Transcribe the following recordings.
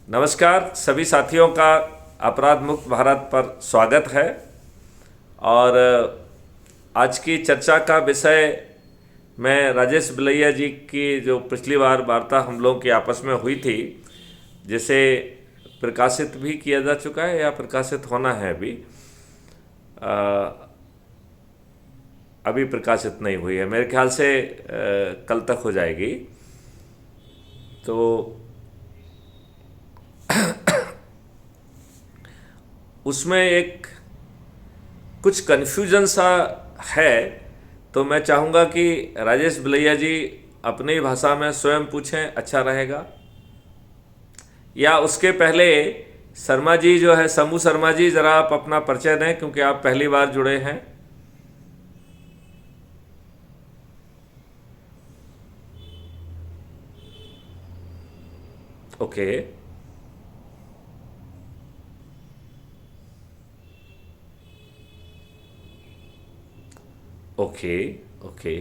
नमस्कार सभी साथियों का अपराध मुक्त भारत पर स्वागत है। और आज की चर्चा का विषय मैं राजेश बिलैया जी की जो पिछली बार वार्ता हम लोगों की आपस में हुई थी, जिसे प्रकाशित भी किया जा चुका है या प्रकाशित होना है अभी प्रकाशित नहीं हुई है, मेरे ख्याल से कल तक हो जाएगी। तो उसमें एक कुछ कन्फ्यूजन सा है, तो मैं चाहूँगा कि राजेश बिलैया जी अपनी भाषा में स्वयं पूछें, अच्छा रहेगा। या उसके पहले शर्मा जी जो है, शंभू शर्मा जी, ज़रा आप अपना परिचय दें क्योंकि आप पहली बार जुड़े हैं। Okay okay okay.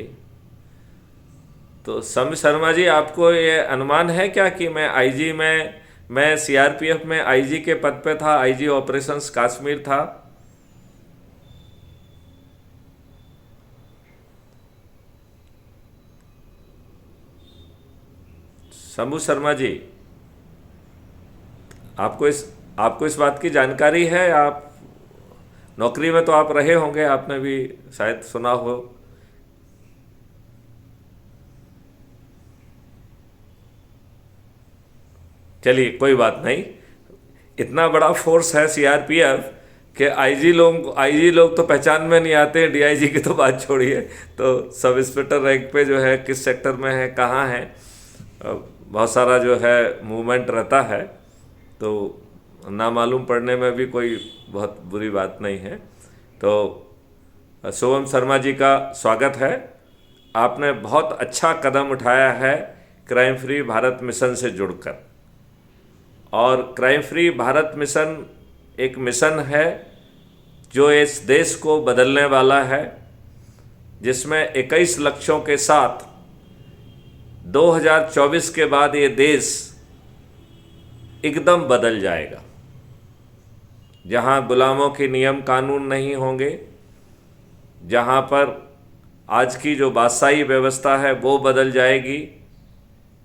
तो शंभू शर्मा जी, आपको ये अनुमान है क्या कि मैं सीआरपीएफ में आईजी के पद पे था, आईजी ऑपरेशंस कश्मीर था। शंभू शर्मा जी, आपको इस आपको इस बात की जानकारी है? आप नौकरी में तो आप रहे होंगे, आपने भी शायद सुना हो। चलिए कोई बात नहीं। इतना बड़ा फोर्स है सीआरपीएफ कि आईजी लोग तो पहचान में नहीं आते, डीआईजी की तो बात छोड़िए। तो सब इंस्पेक्टर रैंक पे जो है किस सेक्टर में है, कहाँ है, बहुत सारा जो है मूवमेंट रहता है। तो ना मालूम पड़ने में भी कोई बहुत बुरी बात नहीं है। तो सोहम शर्मा जी का स्वागत है। आपने बहुत अच्छा कदम उठाया है क्राइम फ्री भारत मिशन से जुड़कर। और क्राइम फ्री भारत मिशन एक मिशन है जो इस देश को बदलने वाला है, जिसमें 21 लक्ष्यों के साथ 2024 के बाद ये देश एकदम बदल जाएगा, जहां गुलामों के नियम कानून नहीं होंगे, जहां पर आज की जो बादशाही व्यवस्था है वो बदल जाएगी,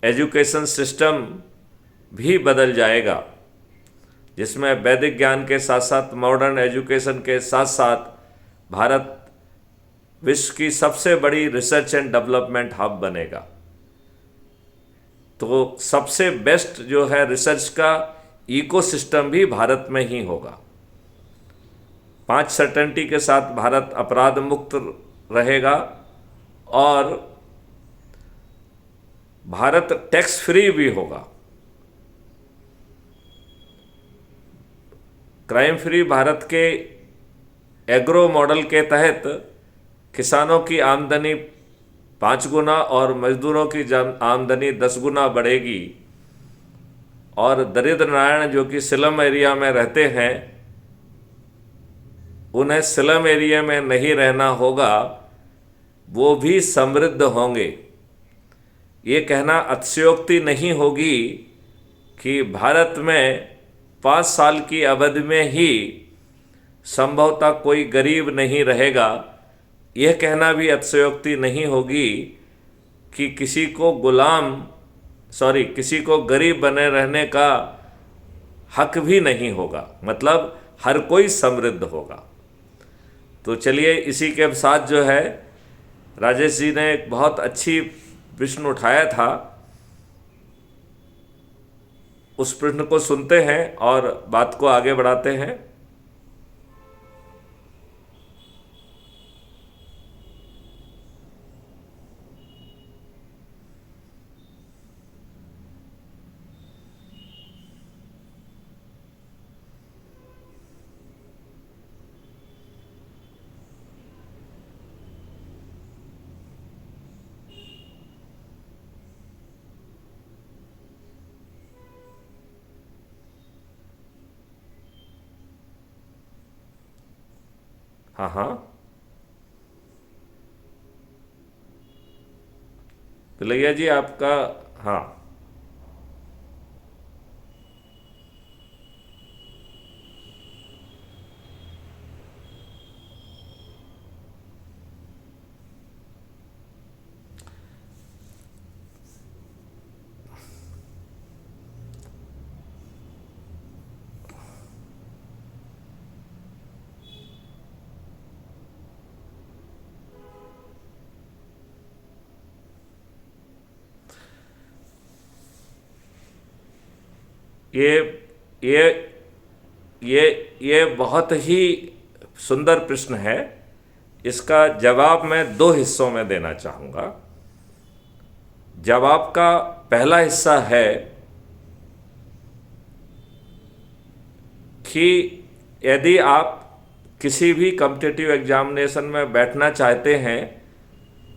एजुकेशन सिस्टम भी बदल जाएगा, जिसमें वैदिक ज्ञान के साथ साथ मॉडर्न एजुकेशन के साथ साथ भारत विश्व की सबसे बड़ी रिसर्च एंड डेवलपमेंट हब बनेगा। तो सबसे बेस्ट जो है रिसर्च का इकोसिस्टम भी भारत में ही होगा। 5 सर्टेनिटी के साथ भारत अपराध मुक्त रहेगा और भारत टैक्स फ्री भी होगा। क्राइम फ्री भारत के एग्रो मॉडल के तहत किसानों की आमदनी 5 गुना और मजदूरों की आमदनी 10 गुना बढ़ेगी। और दरिद्र नारायण जो कि स्लम एरिया में रहते हैं, उन्हें स्लम एरिया में नहीं रहना होगा, वो भी समृद्ध होंगे। ये कहना अतिशयोक्ति नहीं होगी कि भारत में 5 साल की अवधि में ही संभवतः कोई गरीब नहीं रहेगा। यह कहना भी अतिशयोक्ति नहीं होगी कि किसी को गरीब बने रहने का हक भी नहीं होगा, मतलब हर कोई समृद्ध होगा। तो चलिए, इसी के साथ जो है राजेश जी ने एक बहुत अच्छी प्रश्न उठाया था, उस प्रश्न को सुनते हैं और बात को आगे बढ़ाते हैं। हाँ हाँ, पिलैया जी आपका। हाँ ये ये ये ये बहुत ही सुंदर प्रश्न है। इसका जवाब मैं दो हिस्सों में देना चाहूँगा। जवाब का पहला हिस्सा है कि यदि आप किसी भी कॉम्पिटिटिव एग्जामिनेशन में बैठना चाहते हैं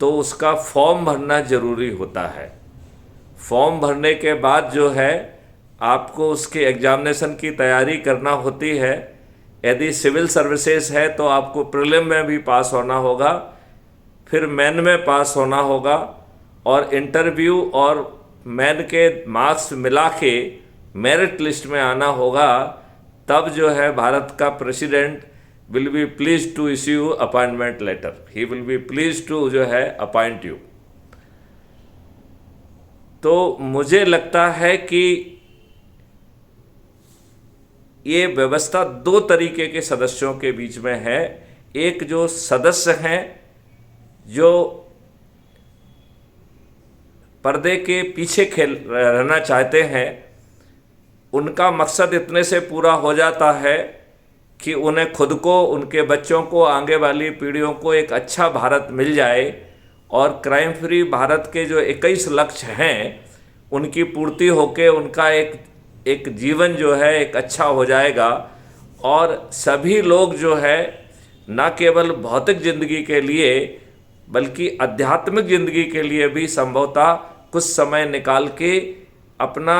तो उसका फॉर्म भरना ज़रूरी होता है। फॉर्म भरने के बाद जो है आपको उसके एग्जामिनेशन की तैयारी करना होती है। यदि सिविल सर्विसेज है तो आपको प्रीलिम में भी पास होना होगा, फिर मेन में पास होना होगा, और इंटरव्यू और मेन के मार्क्स मिला के मेरिट लिस्ट में आना होगा। तब जो है भारत का president will be pleased to issue appointment letter, he will be pleased to जो है अपॉइंट यू। तो मुझे लगता है कि ये व्यवस्था दो तरीके के सदस्यों के बीच में है। एक जो सदस्य हैं जो पर्दे के पीछे खेल रहना चाहते हैं, उनका मकसद इतने से पूरा हो जाता है कि उन्हें खुद को, उनके बच्चों को, आगे वाली पीढ़ियों को एक अच्छा भारत मिल जाए और क्राइम फ्री भारत के जो 21 लक्ष्य हैं उनकी पूर्ति होके उनका एक जीवन जो है एक अच्छा हो जाएगा। और सभी लोग जो है न केवल भौतिक ज़िंदगी के लिए बल्कि आध्यात्मिक ज़िंदगी के लिए भी संभवतः कुछ समय निकाल के अपना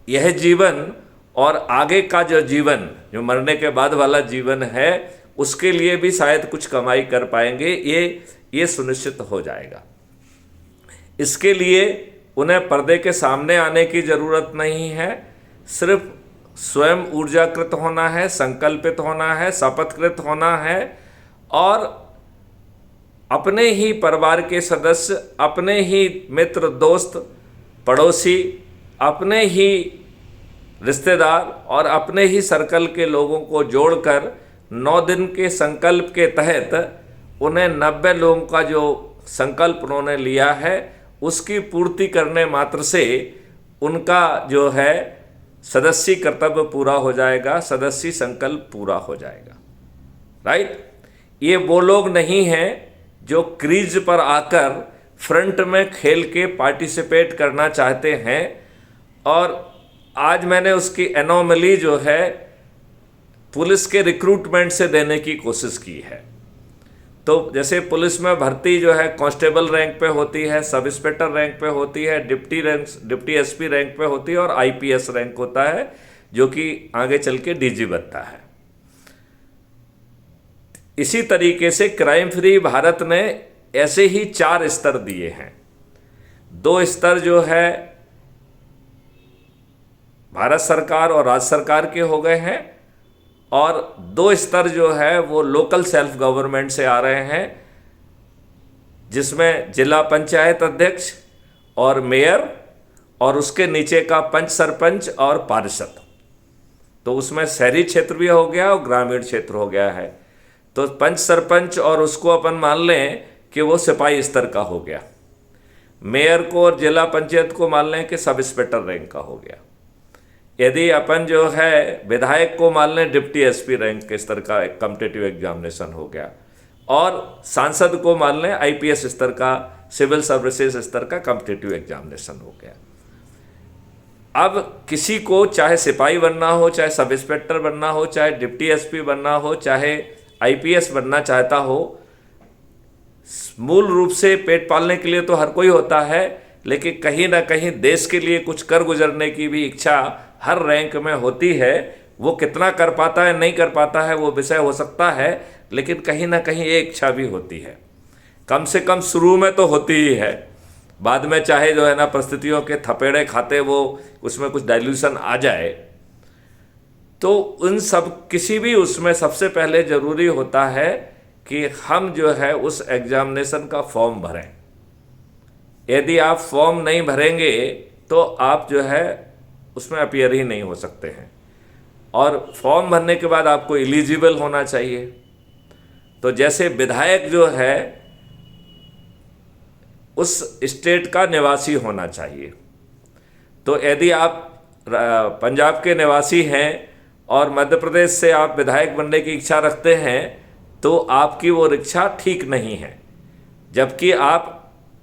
यह जीवन और आगे का जो जीवन, जो मरने के बाद वाला जीवन है, उसके लिए भी शायद कुछ कमाई कर पाएंगे। ये सुनिश्चित हो जाएगा। इसके लिए उन्हें पर्दे के सामने आने की ज़रूरत नहीं है। सिर्फ स्वयं ऊर्जाकृत होना है, संकल्पित होना है, शपथकृत होना है और अपने ही परिवार के सदस्य, अपने ही मित्र, दोस्त, पड़ोसी, अपने ही रिश्तेदार और अपने ही सर्कल के लोगों को जोड़कर 9 दिन के संकल्प के तहत उन्हें 90 लोगों का जो संकल्प उन्होंने लिया है उसकी पूर्ति करने मात्र से उनका जो है सदस्यी कर्तव्य पूरा हो जाएगा, सदस्यी संकल्प पूरा हो जाएगा। राइट? ये वो लोग नहीं हैं जो क्रीज पर आकर फ्रंट में खेल के पार्टिसिपेट करना चाहते हैं। और आज मैंने उसकी एनोमली जो है पुलिस के रिक्रूटमेंट से देने की कोशिश की है। तो जैसे पुलिस में भर्ती जो है कांस्टेबल रैंक पे होती है, सब इंस्पेक्टर रैंक पे होती है, डिप्टी एसपी रैंक पे होती है और आईपीएस रैंक होता है जो कि आगे चल के डीजी बनता है। इसी तरीके से क्राइम फ्री भारत ने ऐसे ही 4 स्तर दिए हैं। 2 स्तर जो है भारत सरकार और राज्य सरकार के हो गए हैं और 2 स्तर जो है वो लोकल सेल्फ गवर्नमेंट से आ रहे हैं, जिसमें जिला पंचायत अध्यक्ष और मेयर और उसके नीचे का पंच, सरपंच और पार्षद। तो उसमें शहरी क्षेत्र भी हो गया और ग्रामीण क्षेत्र हो गया है। तो पंच, सरपंच और उसको अपन मान लें कि वो सिपाही स्तर का हो गया। मेयर को और जिला पंचायत को मान लें कि सब इंस्पेक्टर रैंक का हो गया। यदि अपन जो है विधायक को मान लें डिप्टी एसपी रैंक के स्तर का एक कॉम्पिटिटिव एग्जामिनेशन हो गया और सांसद को मान लें आईपीएस स्तर का, सिविल सर्विसेज स्तर का कॉम्पिटिटिव एग्जामिनेशन हो गया। अब किसी को चाहे सिपाही बनना हो, चाहे सब इंस्पेक्टर बनना हो, चाहे डिप्टी एसपी बनना हो, चाहे आईपीएस बनना चाहता हो, मूल रूप से पेट पालने के लिए तो हर कोई होता है, लेकिन कहीं ना कहीं देश के लिए कुछ कर गुजरने की भी इच्छा हर रैंक में होती है। वो कितना कर पाता है, नहीं कर पाता है, वो विषय हो सकता है, लेकिन कहीं ना कहीं ये इच्छा भी होती है। कम से कम शुरू में तो होती ही है, बाद में चाहे जो है ना परिस्थितियों के थपेड़े खाते वो उसमें कुछ डाइल्यूशन आ जाए। तो उन सब किसी भी उसमें सबसे पहले ज़रूरी होता है कि हम जो है उस एग्जामिनेशन का फॉर्म भरें। यदि आप फॉर्म नहीं भरेंगे तो आप जो है उसमें अपीयर ही नहीं हो सकते हैं। और फॉर्म भरने के बाद आपको एलिजिबल होना चाहिए। तो जैसे विधायक जो है उस स्टेट का निवासी होना चाहिए। तो यदि आप पंजाब के निवासी हैं और मध्य प्रदेश से आप विधायक बनने की इच्छा रखते हैं, तो आपकी वो इच्छा ठीक नहीं है। जबकि आप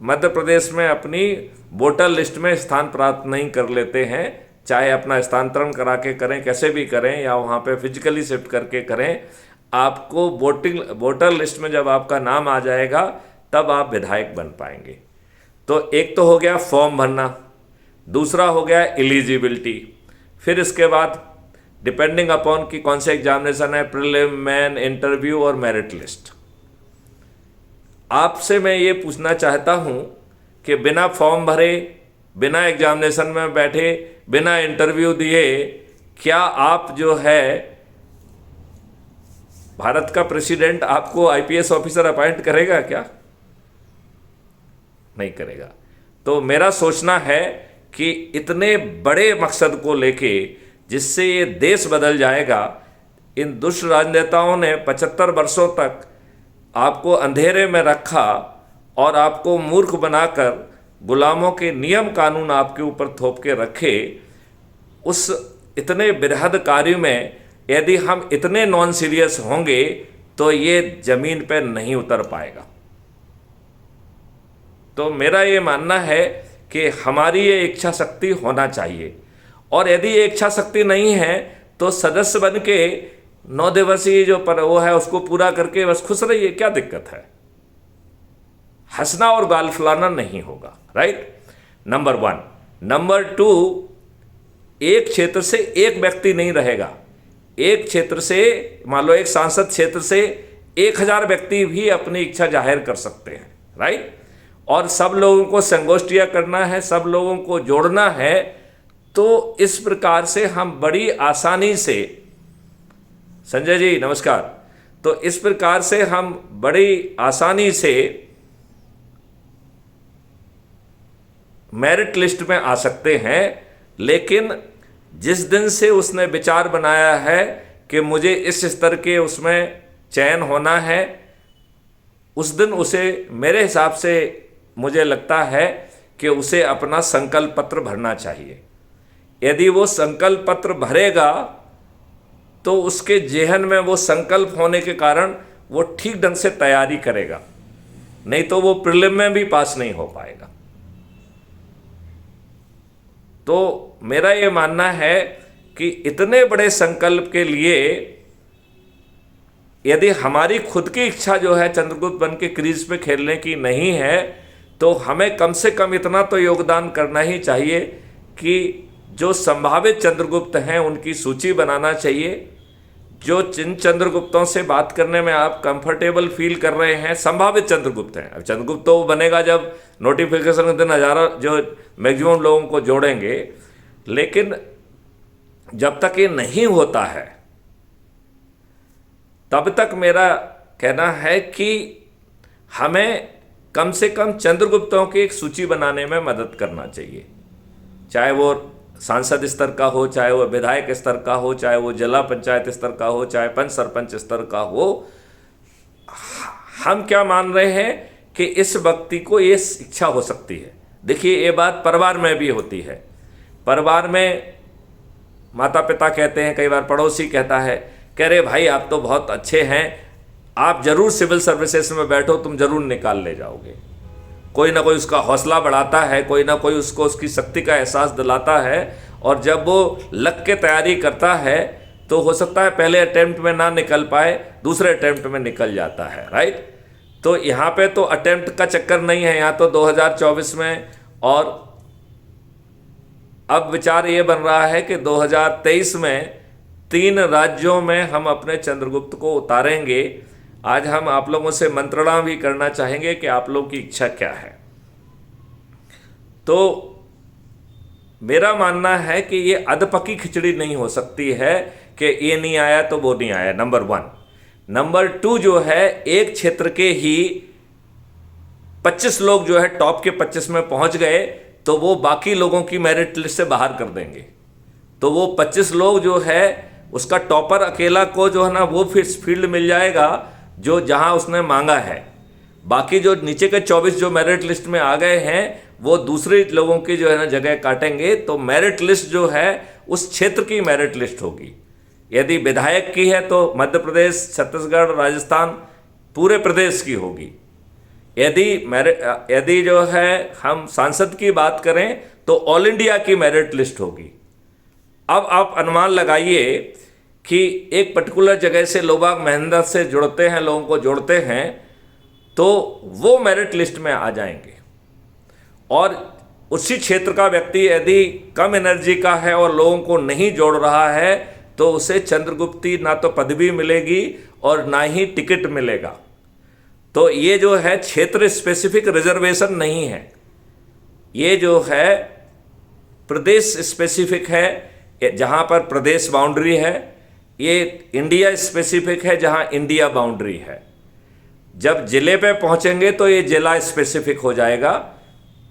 मध्य प्रदेश में अपनी वोटर लिस्ट में स्थान प्राप्त नहीं कर लेते हैं, चाहे अपना स्थानांतरण करा के करें, कैसे भी करें, या वहाँ पे फिजिकली शिफ्ट करके करें, आपको वोटर लिस्ट में जब आपका नाम आ जाएगा तब आप विधायक बन पाएंगे। तो एक तो हो गया फॉर्म भरना, दूसरा हो गया एलिजिबिलिटी, फिर इसके बाद डिपेंडिंग अपॉन कि कौन से एग्जामिनेशन है, प्रीलिम, मेन, इंटरव्यू और मेरिट लिस्ट। आपसे मैं ये पूछना चाहता हूँ कि बिना फॉर्म भरे, बिना एग्जामिनेशन में बैठे, बिना इंटरव्यू दिए, क्या आप जो है भारत का प्रेसिडेंट आपको आईपीएस ऑफिसर अपॉइंट करेगा क्या? नहीं करेगा। तो मेरा सोचना है कि इतने बड़े मकसद को लेके जिससे ये देश बदल जाएगा, इन दुष्ट राजनेताओं ने 75 वर्षों तक आपको अंधेरे में रखा और आपको मूर्ख बनाकर गुलामों के नियम कानून आपके ऊपर थोप के रखे। उस इतने बृहद कार्य में यदि हम इतने नॉन सीरियस होंगे तो ये जमीन पर नहीं उतर पाएगा। तो मेरा ये मानना है कि हमारी ये इच्छा शक्ति होना चाहिए, और यदि ये इच्छा शक्ति नहीं है तो सदस्य बन के 9 दिवसीय जो वो है उसको पूरा करके बस खुश रहिए, क्या दिक्कत है? हंसना और गाल फुलाना नहीं होगा, राइट? नंबर 1। नंबर 2, एक क्षेत्र से एक व्यक्ति नहीं रहेगा। एक क्षेत्र से, मान लो एक सांसद क्षेत्र से 1000 व्यक्ति भी अपनी इच्छा जाहिर कर सकते हैं, राइट? और सब लोगों को संगोष्ठियाँ करना है, सब लोगों को जोड़ना है। तो इस प्रकार से हम बड़ी आसानी से, संजय जी नमस्कार, तो इस प्रकार से हम बड़ी आसानी से मेरिट लिस्ट में आ सकते हैं। लेकिन जिस दिन से उसने विचार बनाया है कि मुझे इस स्तर के उसमें चयन होना है, उस दिन उसे, मेरे हिसाब से मुझे लगता है कि उसे अपना संकल्प पत्र भरना चाहिए। यदि वो संकल्प पत्र भरेगा तो उसके जेहन में वो संकल्प होने के कारण वो ठीक ढंग से तैयारी करेगा, नहीं तो वो प्रीलिम में भी पास नहीं हो पाएगा। तो मेरा ये मानना है कि इतने बड़े संकल्प के लिए यदि हमारी खुद की इच्छा जो है चंद्रगुप्त बन के क्रीज पे खेलने की नहीं है, तो हमें कम से कम इतना तो योगदान करना ही चाहिए कि जो संभावित चंद्रगुप्त हैं उनकी सूची बनाना चाहिए। जो जिन चंद्रगुप्तों से बात करने में आप कंफर्टेबल फील कर रहे हैं, संभावित चंद्रगुप्त हैं। अब चंद्रगुप्त तो वो बनेगा जब नोटिफिकेशन के दिन हजारों जो मैक्सिमम लोगों को जोड़ेंगे, लेकिन जब तक ये नहीं होता है तब तक मेरा कहना है कि हमें कम से कम चंद्रगुप्तों की एक सूची बनाने में मदद करना चाहिए। चाहे वो सांसद स्तर का हो, चाहे वो विधायक स्तर का हो, चाहे वो जिला पंचायत स्तर का हो, चाहे पंच सरपंच स्तर का हो। हम क्या मान रहे हैं कि इस व्यक्ति को ये इच्छा हो सकती है। देखिए, ये बात परिवार में भी होती है। परिवार में माता पिता कहते हैं, कई बार पड़ोसी कहता है, कह रहे भाई आप तो बहुत अच्छे हैं, आप जरूर सिविल सर्विसेज में बैठो, तुम जरूर निकाल ले जाओगे। कोई ना कोई उसका हौसला बढ़ाता है, कोई ना कोई उसको उसकी शक्ति का एहसास दिलाता है, और जब वो लग के तैयारी करता है तो हो सकता है पहले अटेम्प्ट में ना निकल पाए, दूसरे अटेम्प्ट में निकल जाता है, राइट? तो यहाँ पे तो अटेम्प्ट का चक्कर नहीं है, यहाँ तो 2024 में, और अब विचार ये बन रहा है कि 2023 में 3 राज्यों में हम अपने चंद्रगुप्त को उतारेंगे। आज हम आप लोगों से मंत्रणा भी करना चाहेंगे कि आप लोगों की इच्छा क्या है। तो मेरा मानना है कि ये अधपकी खिचड़ी नहीं हो सकती है कि ये नहीं आया तो वो नहीं आया, नंबर 1। नंबर 2 जो है, एक क्षेत्र के ही 25 लोग जो है टॉप के 25 में पहुंच गए तो वो बाकी लोगों की मेरिट लिस्ट से बाहर कर देंगे। तो वो 25 लोग जो है, उसका टॉपर अकेला को जो है ना वो फील्ड मिल जाएगा जो जहां उसने मांगा है। बाकी जो नीचे के 24 जो मेरिट लिस्ट में आ गए हैं वो दूसरे लोगों की जो है ना जगह काटेंगे, तो मेरिट लिस्ट जो है उस क्षेत्र की मेरिट लिस्ट होगी। यदि विधायक की है तो मध्य प्रदेश, छत्तीसगढ़, राजस्थान, पूरे प्रदेश की होगी। यदि जो है हम सांसद की बात करें तो ऑल इंडिया की मेरिट लिस्ट होगी। अब आप अनुमान लगाइए कि एक पर्टिकुलर जगह से लोग मेहनत से जुड़ते हैं, लोगों को जोड़ते हैं, तो वो मेरिट लिस्ट में आ जाएंगे। और उसी क्षेत्र का व्यक्ति यदि कम एनर्जी का है और लोगों को नहीं जोड़ रहा है, तो उसे चंद्रगुप्ती ना तो पदवी मिलेगी और ना ही टिकट मिलेगा। तो ये जो है क्षेत्र स्पेसिफिक रिजर्वेशन नहीं है, ये जो है प्रदेश स्पेसिफिक है, जहाँ पर प्रदेश बाउंड्री है। ये इंडिया स्पेसिफिक है, जहाँ इंडिया बाउंड्री है। जब जिले पे पहुँचेंगे तो ये जिला स्पेसिफिक हो जाएगा,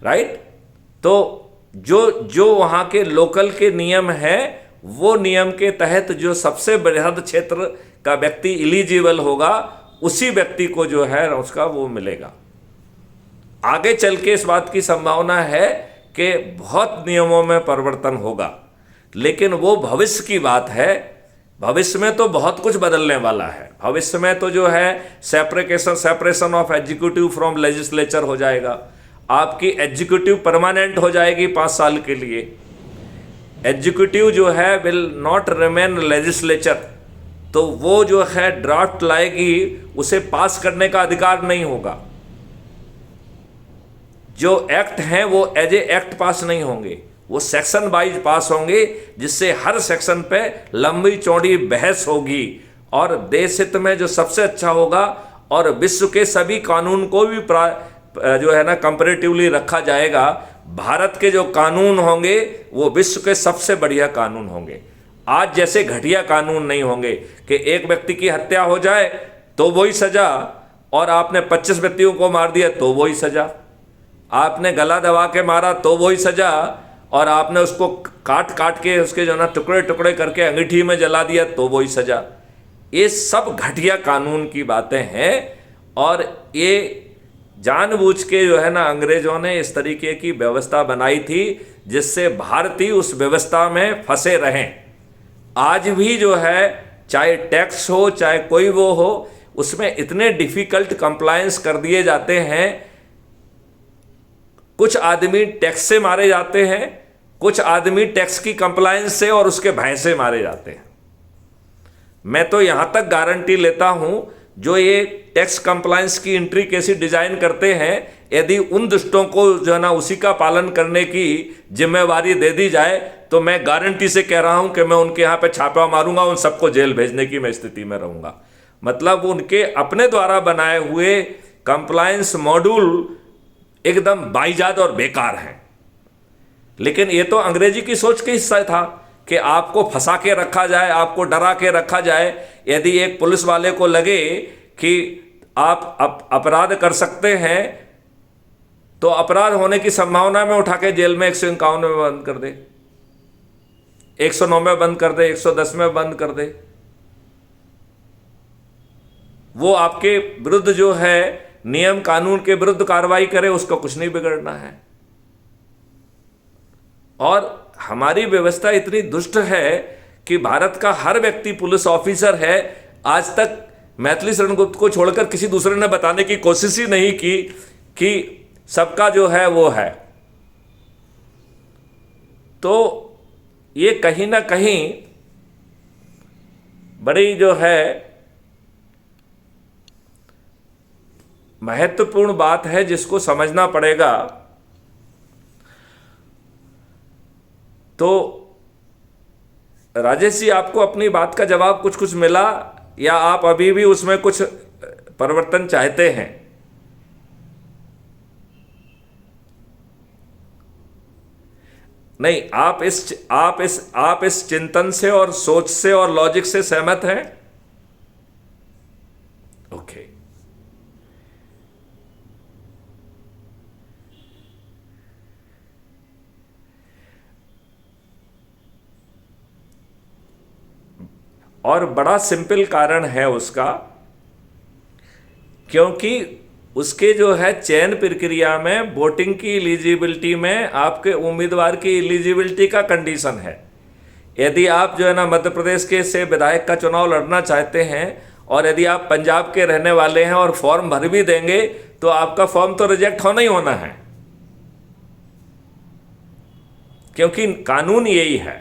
राइट। तो जो वहाँ के लोकल के नियम है, वो नियम के तहत जो सबसे बृहद क्षेत्र का व्यक्ति एलिजिबल होगा, उसी व्यक्ति को जो है उसका वो मिलेगा। आगे चल के इस बात की संभावना है कि बहुत नियमों में परिवर्तन होगा, लेकिन वो भविष्य की बात है। भविष्य में तो बहुत कुछ बदलने वाला है। भविष्य में तो जो है separation of executive from legislature हो जाएगा। आपकी एग्जीक्यूटिव परमानेंट हो जाएगी 5 साल के लिए। एग्जीक्यूटिव जो है विल नॉट रिमेन लेजिस्लेचर, तो वो जो है ड्राफ्ट लाएगी, उसे पास करने का अधिकार नहीं होगा। जो एक्ट हैं वो एज ए एक्ट पास नहीं होंगे, वो सेक्शन वाइज पास होंगे, जिससे हर सेक्शन पे लंबी चौड़ी बहस होगी और देश हित में जो सबसे अच्छा होगा और विश्व के सभी कानून को भी जो है ना कंपैरेटिवली रखा जाएगा। भारत के जो कानून होंगे वो विश्व के सबसे बढ़िया कानून होंगे। आज जैसे घटिया कानून नहीं होंगे कि एक व्यक्ति की हत्या हो जाए तो वही सजा, और आपने 25 व्यक्तियों को मार दिया तो वही सजा, आपने गला दबा के मारा तो वही सजा, और आपने उसको काट काट के उसके जो ना टुकड़े टुकड़े करके अंगीठी में जला दिया तो वही सजा। ये सब घटिया कानून की बातें हैं, और ये जानबूझ के जो है ना अंग्रेजों ने इस तरीके की व्यवस्था बनाई थी, जिससे भारतीय उस व्यवस्था में फंसे रहें। आज भी जो है चाहे टैक्स हो चाहे कोई वो हो, उसमें इतने डिफिकल्ट कंप्लायंस कर दिए जाते हैं। कुछ आदमी टैक्स से मारे जाते हैं, कुछ आदमी टैक्स की कंप्लायंस से और उसके भय से मारे जाते हैं। मैं तो यहां तक गारंटी लेता हूं, जो ये टैक्स कंप्लायंस की एंट्री कैसी डिजाइन करते हैं, यदि उन दुष्टों को जो है ना उसी का पालन करने की जिम्मेवारी दे दी जाए, तो मैं गारंटी से कह रहा हूं कि मैं उनके यहाँ पे छापा मारूंगा, उन सबको जेल भेजने की मैं स्थिति में रहूंगा। मतलब उनके अपने द्वारा बनाए हुए कंप्लायंस मॉड्यूल एकदम बाइजाद और बेकार हैं। लेकिन ये तो अंग्रेजी की सोच का हिस्सा था कि आपको फंसा के रखा जाए, आपको डरा के रखा जाए। यदि एक पुलिस वाले को लगे कि आप अपराध कर सकते हैं, तो अपराध होने की संभावना में उठा के जेल में 151 में बंद कर दे, 109 में बंद कर दे, 110 में बंद कर दे। वो आपके विरुद्ध जो है नियम कानून के विरुद्ध कार्रवाई करे, उसका कुछ नहीं बिगड़ना है। और हमारी व्यवस्था इतनी दुष्ट है कि भारत का हर व्यक्ति पुलिस ऑफिसर है। आज तक मैथिली शरण गुप्त को छोड़कर किसी दूसरे ने बताने की कोशिश ही नहीं की कि सबका जो है वो है। तो ये कहीं ना कहीं बड़ी जो है महत्वपूर्ण बात है, जिसको समझना पड़ेगा। तो राजेश जी, आपको अपनी बात का जवाब कुछ कुछ मिला, या आप अभी भी उसमें कुछ परिवर्तन चाहते हैं? नहीं, आप इस चिंतन से और सोच से और लॉजिक से सहमत हैं? ओके। और बड़ा सिंपल कारण है उसका, क्योंकि उसके जो है चयन प्रक्रिया में वोटिंग की एलिजिबिलिटी में आपके उम्मीदवार की एलिजिबिलिटी का कंडीशन है। यदि आप जो है ना मध्य प्रदेश के से विधायक का चुनाव लड़ना चाहते हैं और यदि आप पंजाब के रहने वाले हैं और फॉर्म भर भी देंगे तो आपका फॉर्म तो रिजेक्ट होना ही होना है, क्योंकि कानून यही है।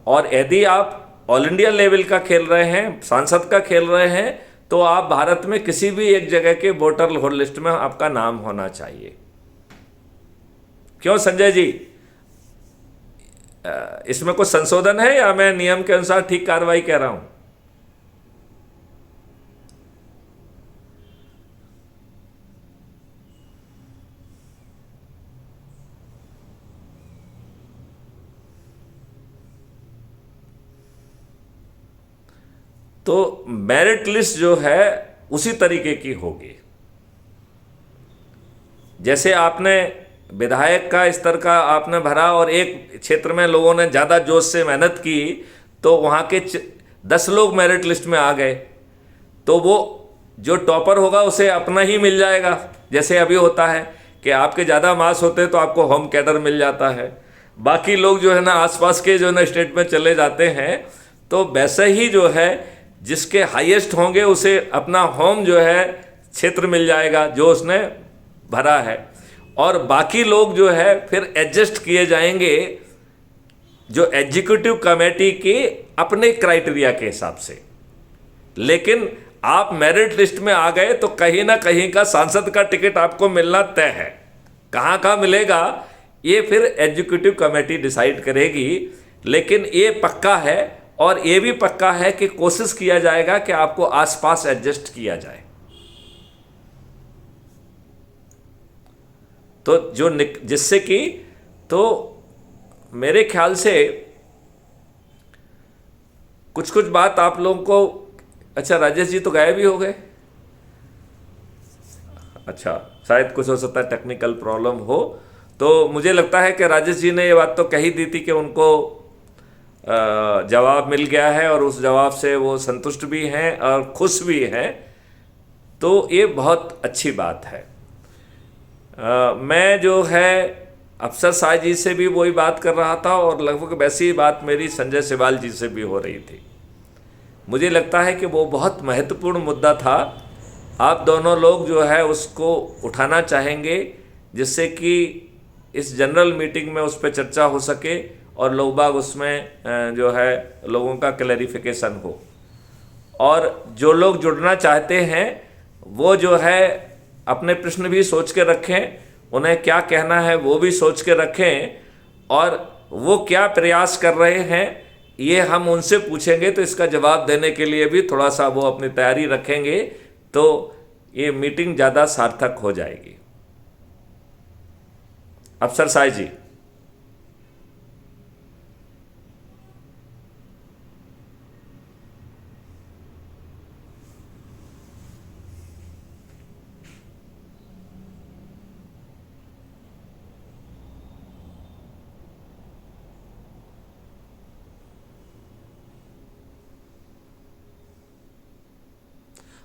और यदि आप ऑल इंडिया लेवल का खेल रहे हैं, सांसद का खेल रहे हैं, तो आप भारत में किसी भी एक जगह के वोटर लिस्ट में आपका नाम होना चाहिए। क्यों संजय जी, इसमें कुछ संशोधन है या मैं नियम के अनुसार ठीक कार्रवाई कह रहा हूं? तो मेरिट लिस्ट जो है उसी तरीके की होगी। जैसे आपने विधायक का स्तर का आपने भरा और एक क्षेत्र में लोगों ने ज़्यादा जोश से मेहनत की तो वहाँ के 10 लोग मेरिट लिस्ट में आ गए, तो वो जो टॉपर होगा उसे अपना ही मिल जाएगा। जैसे अभी होता है कि आपके ज़्यादा मार्क्स होते हैं तो आपको होम कैडर मिल जाता है, बाकी लोग जो है ना आसपास के जो है ना स्टेट में चले जाते हैं। तो वैसे ही जो है जिसके हाईएस्ट होंगे उसे अपना होम जो है क्षेत्र मिल जाएगा जो उसने भरा है, और बाकी लोग जो है फिर एडजस्ट किए जाएंगे जो एग्जीक्यूटिव कमेटी के अपने क्राइटेरिया के हिसाब से। लेकिन आप मेरिट लिस्ट में आ गए तो कहीं ना कहीं का सांसद का टिकट आपको मिलना तय है। कहाँ कहाँ मिलेगा ये फिर एग्जीक्यूटिव कमेटी डिसाइड करेगी, लेकिन ये पक्का है और ये भी पक्का है कि कोशिश किया जाएगा कि आपको आसपास एडजस्ट किया जाए। तो जो जिससे कि तो मेरे ख्याल से कुछ कुछ बात आप लोगों को, अच्छा राजेश जी तो गायब ही हो गए, अच्छा शायद कुछ हो सकता है टेक्निकल प्रॉब्लम हो। तो मुझे लगता है कि राजेश जी ने ये बात तो कही दी थी कि उनको जवाब मिल गया है और उस जवाब से वो संतुष्ट भी हैं और खुश भी हैं, तो ये बहुत अच्छी बात है। मैं जो है अफसर साहब जी से भी वही बात कर रहा था और लगभग वैसी ही बात मेरी संजय सिवाल जी से भी हो रही थी। मुझे लगता है कि वो बहुत महत्वपूर्ण मुद्दा था। आप दोनों लोग जो है उसको उठाना चाहेंगे जिससे कि इस जनरल मीटिंग में उस पर चर्चा हो सके और लोग बाग उसमें जो है लोगों का क्लैरिफिकेशन हो। और जो लोग जुड़ना चाहते हैं वो जो है अपने प्रश्न भी सोच के रखें, उन्हें क्या कहना है वो भी सोच के रखें, और वो क्या प्रयास कर रहे हैं ये हम उनसे पूछेंगे तो इसका जवाब देने के लिए भी थोड़ा सा वो अपनी तैयारी रखेंगे, तो ये मीटिंग ज़्यादा सार्थक हो जाएगी। अफसर साहब जी।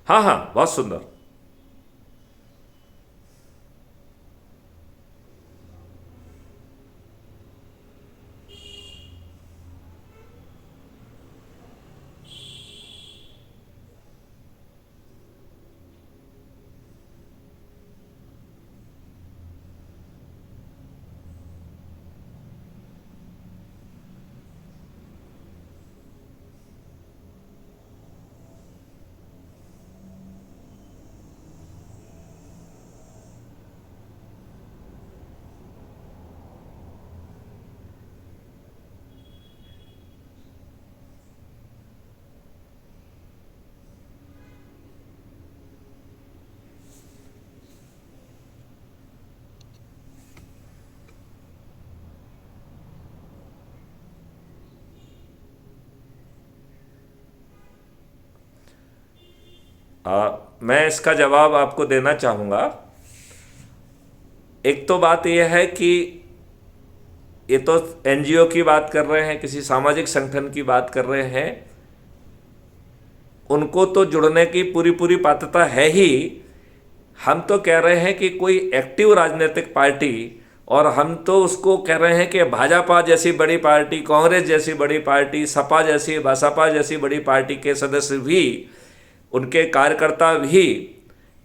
हाँ हाँ, बहुत सुंदर। मैं इसका जवाब आपको देना चाहूँगा। एक तो बात यह है कि ये तो एनजीओ की बात कर रहे हैं, किसी सामाजिक संगठन की बात कर रहे हैं, उनको तो जुड़ने की पूरी पूरी पात्रता है ही। हम तो कह रहे हैं कि कोई एक्टिव राजनीतिक पार्टी, और हम तो उसको कह रहे हैं कि भाजपा जैसी बड़ी पार्टी, कांग्रेस जैसी बड़ी पार्टी, सपा जैसी, बसपा जैसी बड़ी पार्टी के सदस्य भी, उनके कार्यकर्ता भी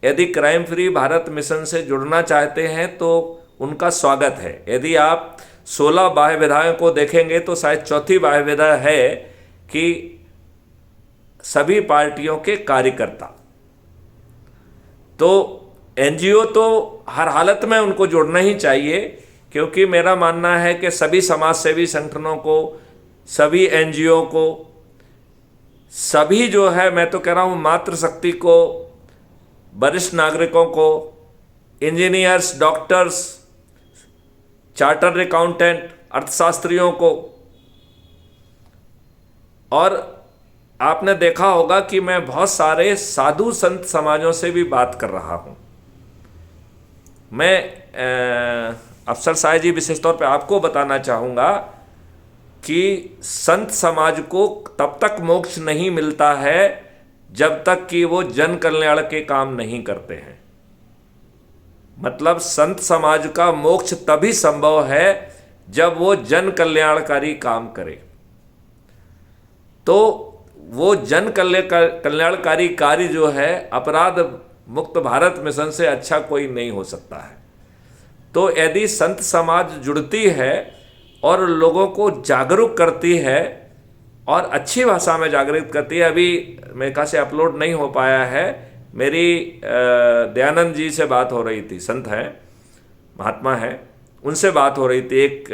यदि क्राइम फ्री भारत मिशन से जुड़ना चाहते हैं तो उनका स्वागत है। यदि आप 16 बाह्य विधाओं को देखेंगे तो शायद चौथी बाह्य विधा है कि सभी पार्टियों के कार्यकर्ता। तो एनजीओ तो हर हालत में उनको जोड़ना ही चाहिए, क्योंकि मेरा मानना है कि सभी समाज सेवी संगठनों को, सभी एनजीओ को, सभी जो है, मैं तो कह रहा हूँ मातृशक्ति को, वरिष्ठ नागरिकों को, इंजीनियर्स, डॉक्टर्स, चार्टर्ड अकाउंटेंट, अर्थशास्त्रियों को, और आपने देखा होगा कि मैं बहुत सारे साधु संत समाजों से भी बात कर रहा हूँ। मैं अफसर साहब जी विशेष तौर पे आपको बताना चाहूँगा कि संत समाज को तब तक मोक्ष नहीं मिलता है जब तक कि वो जन कल्याण के काम नहीं करते हैं। मतलब संत समाज का मोक्ष तभी संभव है जब वो जन कल्याणकारी काम करे। तो वो जन कल्याणकारी कार्य जो है, अपराध मुक्त भारत मिशन से अच्छा कोई नहीं हो सकता है। तो यदि संत समाज जुड़ती है और लोगों को जागरूक करती है और अच्छी भाषा में जागरूक करती है, अभी मेरे कहा से अपलोड नहीं हो पाया है, मेरी दयानंद जी से बात हो रही थी, संत हैं, महात्मा हैं, उनसे बात हो रही थी। एक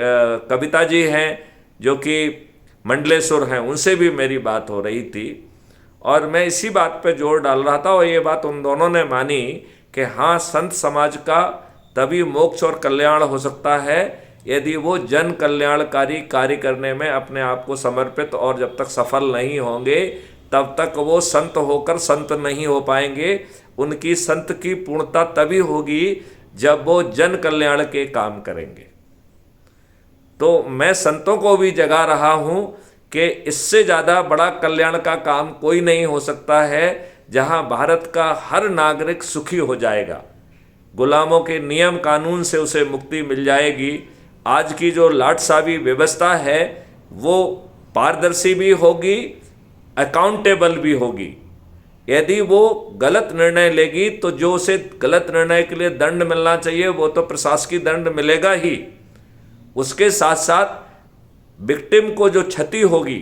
कविता जी हैं जो कि मंडलेश्वर हैं, उनसे भी मेरी बात हो रही थी, और मैं इसी बात पे जोर डाल रहा था और ये बात उन दोनों ने मानी कि हाँ, संत समाज का तभी मोक्ष और कल्याण हो सकता है यदि वो जन कल्याणकारी कार्य करने में अपने आप को समर्पित, और जब तक सफल नहीं होंगे तब तक वो संत होकर संत नहीं हो पाएंगे। उनकी संत की पूर्णता तभी होगी जब वो जन कल्याण के काम करेंगे। तो मैं संतों को भी जगा रहा हूँ कि इससे ज़्यादा बड़ा कल्याण का काम कोई नहीं हो सकता है, जहाँ भारत का हर नागरिक सुखी हो जाएगा, गुलामों के नियम कानून से उसे मुक्ति मिल जाएगी। आज की जो लाटसाबी व्यवस्था है वो पारदर्शी भी होगी, अकाउंटेबल भी होगी। यदि वो गलत निर्णय लेगी तो जो उसे गलत निर्णय के लिए दंड मिलना चाहिए वो तो प्रशासकीय दंड मिलेगा ही, उसके साथ साथ विक्टिम को जो क्षति होगी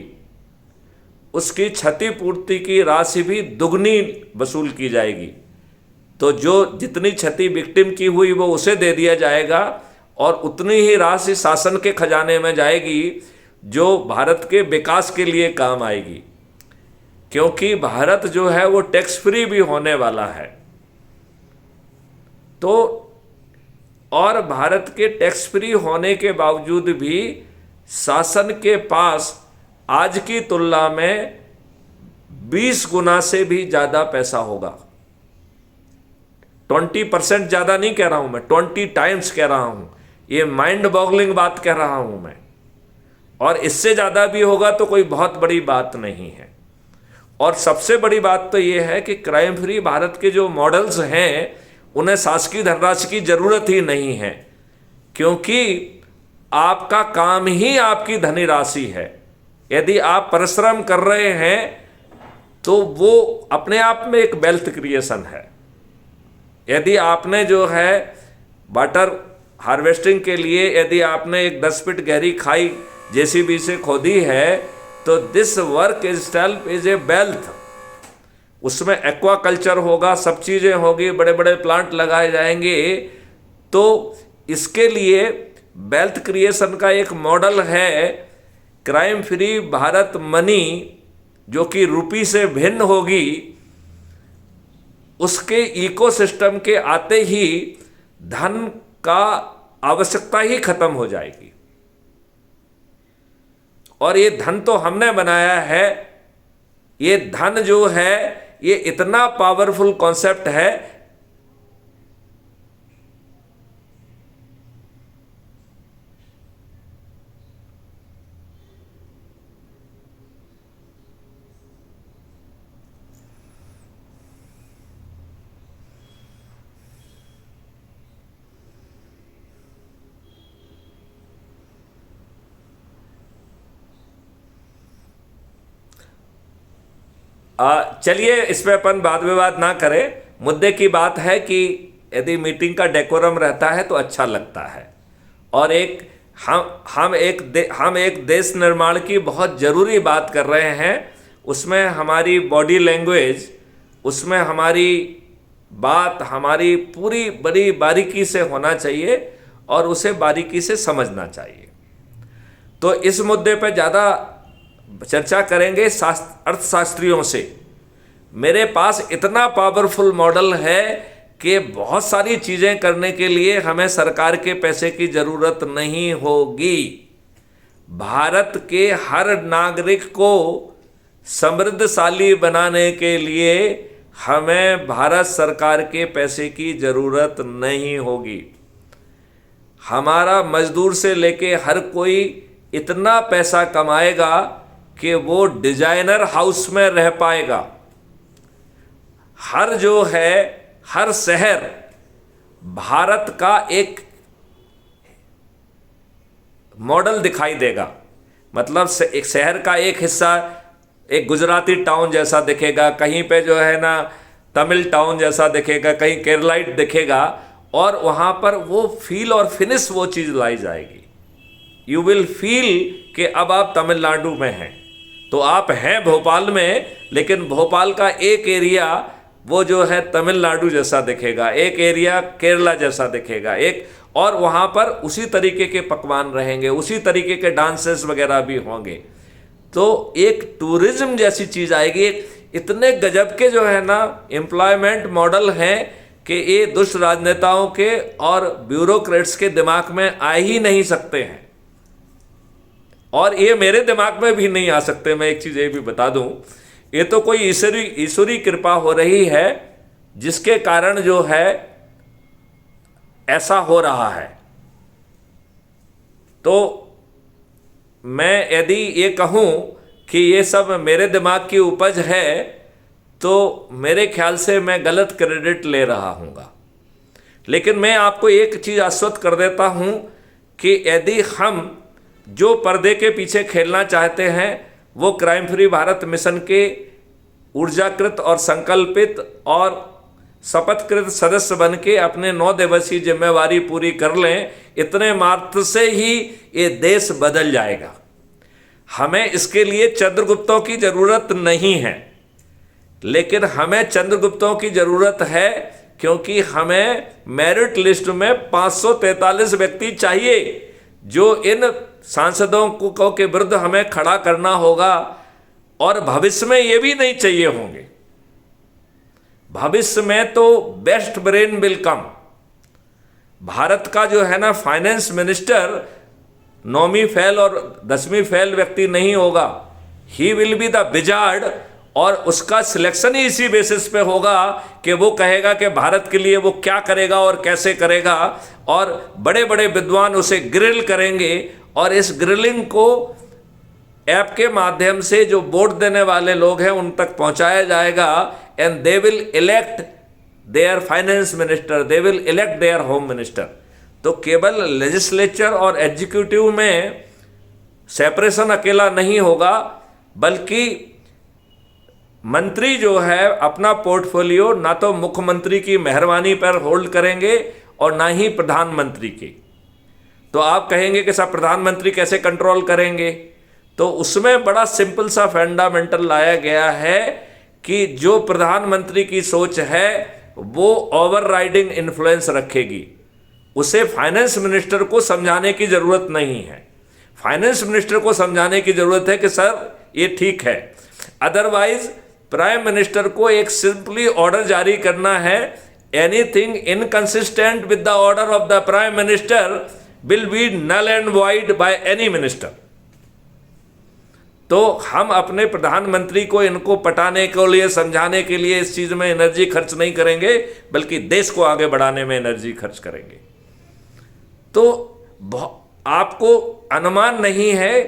उसकी क्षतिपूर्ति की राशि भी दुगनी वसूल की जाएगी। तो जो जितनी क्षति विक्टिम की हुई वो उसे दे दिया जाएगा, और उतनी ही राशि शासन के खजाने में जाएगी जो भारत के विकास के लिए काम आएगी। क्योंकि भारत जो है वो टैक्स फ्री भी होने वाला है। तो और भारत के टैक्स फ्री होने के बावजूद भी शासन के पास आज की तुलना में 20 गुना से भी ज़्यादा पैसा होगा। 20% ज़्यादा नहीं कह रहा हूं मैं, 20 टाइम्स कह रहा हूं। ये माइंड बॉगलिंग बात कह रहा हूं मैं, और इससे ज़्यादा भी होगा तो कोई बहुत बड़ी बात नहीं है। और सबसे बड़ी बात तो ये है कि क्राइम फ्री भारत के जो मॉडल्स हैं उन्हें शासकीय धनराशि की ज़रूरत ही नहीं है, क्योंकि आपका काम ही आपकी धनराशि है। यदि आप परिश्रम कर रहे हैं तो वो अपने आप में एक वेल्थ क्रिएशन है। यदि आपने जो है वाटर हार्वेस्टिंग के लिए यदि आपने एक 10 फीट गहरी खाई जेसीबी से खोदी है तो this work is self is a wealth. उसमें एक्वाकल्चर होगा, सब चीज़ें होगी, बड़े बड़े प्लांट लगाए जाएंगे। तो इसके लिए वेल्थ क्रिएशन का एक मॉडल है क्राइम फ्री भारत मनी, जो कि रुपी से भिन्न होगी। उसके इकोसिस्टम के आते ही धन का आवश्यकता ही खत्म हो जाएगी। और ये धन तो हमने बनाया है। ये धन जो है ये इतना पावरफुल कॉन्सेप्ट है। चलिए इस पे अपन वाद विवाद ना करें। मुद्दे की बात है कि यदि मीटिंग का डेकोरम रहता है तो अच्छा लगता है, और हम एक देश निर्माण की बहुत ज़रूरी बात कर रहे हैं। उसमें हमारी बॉडी लैंग्वेज, उसमें हमारी बात, हमारी पूरी बड़ी बारीकी से होना चाहिए और उसे बारीकी से समझना चाहिए। तो इस मुद्दे पर ज़्यादा चर्चा करेंगे अर्थशास्त्रियों से। मेरे पास इतना पावरफुल मॉडल है कि बहुत सारी चीज़ें करने के लिए हमें सरकार के पैसे की ज़रूरत नहीं होगी। भारत के हर नागरिक को समृद्धशाली बनाने के लिए हमें भारत सरकार के पैसे की ज़रूरत नहीं होगी। हमारा मजदूर से लेके हर कोई इतना पैसा कमाएगा कि वो डिजाइनर हाउस में रह पाएगा। हर शहर भारत का एक मॉडल दिखाई देगा। मतलब एक शहर का एक हिस्सा एक गुजराती टाउन जैसा दिखेगा, कहीं पे जो है ना तमिल टाउन जैसा दिखेगा, कहीं केरलाइट दिखेगा, और वहाँ पर वो फील और फिनिश वो चीज़ लाई जाएगी। यू विल फील कि अब आप तमिलनाडु में हैं। तो आप हैं भोपाल में, लेकिन भोपाल का एक एरिया वो जो है तमिलनाडु जैसा दिखेगा, एक एरिया केरला जैसा दिखेगा, और वहाँ पर उसी तरीके के पकवान रहेंगे, उसी तरीके के डांसेस वगैरह भी होंगे। तो एक टूरिज्म जैसी चीज़ आएगी। इतने गजब के जो है ना एम्प्लॉयमेंट मॉडल हैं कि ये दुष्ट राजनेताओं के और ब्यूरोक्रेट्स के दिमाग में आ ही नहीं सकते हैं, और ये मेरे दिमाग में भी नहीं आ सकते। मैं एक चीज़ ये भी बता दूं, ये तो कोई ईश्वरी कृपा हो रही है जिसके कारण जो है ऐसा हो रहा है। तो मैं यदि ये कहूँ कि ये सब मेरे दिमाग की उपज है तो मेरे ख्याल से मैं गलत क्रेडिट ले रहा हूँगा। लेकिन मैं आपको एक चीज़ आश्वस्त कर देता हूँ कि यदि हम जो पर्दे के पीछे खेलना चाहते हैं वो क्राइम फ्री भारत मिशन के ऊर्जाकृत और संकल्पित और शपथकृत सदस्य बन के अपने 9 दिवसीय जिम्मेवारी पूरी कर लें, इतने मात्र से ही ये देश बदल जाएगा। हमें इसके लिए चंद्रगुप्तों की ज़रूरत नहीं है, लेकिन हमें चंद्रगुप्तों की ज़रूरत है क्योंकि हमें मेरिट लिस्ट में 543 व्यक्ति चाहिए जो इन सांसदों को के विरुद्ध हमें खड़ा करना होगा, और भविष्य में ये भी नहीं चाहिए होंगे। भविष्य में तो best brain will come. Bharat का जो है ना फाइनेंस मिनिस्टर 9वीं फेल और 10वीं फेल व्यक्ति नहीं होगा। ही विल बी द विजार्ड, और उसका सिलेक्शन ही इसी बेसिस पे होगा कि वो कहेगा कि भारत के लिए वो क्या करेगा और कैसे करेगा, और बड़े बड़े विद्वान उसे ग्रिल करेंगे, और इस ग्रिलिंग को ऐप के माध्यम से जो वोट देने वाले लोग हैं उन तक पहुंचाया जाएगा, and they will elect their finance minister, they will elect their home minister. तो केवल लेजिस्लेचर और एग्जीक्यूटिव में सेपरेशन अकेला नहीं होगा, बल्कि मंत्री जो है अपना पोर्टफोलियो ना तो मुख्यमंत्री की मेहरबानी पर होल्ड करेंगे और ना ही प्रधानमंत्री की। तो आप कहेंगे कि साहब प्रधानमंत्री कैसे कंट्रोल करेंगे? तो उसमें बड़ा सिंपल सा फंडामेंटल लाया गया है कि जो प्रधानमंत्री की सोच है वो ओवरराइडिंग इन्फ्लुएंस रखेगी। उसे फाइनेंस मिनिस्टर को समझाने की ज़रूरत नहीं है। फाइनेंस मिनिस्टर को समझाने की ज़रूरत है कि सर ये ठीक है। अदरवाइज प्राइम मिनिस्टर को एक सिंपली ऑर्डर जारी करना है, anything inconsistent with the order of the prime minister will be null and void by any minister. तो हम अपने प्रधानमंत्री को इनको पटाने के लिए, समझाने के लिए इस चीज़ में एनर्जी खर्च नहीं करेंगे, बल्कि देश को आगे बढ़ाने में एनर्जी खर्च करेंगे। तो आपको अनुमान नहीं है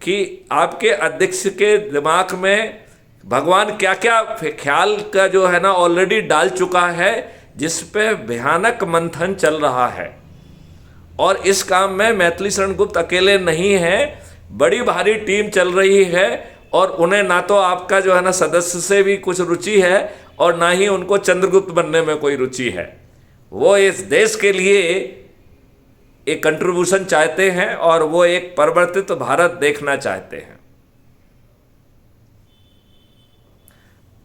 कि आपके अध्यक्ष के दिमाग में भगवान क्या क्या ख्याल का जो है ना ऑलरेडी डाल चुका है, जिस पे भयानक मंथन चल रहा है। और इस काम में मैथिली शरण गुप्त अकेले नहीं हैं, बड़ी भारी टीम चल रही है, और उन्हें ना तो आपका जो है ना सदस्य से भी कुछ रुचि है और ना ही उनको चंद्रगुप्त बनने में कोई रुचि है। वो इस देश के लिए एक कंट्रीब्यूशन चाहते हैं और वो एक परिवर्तित भारत देखना चाहते हैं।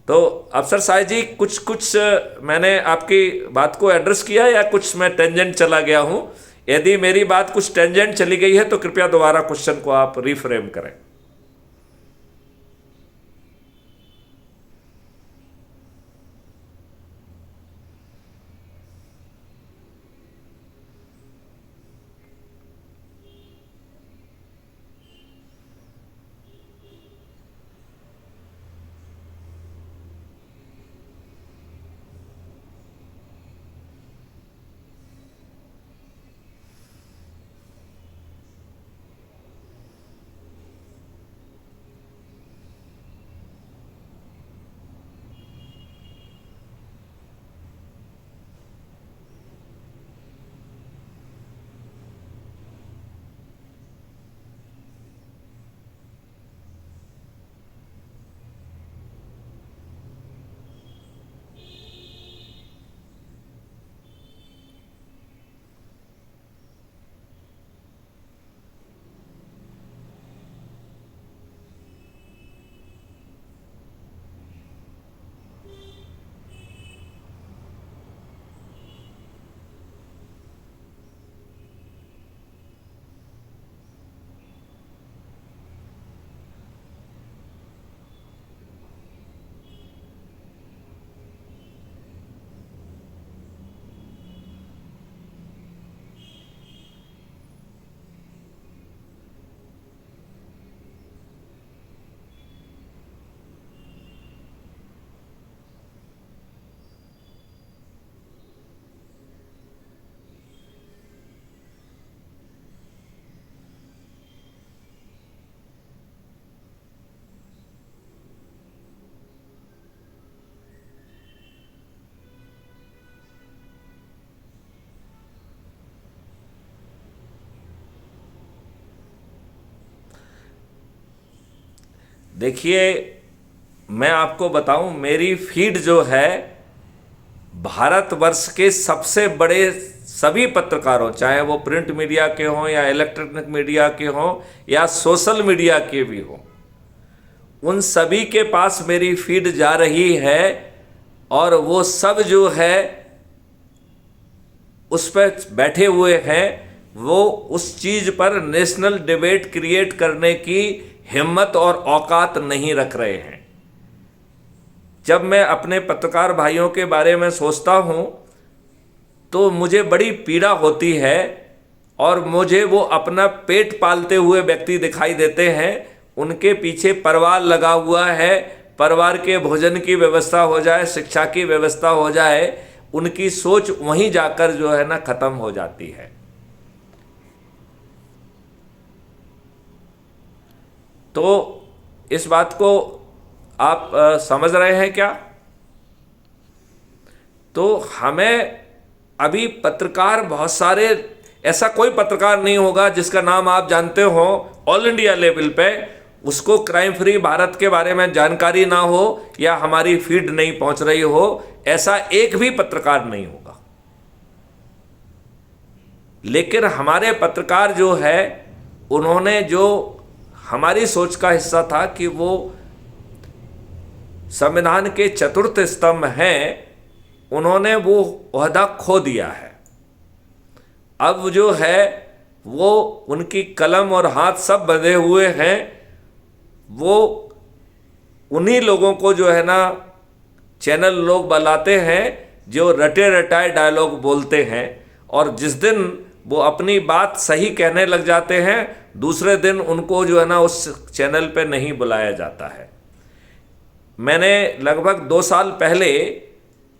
तो अफसर साहब जी, कुछ मैंने आपकी बात को एड्रेस किया या कुछ मैं टेंजेंट चला गया हूं? यदि मेरी बात कुछ टेंजेंट चली गई है तो कृपया दोबारा क्वेश्चन को आप रिफ्रेम करें। देखिए, मैं आपको बताऊं, मेरी फीड जो है भारतवर्ष के सबसे बड़े सभी पत्रकारों, चाहे वो प्रिंट मीडिया के हों या इलेक्ट्रॉनिक मीडिया के हों या सोशल मीडिया के भी हों, उन सभी के पास मेरी फीड जा रही है और वो सब जो है उस पर बैठे हुए हैं। वो उस चीज़ पर नेशनल डिबेट क्रिएट करने की हिम्मत और औकात नहीं रख रहे हैं। जब मैं अपने पत्रकार भाइयों के बारे में सोचता हूँ तो मुझे बड़ी पीड़ा होती है और मुझे वो अपना पेट पालते हुए व्यक्ति दिखाई देते हैं। उनके पीछे परिवार लगा हुआ है, परिवार के भोजन की व्यवस्था हो जाए, शिक्षा की व्यवस्था हो जाए, उनकी सोच वहीं जाकर जो है ना ख़त्म हो जाती है। तो इस बात को आप समझ रहे हैं क्या? तो हमें अभी पत्रकार बहुत सारे, ऐसा कोई पत्रकार नहीं होगा जिसका नाम आप जानते हो ऑल इंडिया लेवल पे, उसको क्राइम फ्री भारत के बारे में जानकारी ना हो या हमारी फीड नहीं पहुंच रही हो, ऐसा एक भी पत्रकार नहीं होगा। लेकिन हमारे पत्रकार जो है, उन्होंने जो हमारी सोच का हिस्सा था कि वो संविधान के चतुर्थ स्तंभ हैं, उन्होंने वो ओहदा खो दिया है। अब जो है वो उनकी कलम और हाथ सब बंधे हुए हैं। वो उन्हीं लोगों को जो है ना चैनल लोग बुलाते हैं जो रटे रटाए डायलॉग बोलते हैं, और जिस दिन वो अपनी बात सही कहने लग जाते हैं, दूसरे दिन उनको जो है ना उस चैनल पे नहीं बुलाया जाता है। मैंने लगभग 2 साल पहले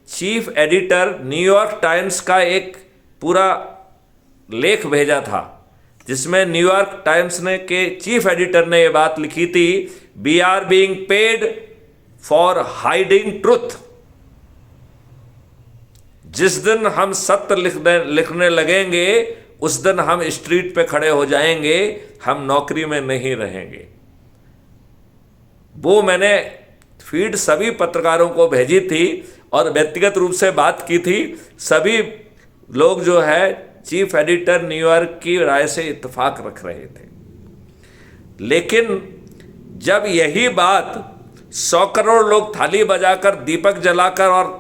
चीफ एडिटर न्यूयॉर्क टाइम्स का एक पूरा लेख भेजा था, जिसमें न्यूयॉर्क टाइम्स ने के चीफ एडिटर ने ये बात लिखी थी, we are being paid for hiding truth. जिस दिन हम सत्य लिखने लगेंगे, उस दिन हम स्ट्रीट पे खड़े हो जाएंगे, हम नौकरी में नहीं रहेंगे। वो मैंने फीड सभी पत्रकारों को भेजी थी और व्यक्तिगत रूप से बात की थी। सभी लोग जो है चीफ एडिटर न्यूयॉर्क की राय से इत्तेफाक रख रहे थे। लेकिन जब यही बात 100 करोड़ लोग थाली बजाकर दीपक जलाकर और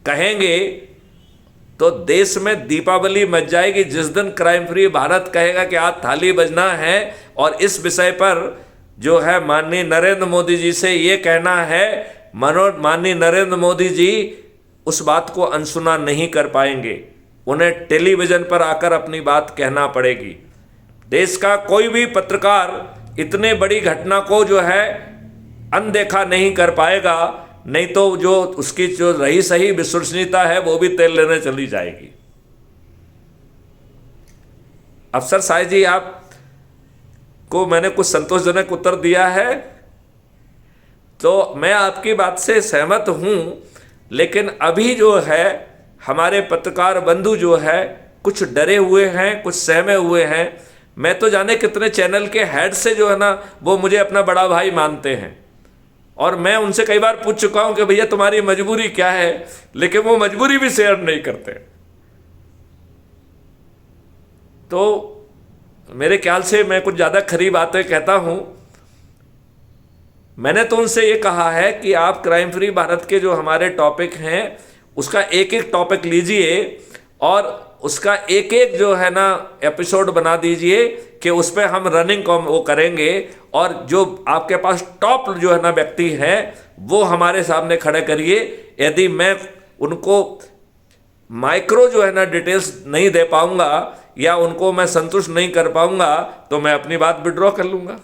कहेंगे तो देश में दीपावली मच जाएगी। जिस दिन क्राइम फ्री भारत कहेगा कि आज थाली बजना है और इस विषय पर जो है माननीय नरेंद्र मोदी जी से ये कहना है, माननीय नरेंद्र मोदी जी उस बात को अनसुना नहीं कर पाएंगे। उन्हें टेलीविजन पर आकर अपनी बात कहना पड़ेगी। देश का कोई भी पत्रकार इतने बड़ी घटना को जो है अनदेखा नहीं कर पाएगा, नहीं तो जो उसकी जो रही सही विश्वसनीयता है वो भी तेल लेने चली जाएगी। अफसर साहब जी, आप को मैंने कुछ संतोषजनक उत्तर दिया है तो मैं आपकी बात से सहमत हूं, लेकिन अभी जो है हमारे पत्रकार बंधु जो है कुछ डरे हुए हैं, कुछ सहमे हुए हैं। मैं तो जाने कितने चैनल के हेड से जो है ना वो मुझे अपना बड़ा भाई मानते हैं और मैं उनसे कई बार पूछ चुका हूं कि भैया तुम्हारी मजबूरी क्या है, लेकिन वो मजबूरी भी शेयर नहीं करते। तो मेरे ख्याल से मैं कुछ ज़्यादा खरी बातें कहता हूं। मैंने तो उनसे ये कहा है कि आप क्राइम फ्री भारत के जो हमारे टॉपिक हैं उसका एक एक टॉपिक लीजिए और उसका एक एक जो है ना एपिसोड बना दीजिए कि उस पर हम रनिंग वो करेंगे और जो आपके पास टॉप जो है ना व्यक्ति हैं वो हमारे सामने खड़े करिए। यदि मैं उनको माइक्रो जो है ना डिटेल्स नहीं दे पाऊंगा या उनको मैं संतुष्ट नहीं कर पाऊंगा तो मैं अपनी बात विड्रॉ कर लूंगा।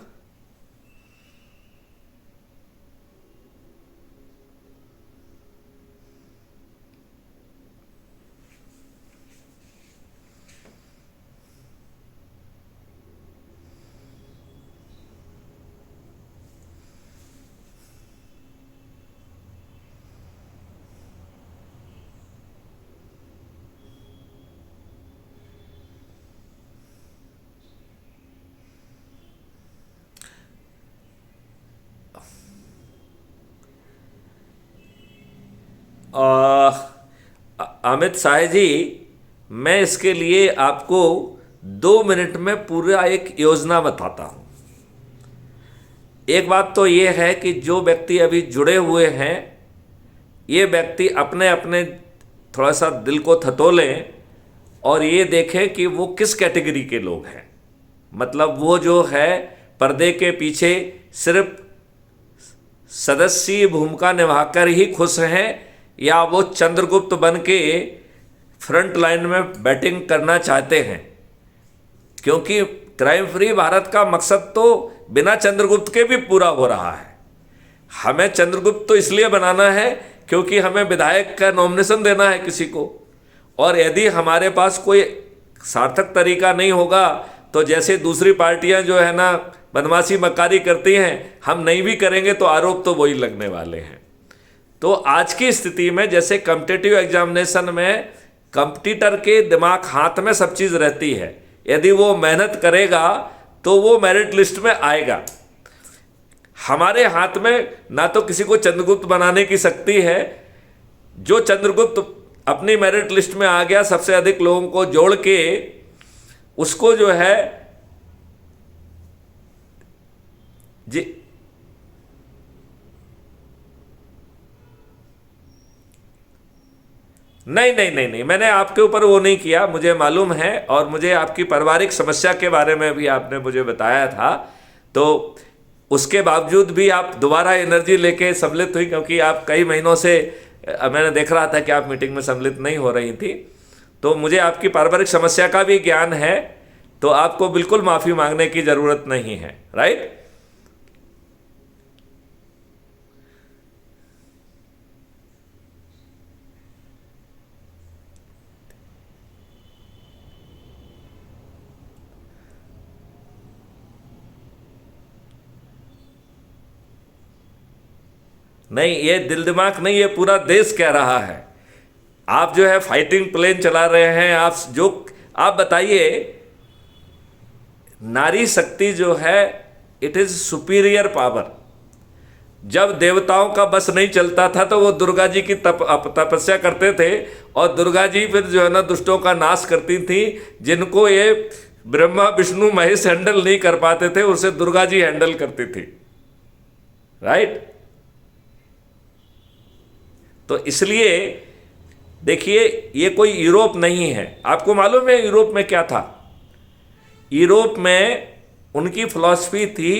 अमित शाह जी, मैं इसके लिए आपको 2 मिनट में पूरा एक योजना बताता हूं। एक बात तो ये है कि जो व्यक्ति अभी जुड़े हुए हैं ये व्यक्ति अपने अपने थोड़ा सा दिल को थतोलें और ये देखें कि वो किस कैटेगरी के लोग हैं। मतलब वो जो है पर्दे के पीछे सिर्फ सदस्यीय भूमिका निभाकर ही खुश हैं या वो चंद्रगुप्त बन के फ्रंट लाइन में बैटिंग करना चाहते हैं। क्योंकि क्राइम फ्री भारत का मकसद तो बिना चंद्रगुप्त के भी पूरा हो रहा है। हमें चंद्रगुप्त तो इसलिए बनाना है क्योंकि हमें विधायक का नॉमिनेशन देना है किसी को, और यदि हमारे पास कोई सार्थक तरीका नहीं होगा तो जैसे दूसरी पार्टियां जो है ना बदमाशी मक्कारी करती हैं, हम नहीं भी करेंगे तो आरोप तो वही लगने वाले हैं। तो आज की स्थिति में जैसे कॉम्पिटिटिव एग्जामिनेशन में कंपटीटर के दिमाग हाथ में सब चीज़ रहती है, यदि वो मेहनत करेगा तो वो मेरिट लिस्ट में आएगा। हमारे हाथ में ना तो किसी को चंद्रगुप्त बनाने की शक्ति है। जो चंद्रगुप्त अपनी मेरिट लिस्ट में आ गया सबसे अधिक लोगों को जोड़ के, उसको जो है जी नहीं नहीं नहीं नहीं, मैंने आपके ऊपर वो नहीं किया, मुझे मालूम है और मुझे आपकी पारिवारिक समस्या के बारे में भी आपने मुझे बताया था। तो उसके बावजूद भी आप दोबारा एनर्जी लेके सम्मिलित हुई, क्योंकि आप कई महीनों से मैंने देख रहा था कि आप मीटिंग में सम्मिलित नहीं हो रही थी। तो मुझे आपकी पारिवारिक समस्या का भी ज्ञान है, तो आपको बिल्कुल माफ़ी मांगने की ज़रूरत नहीं है। राइट? नहीं, ये दिल दिमाग नहीं, ये पूरा देश कह रहा है। आप जो है फाइटिंग प्लेन चला रहे हैं। आप बताइए, नारी शक्ति जो है इट इज सुपीरियर पावर। जब देवताओं का बस नहीं चलता था तो वो दुर्गा जी की तपस्या करते थे, और दुर्गा जी फिर जो है ना दुष्टों का नाश करती थी। जिनको ये ब्रह्मा विष्णु महेश हैंडल नहीं कर पाते थे, उसे दुर्गा जी हैंडल करती थी। राइट। तो इसलिए देखिए, ये कोई यूरोप नहीं है। आपको मालूम है यूरोप में क्या था? यूरोप में उनकी फिलॉसफी थी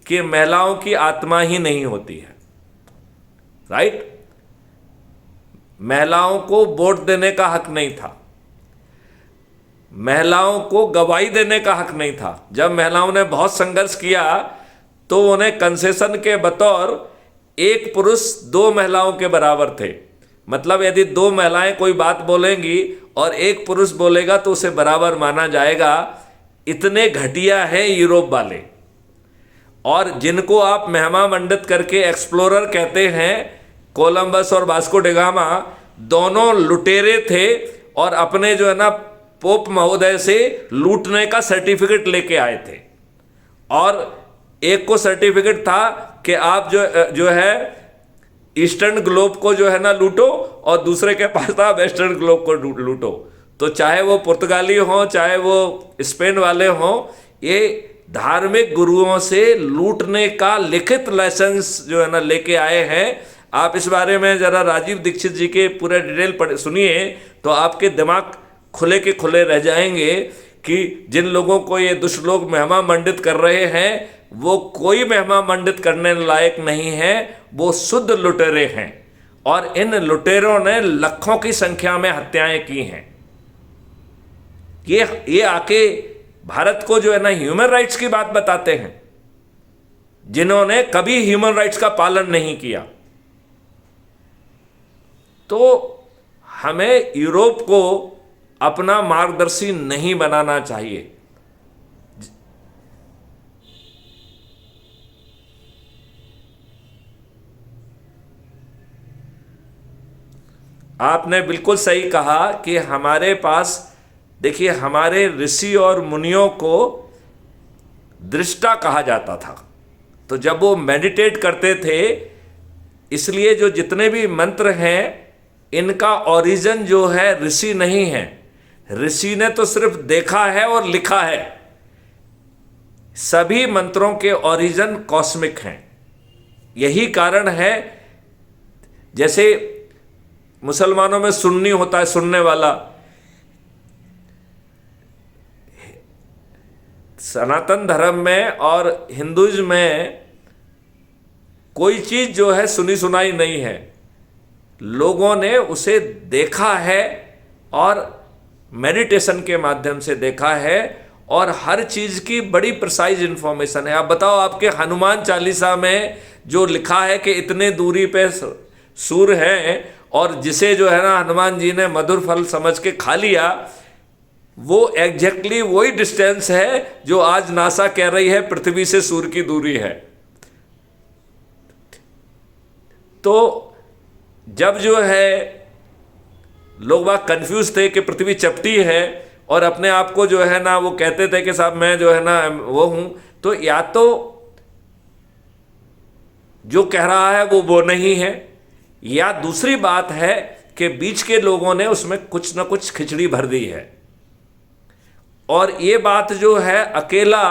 कि महिलाओं की आत्मा ही नहीं होती है। राइट। महिलाओं को वोट देने का हक नहीं था, महिलाओं को गवाही देने का हक नहीं था। जब महिलाओं ने बहुत संघर्ष किया तो उन्हें कंसेशन के बतौर एक पुरुष दो महिलाओं के बराबर थे। मतलब यदि दो महिलाएं कोई बात बोलेंगी और एक पुरुष बोलेगा तो उसे बराबर माना जाएगा। इतने घटिया है यूरोप वाले। और जिनको आप महिमा मंडित करके एक्सप्लोरर कहते हैं, कोलंबस और वास्को डिगामा दोनों लुटेरे थे, और अपने जो है ना पोप महोदय से लूटने का सर्टिफिकेट लेके आए थे। और एक को सर्टिफिकेट था कि आप जो है ईस्टर्न ग्लोब को जो है ना लूटो, और दूसरे के पास था वेस्टर्न ग्लोब को लूटो। तो चाहे वो पुर्तगाली हों, चाहे वो स्पेन वाले हों, ये धार्मिक गुरुओं से लूटने का लिखित लाइसेंस जो है ना लेके आए हैं। आप इस बारे में जरा राजीव दीक्षित जी के पूरे डिटेल सुनिए तो आपके दिमाग खुले के खुले रह जाएंगे कि जिन लोगों को ये दुष्ट लोग महिमा मंडित कर रहे हैं वो कोई महिमा मंडित करने लायक नहीं है, वो शुद्ध लुटेरे हैं। और इन लुटेरों ने लाखों की संख्या में हत्याएं की हैं। ये आके भारत को जो है ना ह्यूमन राइट्स की बात बताते हैं, जिन्होंने कभी ह्यूमन राइट्स का पालन नहीं किया। तो हमें यूरोप को अपना मार्गदर्शी नहीं बनाना चाहिए। आपने बिल्कुल सही कहा कि हमारे पास, देखिए, हमारे ऋषि और मुनियों को दृष्टा कहा जाता था। तो जब वो मेडिटेट करते थे, इसलिए जो जितने भी मंत्र हैं इनका ओरिजिन जो है ऋषि नहीं है। ऋषि ने तो सिर्फ देखा है और लिखा है। सभी मंत्रों के ओरिजिन कॉस्मिक हैं। यही कारण है, जैसे मुसलमानों में सुन्नी होता है, सुनने वाला। सनातन धर्म में और हिंदुइज्म में कोई चीज जो है सुनी सुनाई नहीं है, लोगों ने उसे देखा है और मेडिटेशन के माध्यम से देखा है, और हर चीज की बड़ी प्रिसाइज इंफॉर्मेशन है। आप बताओ, आपके हनुमान चालीसा में जो लिखा है कि इतने दूरी पे सूर है, और जिसे जो है ना हनुमान जी ने मधुर फल समझ के खा लिया, वो एग्जैक्टली वही डिस्टेंस है जो आज नासा कह रही है पृथ्वी से सूर्य की दूरी है। तो जब जो है लोग बाग कंफ्यूज थे कि पृथ्वी चपटी है, और अपने आप को जो है ना वो कहते थे कि साहब मैं जो है ना वो हूं, तो या तो जो कह रहा है वो नहीं है, या दूसरी बात है कि बीच के लोगों ने उसमें कुछ ना कुछ खिचड़ी भर दी है। और ये बात जो है अकेला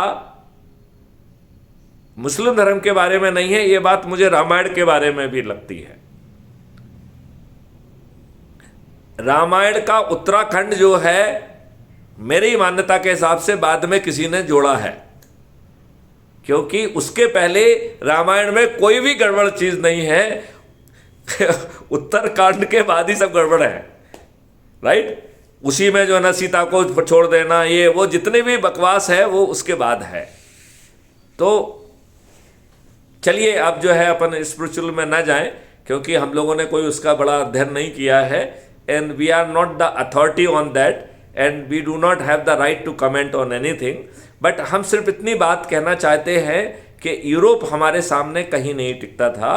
मुस्लिम धर्म के बारे में नहीं है, ये बात मुझे रामायण के बारे में भी लगती है। रामायण का उत्तराखंड जो है मेरी मान्यता के हिसाब से बाद में किसी ने जोड़ा है, क्योंकि उसके पहले रामायण में कोई भी गड़बड़ चीज नहीं है। उत्तरकांड के बाद ही सब गड़बड़ है। राइट। उसी में जो है ना सीता को छोड़ देना, ये वो जितने भी बकवास है वो उसके बाद है। तो चलिए अब जो है अपन स्पिरिचुअल में ना जाएं, क्योंकि हम लोगों ने कोई उसका बड़ा अध्ययन नहीं किया है, and we are not the authority on that, and we do not have the right to comment on anything. But हम सिर्फ इतनी बात कहना चाहते हैं कि यूरोप हमारे सामने कहीं नहीं टिकता था,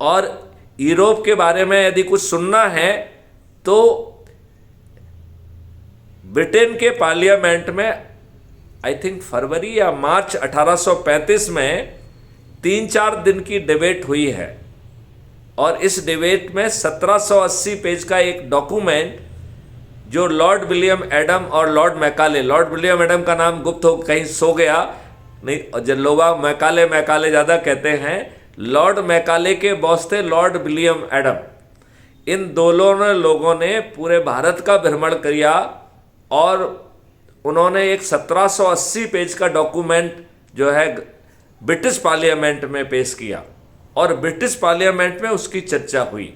और यूरोप के बारे में यदि कुछ सुनना है तो ब्रिटेन के पार्लियामेंट में आई थिंक फरवरी या मार्च 1835 में 3-4 दिन की डिबेट हुई है और इस डिबेट में 1780 पेज का एक डॉक्यूमेंट जो लॉर्ड विलियम एडम और Lord Macaulay, Lord William Adam का नाम गुप्त हो कहीं सो गया नहीं, और लोग मैकाले मैकाले ज़्यादा कहते हैं। लॉर्ड मैकाले के बॉस थे लॉर्ड विलियम एडम। इन दोनों लोगों ने पूरे भारत का भ्रमण किया और उन्होंने एक 1780 पेज का डॉक्यूमेंट जो है ब्रिटिश पार्लियामेंट में पेश किया और ब्रिटिश पार्लियामेंट में उसकी चर्चा हुई।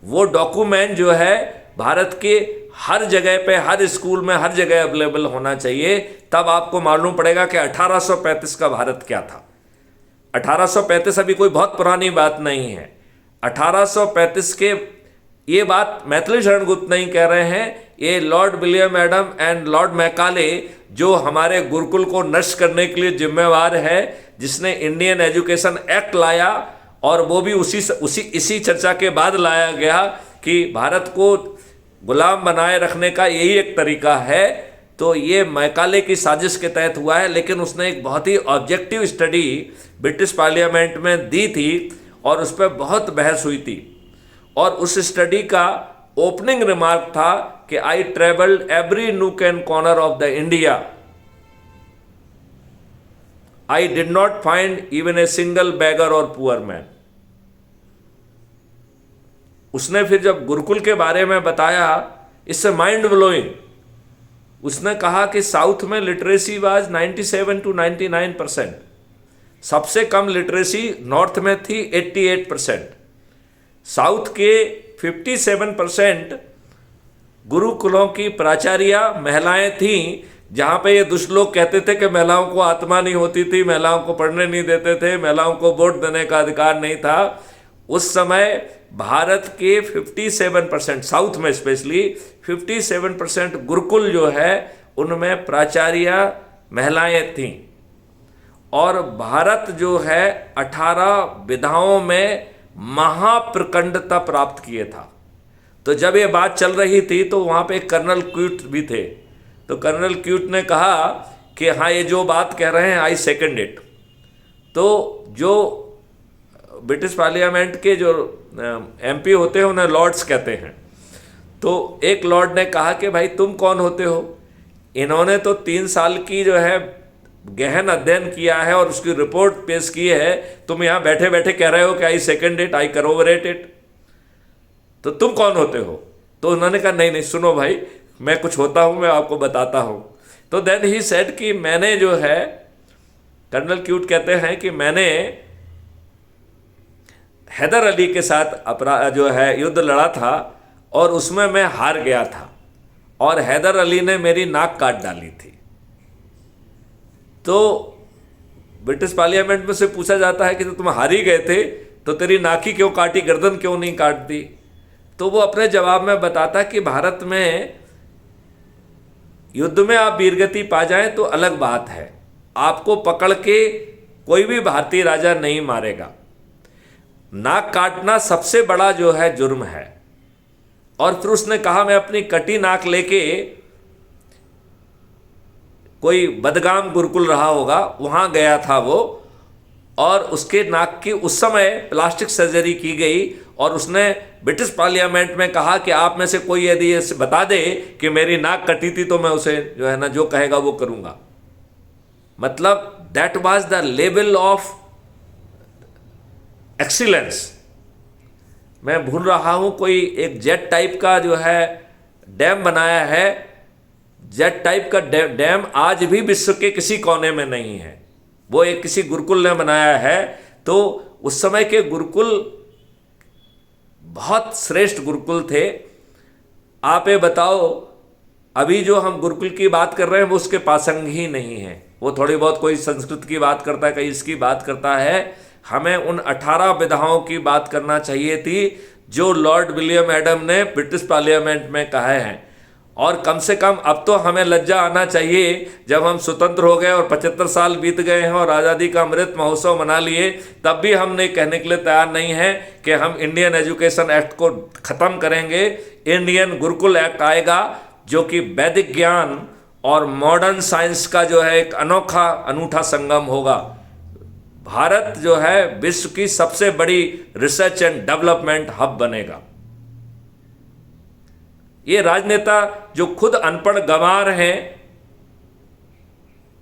वो डॉक्यूमेंट जो है भारत के हर जगह पे, हर स्कूल में, हर जगह अवेलेबल होना चाहिए। तब आपको मालूम पड़ेगा कि 1835 का भारत क्या था। 1835 अभी कोई बहुत पुरानी बात नहीं है। 1835 के ये बात मैथिली शरण गुप्त नहीं कह रहे हैं, ये Lord William Adam and Lord Macaulay जो हमारे गुरुकुल को नष्ट करने के लिए जिम्मेवार है, जिसने इंडियन एजुकेशन एक्ट लाया और वो भी इसी चर्चा के बाद लाया गया कि भारत को गुलाम बनाए रखने का यही एक तरीका है। तो ये मैकाले की साजिश के तहत हुआ है, लेकिन उसने एक बहुत ही ऑब्जेक्टिव स्टडी ब्रिटिश पार्लियामेंट में दी थी और उस पर बहुत बहस हुई थी। और उस स्टडी का ओपनिंग रिमार्क था कि I travelled every nook and corner of the India, I did not find even a single beggar or poor man. उसने फिर जब गुरुकुल के बारे में बताया, इससे माइंड ब्लोइंग, उसने कहा कि साउथ में लिटरेसी वाज 97 to 99%, सबसे कम लिटरेसी नॉर्थ में थी 88%, साउथ के 57% गुरुकुलों की प्राचार्या महिलाएं थीं, जहाँ पे ये दुष्ट लोग कहते थे कि महिलाओं को आत्मा नहीं होती थी, महिलाओं को पढ़ने नहीं देते थे, महिलाओं को वोट देने का अधिकार नहीं था। उस समय भारत के 57%, साउथ में स्पेशली 57% गुरुकुल जो है उनमें प्राचार्या महिलाएं थीं और भारत जो है 18 विधाओं में महाप्रखंडता प्राप्त किए था। तो जब ये बात चल रही थी तो वहाँ पे कर्नल क्यूट भी थे। तो कर्नल क्यूट ने कहा कि हाँ, ये जो बात कह रहे हैं आई सेकंड इट। तो जो ब्रिटिश पार्लियामेंट के जो एमपी होते हैं उन्हें लॉर्ड्स कहते हैं। तो एक लॉर्ड ने कहा कि भाई तुम कौन होते हो? इन्होंने तो 3 साल की जो है गहन अध्ययन किया है और उसकी रिपोर्ट पेश की है, तुम यहाँ बैठे बैठे कह रहे हो कि I second it, I corroborate it, तो तुम कौन होते हो? तो उन्होंने कहा नहीं नहीं सुनो भाई, मैं कुछ होता हूँ, मैं आपको बताता हूँ। तो देन ही सेड कि मैंने जो है, कर्नल क्यूट कहते हैं कि मैंने हैदर अली के साथ जो है युद्ध लड़ा था और उसमें मैं हार गया था और हैदर अली ने मेरी नाक काट डाली थी। तो ब्रिटिश पार्लियामेंट में से पूछा जाता है कि तो तुम हार ही गए थे तो तेरी नाक ही क्यों काटी, गर्दन क्यों नहीं काट दी? तो वो अपने जवाब में बताता कि भारत में युद्ध में आप वीरगति पा जाएं तो अलग बात है, आपको पकड़ के कोई भी भारतीय राजा नहीं मारेगा। नाक काटना सबसे बड़ा जो है जुर्म है। और फिर उसने कहा मैं अपनी कटी नाक लेके, कोई बदगाम गुरुकुल रहा होगा वहाँ गया था वो, और उसके नाक की उस समय प्लास्टिक सर्जरी की गई और उसने ब्रिटिश पार्लियामेंट में कहा कि आप में से कोई यदि ये बता दे कि मेरी नाक कटी थी तो मैं उसे जो है ना जो कहेगा वो करूँगा। मतलब that was the level of excellence. मैं भूल रहा हूँ, कोई एक जेट टाइप का जो है डैम बनाया है, जेट टाइप का डैम आज भी विश्व के किसी कोने में नहीं है, वो एक किसी गुरुकुल ने बनाया है। तो उस समय के गुरुकुल बहुत श्रेष्ठ गुरुकुल थे। आप ये बताओ, अभी जो हम गुरुकुल की बात कर रहे हैं वो उसके पासंग ही नहीं है। वो थोड़ी बहुत कोई संस्कृत की बात करता है, कहीं इसकी बात करता है। हमें उन 18 विधाओं की बात करना चाहिए थी जो लॉर्ड विलियम एडम ने ब्रिटिश पार्लियामेंट में कहे हैं। और कम से कम अब तो हमें लज्जा आना चाहिए, जब हम स्वतंत्र हो गए और 75 साल बीत गए हैं और आज़ादी का अमृत महोत्सव मना लिए, तब भी हमने कहने के लिए तैयार नहीं है कि हम इंडियन एजुकेशन एक्ट को ख़त्म करेंगे। इंडियन गुरुकुल एक्ट आएगा जो कि वैदिक ज्ञान और मॉडर्न साइंस का जो है एक अनूठा संगम होगा। भारत जो है विश्व की सबसे बड़ी रिसर्च एंड डेवलपमेंट हब बनेगा। ये राजनेता जो खुद अनपढ़ गंवार हैं,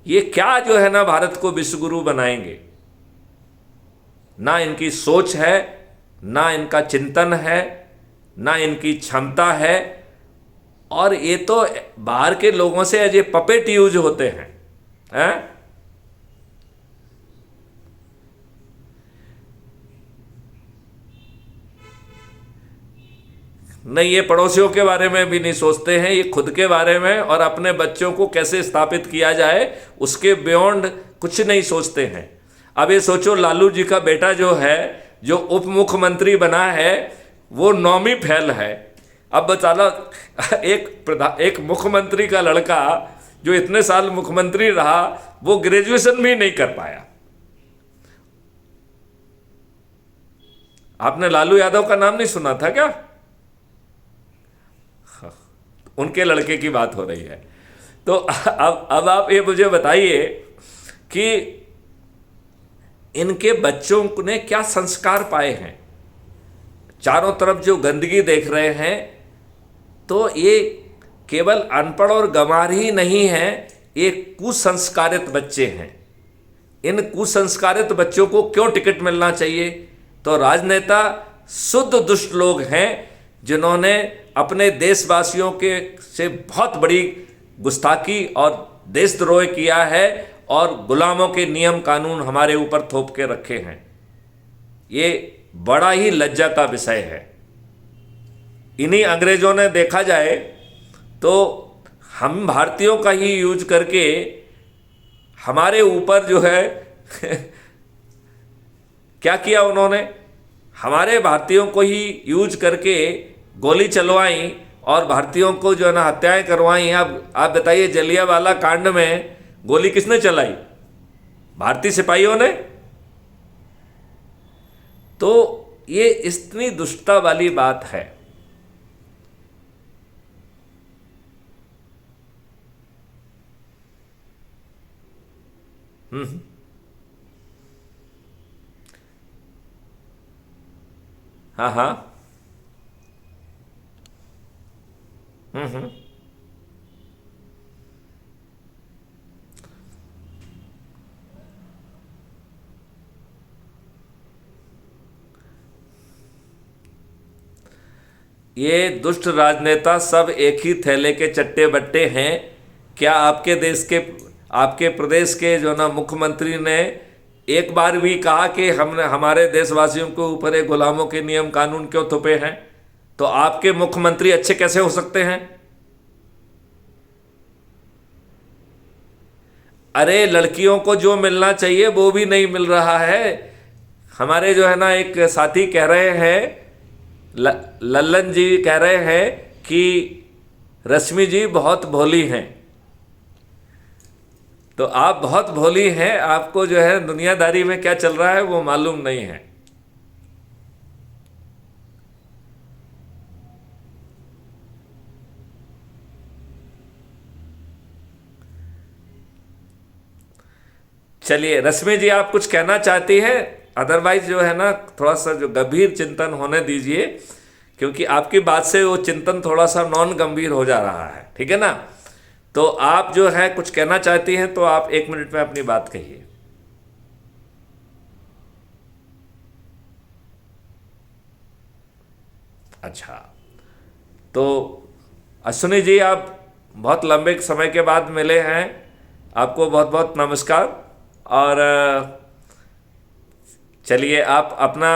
ये क्या जो है ना भारत को विश्वगुरु बनाएंगे? ना इनकी सोच है, ना इनका चिंतन है, ना इनकी क्षमता है, और ये तो बाहर के लोगों से एज ए पपेट यूज होते हैं। नहीं, ये पड़ोसियों के बारे में भी नहीं सोचते हैं, ये खुद के बारे में और अपने बच्चों को कैसे स्थापित किया जाए उसके बियॉन्ड कुछ नहीं सोचते हैं। अब ये सोचो, लालू जी का बेटा जो है, जो उप मुख्यमंत्री बना है, वो नौवीं फेल है। अब बता लो, एक मुख्यमंत्री का लड़का जो इतने साल मुख्यमंत्री रहा, वो ग्रेजुएशन भी नहीं कर पाया। आपने लालू यादव का नाम नहीं सुना था क्या? उनके लड़के की बात हो रही है। तो अब आप ये मुझे बताइए कि इनके बच्चों ने क्या संस्कार पाए हैं? चारों तरफ जो गंदगी देख रहे हैं, तो ये केवल अनपढ़ और गंवार ही नहीं है, ये कुसंस्कारित बच्चे हैं। इन कुसंस्कारित बच्चों को क्यों टिकट मिलना चाहिए? तो राजनेता शुद्ध दुष्ट लोग हैं, जिन्होंने अपने देशवासियों के से बहुत बड़ी गुस्ताखी और देशद्रोह किया है और गुलामों के नियम कानून हमारे ऊपर थोप के रखे हैं। ये बड़ा ही लज्जा का विषय है। इन्हीं अंग्रेजों ने, देखा जाए तो हम भारतीयों का ही यूज करके हमारे ऊपर जो है क्या किया उन्होंने? हमारे भारतीयों को ही यूज करके गोली चलवाई और भारतीयों को जो है ना हत्याएं करवाई। अब आप बताइए, जलियांवाला कांड में गोली किसने चलाई? भारतीय सिपाहियों ने। तो ये इतनी दुष्टता वाली बात है। हाँ हाँ। ये दुष्ट राजनेता सब एक ही थैले के चट्टे बट्टे हैं। क्या आपके देश के, आपके प्रदेश के जो ना मुख्यमंत्री ने एक बार भी कहा कि हमने हमारे देशवासियों के ऊपर ये गुलामों के नियम कानून क्यों थोपे हैं? तो आपके मुख्यमंत्री अच्छे कैसे हो सकते हैं? अरे, लड़कियों को जो मिलना चाहिए वो भी नहीं मिल रहा है। हमारे जो है ना एक साथी कह रहे हैं, लल्लन जी कह रहे हैं कि रश्मि जी बहुत भोली हैं। तो आप बहुत भोली हैं, आपको जो है दुनियादारी में क्या चल रहा है वो मालूम नहीं है। चलिए रश्मि जी, आप कुछ कहना चाहती हैं? अदरवाइज जो है ना थोड़ा सा जो गंभीर चिंतन होने दीजिए, क्योंकि आपकी बात से वो चिंतन थोड़ा सा नॉन गंभीर हो जा रहा है। ठीक है ना? तो आप जो है कुछ कहना चाहती हैं तो आप 1 मिनट में अपनी बात कहिए। अच्छा, तो अश्विनी जी, आप बहुत लंबे समय के बाद मिले हैं, आपको बहुत बहुत नमस्कार। और चलिए, आप अपना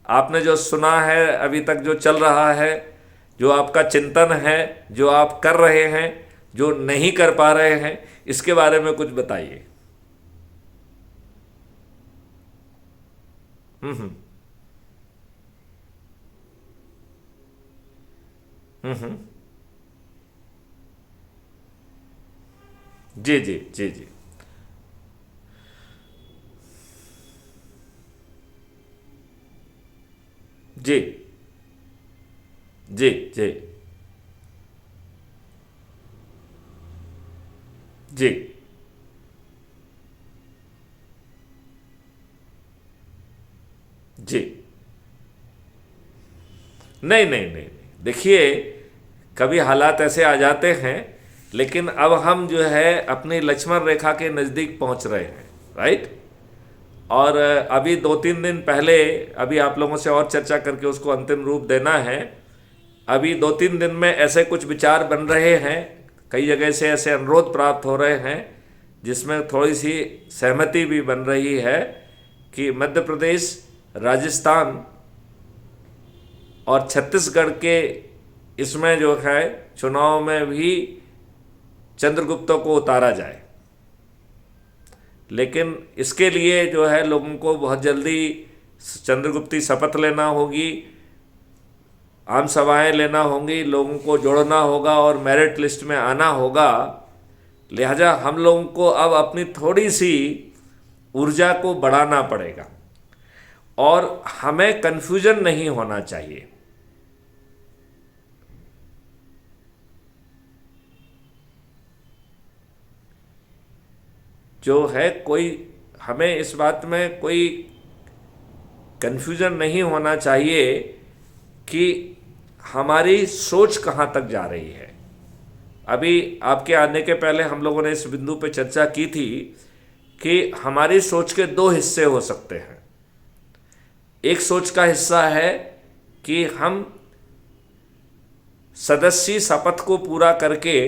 आपने जो सुना है अभी तक, जो चल रहा है, जो आपका चिंतन है, जो आप कर रहे हैं, जो नहीं कर पा रहे हैं, इसके बारे में कुछ बताइए। हम्म। हम्म। जी जी जी जी। जी जी जी जी। जी। नहीं नहीं नहीं, देखिए कभी हालात ऐसे आ जाते हैं, लेकिन अब हम जो है अपनी लक्ष्मण रेखा के नज़दीक पहुंच रहे हैं, राइट। और अभी 2-3 दिन पहले, अभी आप लोगों से और चर्चा करके उसको अंतिम रूप देना है। अभी 2-3 दिन में ऐसे कुछ विचार बन रहे हैं, कई जगह से ऐसे अनुरोध प्राप्त हो रहे हैं जिसमें थोड़ी सी सहमति भी बन रही है कि मध्य प्रदेश, राजस्थान और छत्तीसगढ़ के इसमें जो है चुनाव में भी चंद्रगुप्तों को उतारा जाए। लेकिन इसके लिए जो है लोगों को बहुत जल्दी चंद्रगुप्ती शपथ लेना होगी, आम सभाएं लेना होंगी, लोगों को जोड़ना होगा और मेरिट लिस्ट में आना होगा। लिहाजा हम लोगों को अब अपनी थोड़ी सी ऊर्जा को बढ़ाना पड़ेगा और हमें कन्फ्यूजन नहीं होना चाहिए। जो है कोई, हमें इस बात में कोई कन्फ्यूजन नहीं होना चाहिए कि हमारी सोच कहाँ तक जा रही है। अभी आपके आने के पहले हम लोगों ने इस बिंदु पे चर्चा की थी कि हमारी सोच के दो हिस्से हो सकते हैं। एक सोच का हिस्सा है कि हम सदस्य शपथ को पूरा करके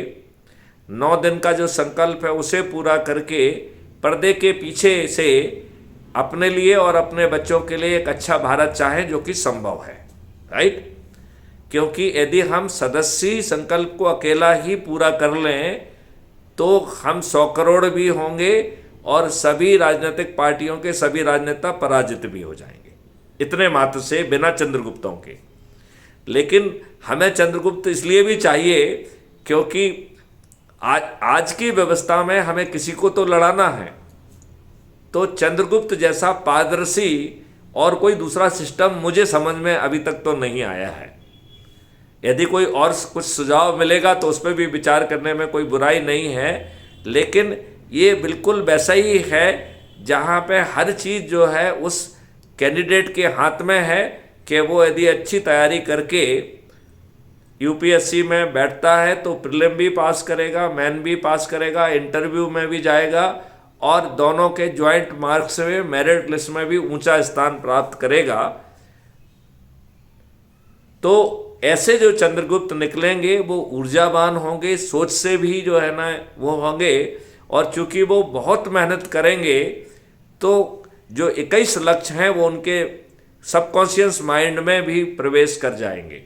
9 दिन का जो संकल्प है उसे पूरा करके पर्दे के पीछे से अपने लिए और अपने बच्चों के लिए एक अच्छा भारत चाहें, जो कि संभव है, राइट। क्योंकि यदि हम सदस्य संकल्प को अकेला ही पूरा कर लें तो हम 100 करोड़ भी होंगे और सभी राजनीतिक पार्टियों के सभी राजनेता पराजित भी हो जाएंगे, इतने मात्र से, बिना चंद्रगुप्तों के। लेकिन हमें चंद्रगुप्त इसलिए भी चाहिए क्योंकि आज की व्यवस्था में हमें किसी को तो लड़ाना है, तो चंद्रगुप्त जैसा पारदर्शी और कोई दूसरा सिस्टम मुझे समझ में अभी तक तो नहीं आया है। यदि कोई और कुछ सुझाव मिलेगा तो उस पर भी विचार करने में कोई बुराई नहीं है, लेकिन ये बिल्कुल वैसा ही है जहाँ पे हर चीज़ जो है उस कैंडिडेट के हाथ में है कि वो यदि अच्छी तैयारी करके यूपीएससी में बैठता है तो प्रीलिम भी पास करेगा, मेन भी पास करेगा, इंटरव्यू में भी जाएगा और दोनों के ज्वाइंट मार्क्स में मेरिट लिस्ट में भी ऊंचा स्थान प्राप्त करेगा। तो ऐसे जो चंद्रगुप्त निकलेंगे वो ऊर्जावान होंगे, सोच से भी जो है ना वो होंगे, और चूंकि वो बहुत मेहनत करेंगे तो जो 21 लक्ष्य हैं वो उनके सबकॉन्शियस माइंड में भी प्रवेश कर जाएंगे।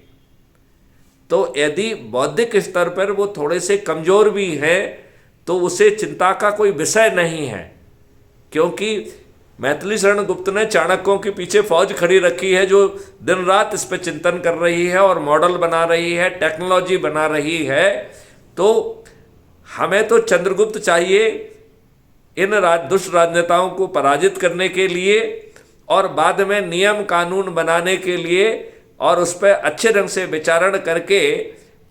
तो यदि बौद्धिक स्तर पर वो थोड़े से कमज़ोर भी हैं तो उसे चिंता का कोई विषय नहीं है, क्योंकि मैथिली शरण गुप्त ने चाणक्यों के पीछे फौज खड़ी रखी है जो दिन रात इस पर चिंतन कर रही है और मॉडल बना रही है, टेक्नोलॉजी बना रही है। तो हमें तो चंद्रगुप्त चाहिए इन दुष्ट राजनेताओं को पराजित करने के लिए और बाद में नियम कानून बनाने के लिए, और उस पर अच्छे ढंग से विचारण करके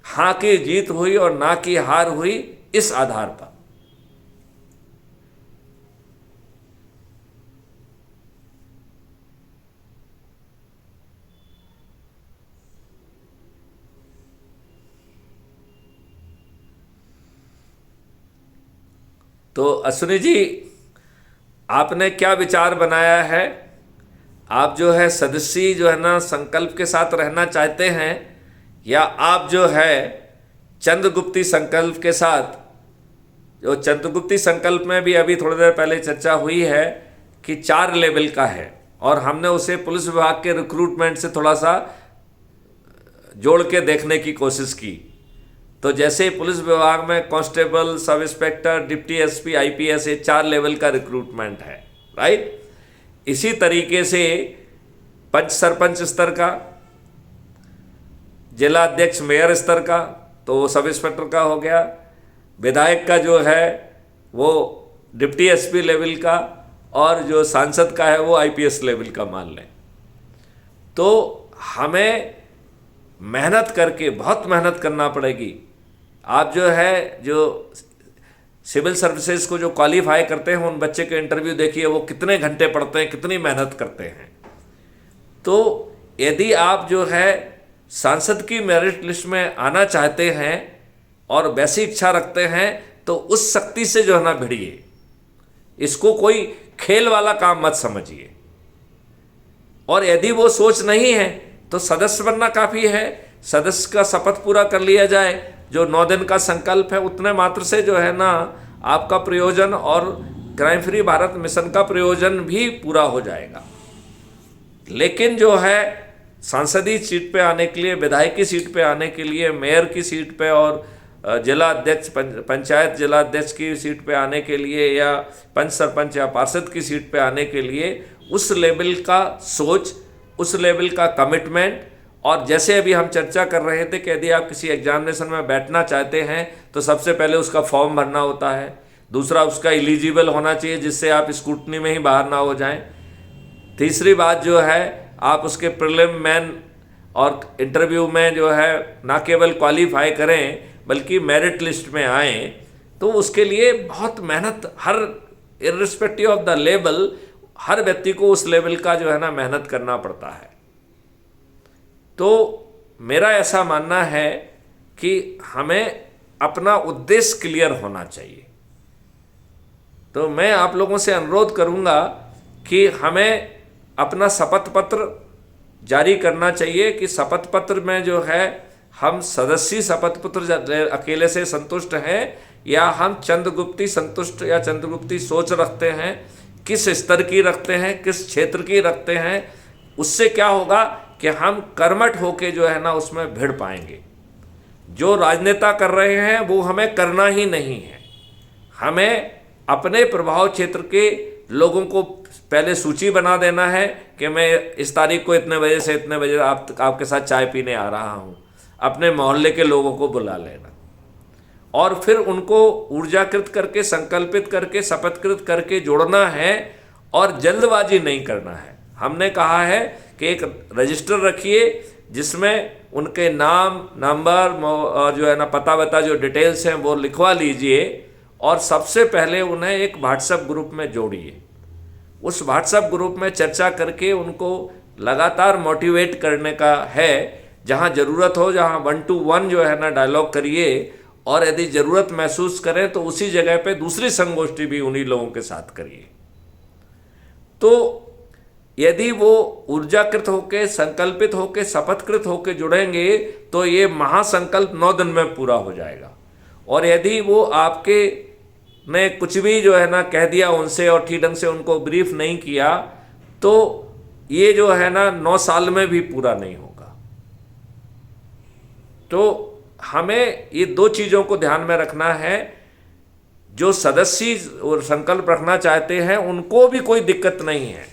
हाँ की जीत हुई और ना की हार हुई, इस आधार पर। तो अश्विनी जी, आपने क्या विचार बनाया है? आप जो है सदस्य जो है ना संकल्प के साथ रहना चाहते हैं, या आप जो है चंद्रगुप्ती संकल्प के साथ? जो चंद्रगुप्ती संकल्प में भी अभी थोड़ी देर पहले चर्चा हुई है कि 4 लेवल का है और हमने उसे पुलिस विभाग के रिक्रूटमेंट से थोड़ा सा जोड़ के देखने की कोशिश की। तो जैसे पुलिस विभाग में constable, sub inspector, deputy SP, IPS, ये 4 लेवल का रिक्रूटमेंट है, राइट। इसी तरीके से पंच सरपंच स्तर का, जिला अध्यक्ष मेयर स्तर का तो वो सब इंस्पेक्टर का हो गया, विधायक का जो है वो डिप्टी एसपी लेवल का, और जो सांसद का है वो आईपीएस लेवल का मान लें। तो हमें मेहनत करके, बहुत मेहनत करना पड़ेगी। आप जो है जो सिविल सर्विसेज को जो क्वालिफाई करते हैं उन बच्चे के इंटरव्यू देखिए, वो कितने घंटे पढ़ते हैं, कितनी मेहनत करते हैं। तो यदि आप जो है सांसद की मेरिट लिस्ट में आना चाहते हैं और वैसी इच्छा रखते हैं तो उस शक्ति से जो है ना भिड़िए। इसको कोई खेल वाला काम मत समझिए। और यदि वो सोच नहीं है तो सदस्य बनना काफ़ी है। सदस्य का शपथ पूरा कर लिया जाए, जो 9 दिन का संकल्प है, उतने मात्र से जो है ना आपका प्रयोजन और क्राइम फ्री भारत मिशन का प्रयोजन भी पूरा हो जाएगा। लेकिन जो है सांसदीय सीट पे आने के लिए, विधायकी सीट पे आने के लिए, मेयर की सीट पे और जिला अध्यक्ष, पंचायत जिला अध्यक्ष की सीट पे आने के लिए, या पंच सरपंच या पार्षद की सीट पे आने के लिए उस लेवल का सोच, उस लेवल का कमिटमेंट, और जैसे अभी हम चर्चा कर रहे थे कि यदि आप किसी एग्जामिनेशन में बैठना चाहते हैं तो सबसे पहले उसका फॉर्म भरना होता है। दूसरा, उसका एलिजिबल होना चाहिए जिससे आप स्क्रूटनी में ही बाहर ना हो जाएं। तीसरी बात जो है, आप उसके प्रीलिम, मेन और इंटरव्यू में जो है ना केवल क्वालिफाई करें बल्कि मेरिट लिस्ट में आएँ, तो उसके लिए बहुत मेहनत, हर इर्रिस्पेक्टिव ऑफ द लेवल, हर व्यक्ति को उस लेवल का जो है ना मेहनत करना पड़ता है। तो मेरा ऐसा मानना है कि हमें अपना उद्देश्य क्लियर होना चाहिए। तो मैं आप लोगों से अनुरोध करूंगा कि हमें अपना शपथ पत्र जारी करना चाहिए कि शपथ पत्र में जो है हम सदस्यीय शपथ पत्र अकेले से संतुष्ट हैं या हम चंद्रगुप्ती संतुष्ट या चंद्रगुप्ती सोच रखते हैं, किस स्तर की रखते हैं, किस क्षेत्र की रखते हैं। उससे क्या होगा कि हम कर्मठ होके जो है ना उसमें भिड़ पाएंगे। जो राजनेता कर रहे हैं वो हमें करना ही नहीं है। हमें अपने प्रभाव क्षेत्र के लोगों को पहले सूची बना देना है कि मैं इस तारीख को इतने बजे से इतने बजे आपके साथ चाय पीने आ रहा हूँ। अपने मोहल्ले के लोगों को बुला लेना और फिर उनको ऊर्जाकृत करके, संकल्पित करके, शपथकृत करके जोड़ना है और जल्दबाजी नहीं करना है। हमने कहा है कि एक रजिस्टर रखिए जिसमें उनके नाम, नंबर और जो है ना पता वता जो डिटेल्स हैं वो लिखवा लीजिए और सबसे पहले उन्हें एक व्हाट्सएप ग्रुप में जोड़िए। उस व्हाट्सएप ग्रुप में चर्चा करके उनको लगातार मोटिवेट करने का है। जहाँ ज़रूरत हो, जहाँ 1 to 1 जो है ना डायलॉग करिए और यदि ज़रूरत महसूस करें तो उसी जगह पे दूसरी संगोष्ठी भी उन्हीं लोगों के साथ करिए। तो यदि वो ऊर्जाकृत होके, संकल्पित होके, शपथकृत होके जुड़ेंगे तो ये महासंकल्प 9 दिन में पूरा हो जाएगा। और यदि वो आपके ने कुछ भी जो है ना कह दिया उनसे और ठीक ढंग से उनको ब्रीफ नहीं किया तो ये जो है ना 9 साल में भी पूरा नहीं होगा। तो हमें ये 2 चीज़ों को ध्यान में रखना है। जो सदस्य और संकल्प रखना चाहते हैं उनको भी कोई दिक्कत नहीं है,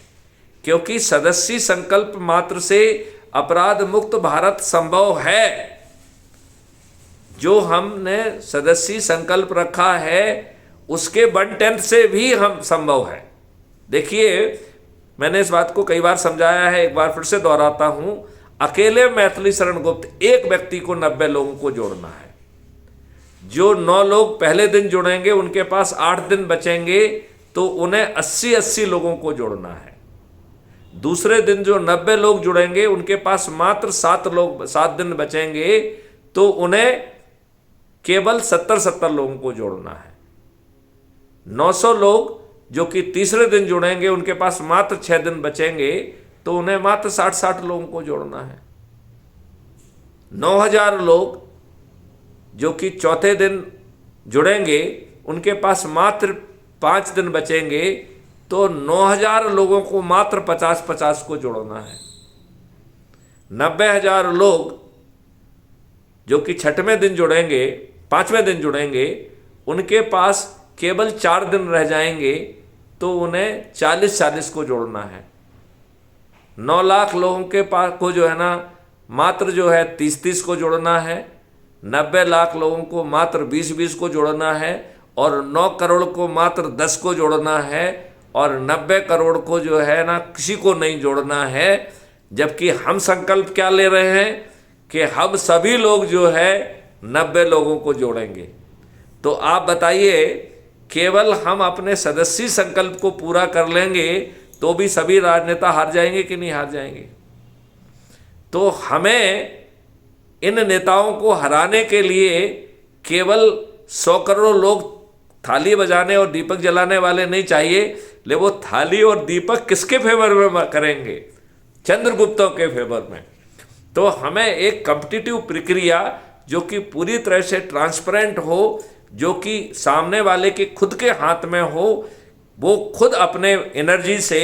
क्योंकि सदस्य संकल्प मात्र से अपराध मुक्त भारत संभव है। जो हमने सदस्य संकल्प रखा है उसके 1/10 से भी हम संभव है। देखिए, मैंने इस बात को कई बार समझाया है, एक बार फिर से दोहराता हूं। अकेले मैथिली शरण गुप्त एक व्यक्ति को 90 लोगों को जोड़ना है। जो 9 लोग पहले दिन जुड़ेंगे उनके पास 8 दिन बचेंगे तो उन्हें 80-80 लोगों को जोड़ना है। दूसरे दिन जो 90 लोग जुड़ेंगे उनके पास मात्र 7 दिन बचेंगे तो उन्हें केवल 70-70 लोगों को जोड़ना है। 900 लोग जो कि तीसरे दिन जुड़ेंगे उनके पास मात्र 6 दिन बचेंगे तो उन्हें मात्र 60-60 लोगों को जोड़ना है। 9000 लोग जो कि चौथे दिन जुड़ेंगे उनके पास मात्र 5 दिन बचेंगे तो 9000 लोगों को मात्र 50-50 को जोड़ना है। 90,000 लोग जो कि 6वें दिन जुड़ेंगे, 5वें दिन जुड़ेंगे, उनके पास केवल 4 दिन रह जाएंगे तो उन्हें 40-40 को जोड़ना है। 9 लाख लोगों के पास को जो है ना मात्र जो है 30-30 को जोड़ना है। 90 लाख लोगों को मात्र 20-20 को जोड़ना है और 9 करोड़ को मात्र 10 को जोड़ना है और 90 करोड़ को जो है ना किसी को नहीं जोड़ना है। जबकि हम संकल्प क्या ले रहे हैं कि हम सभी लोग जो है 90 लोगों को जोड़ेंगे। तो आप बताइए, केवल हम अपने सदस्य संकल्प को पूरा कर लेंगे तो भी सभी राजनेता हार जाएंगे कि नहीं हार जाएंगे? तो हमें इन नेताओं को हराने के लिए केवल 100 करोड़ लोग थाली बजाने और दीपक जलाने वाले नहीं चाहिए, लेकिन वो थाली और दीपक किसके फेवर में करेंगे? चंद्रगुप्तों के फेवर में। तो हमें एक कॉम्पिटिटिव प्रक्रिया जो कि पूरी तरह से ट्रांसपेरेंट हो, जो कि सामने वाले के खुद के हाथ में हो, वो खुद अपने एनर्जी से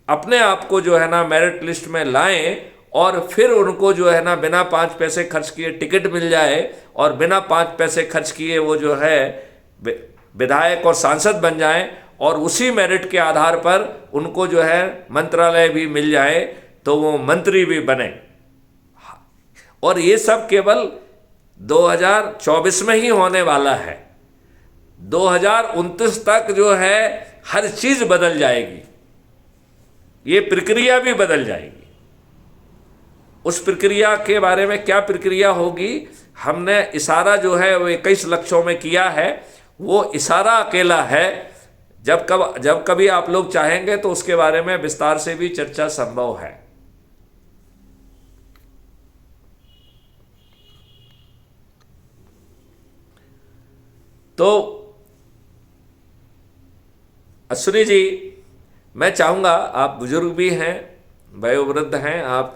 अपने आप को जो है ना मेरिट लिस्ट में लाएं और फिर उनको जो है ना बिना 5 पैसे खर्च किए टिकट मिल जाए और बिना 5 पैसे खर्च किए वो जो है विधायक और सांसद बन जाएं और उसी मेरिट के आधार पर उनको जो है मंत्रालय भी मिल जाए तो वो मंत्री भी बने। और ये सब केवल 2024 में ही होने वाला है। 2029 तक जो है हर चीज बदल जाएगी, ये प्रक्रिया भी बदल जाएगी। उस प्रक्रिया के बारे में क्या प्रक्रिया होगी, हमने इशारा जो है वो 21 लक्ष्यों में किया है। वो इशारा अकेला है, जब कभी आप लोग चाहेंगे तो उसके बारे में विस्तार से भी चर्चा संभव है। तो अश्विनी जी, मैं चाहूँगा, आप बुजुर्ग भी हैं, वयोवृद्ध हैं आप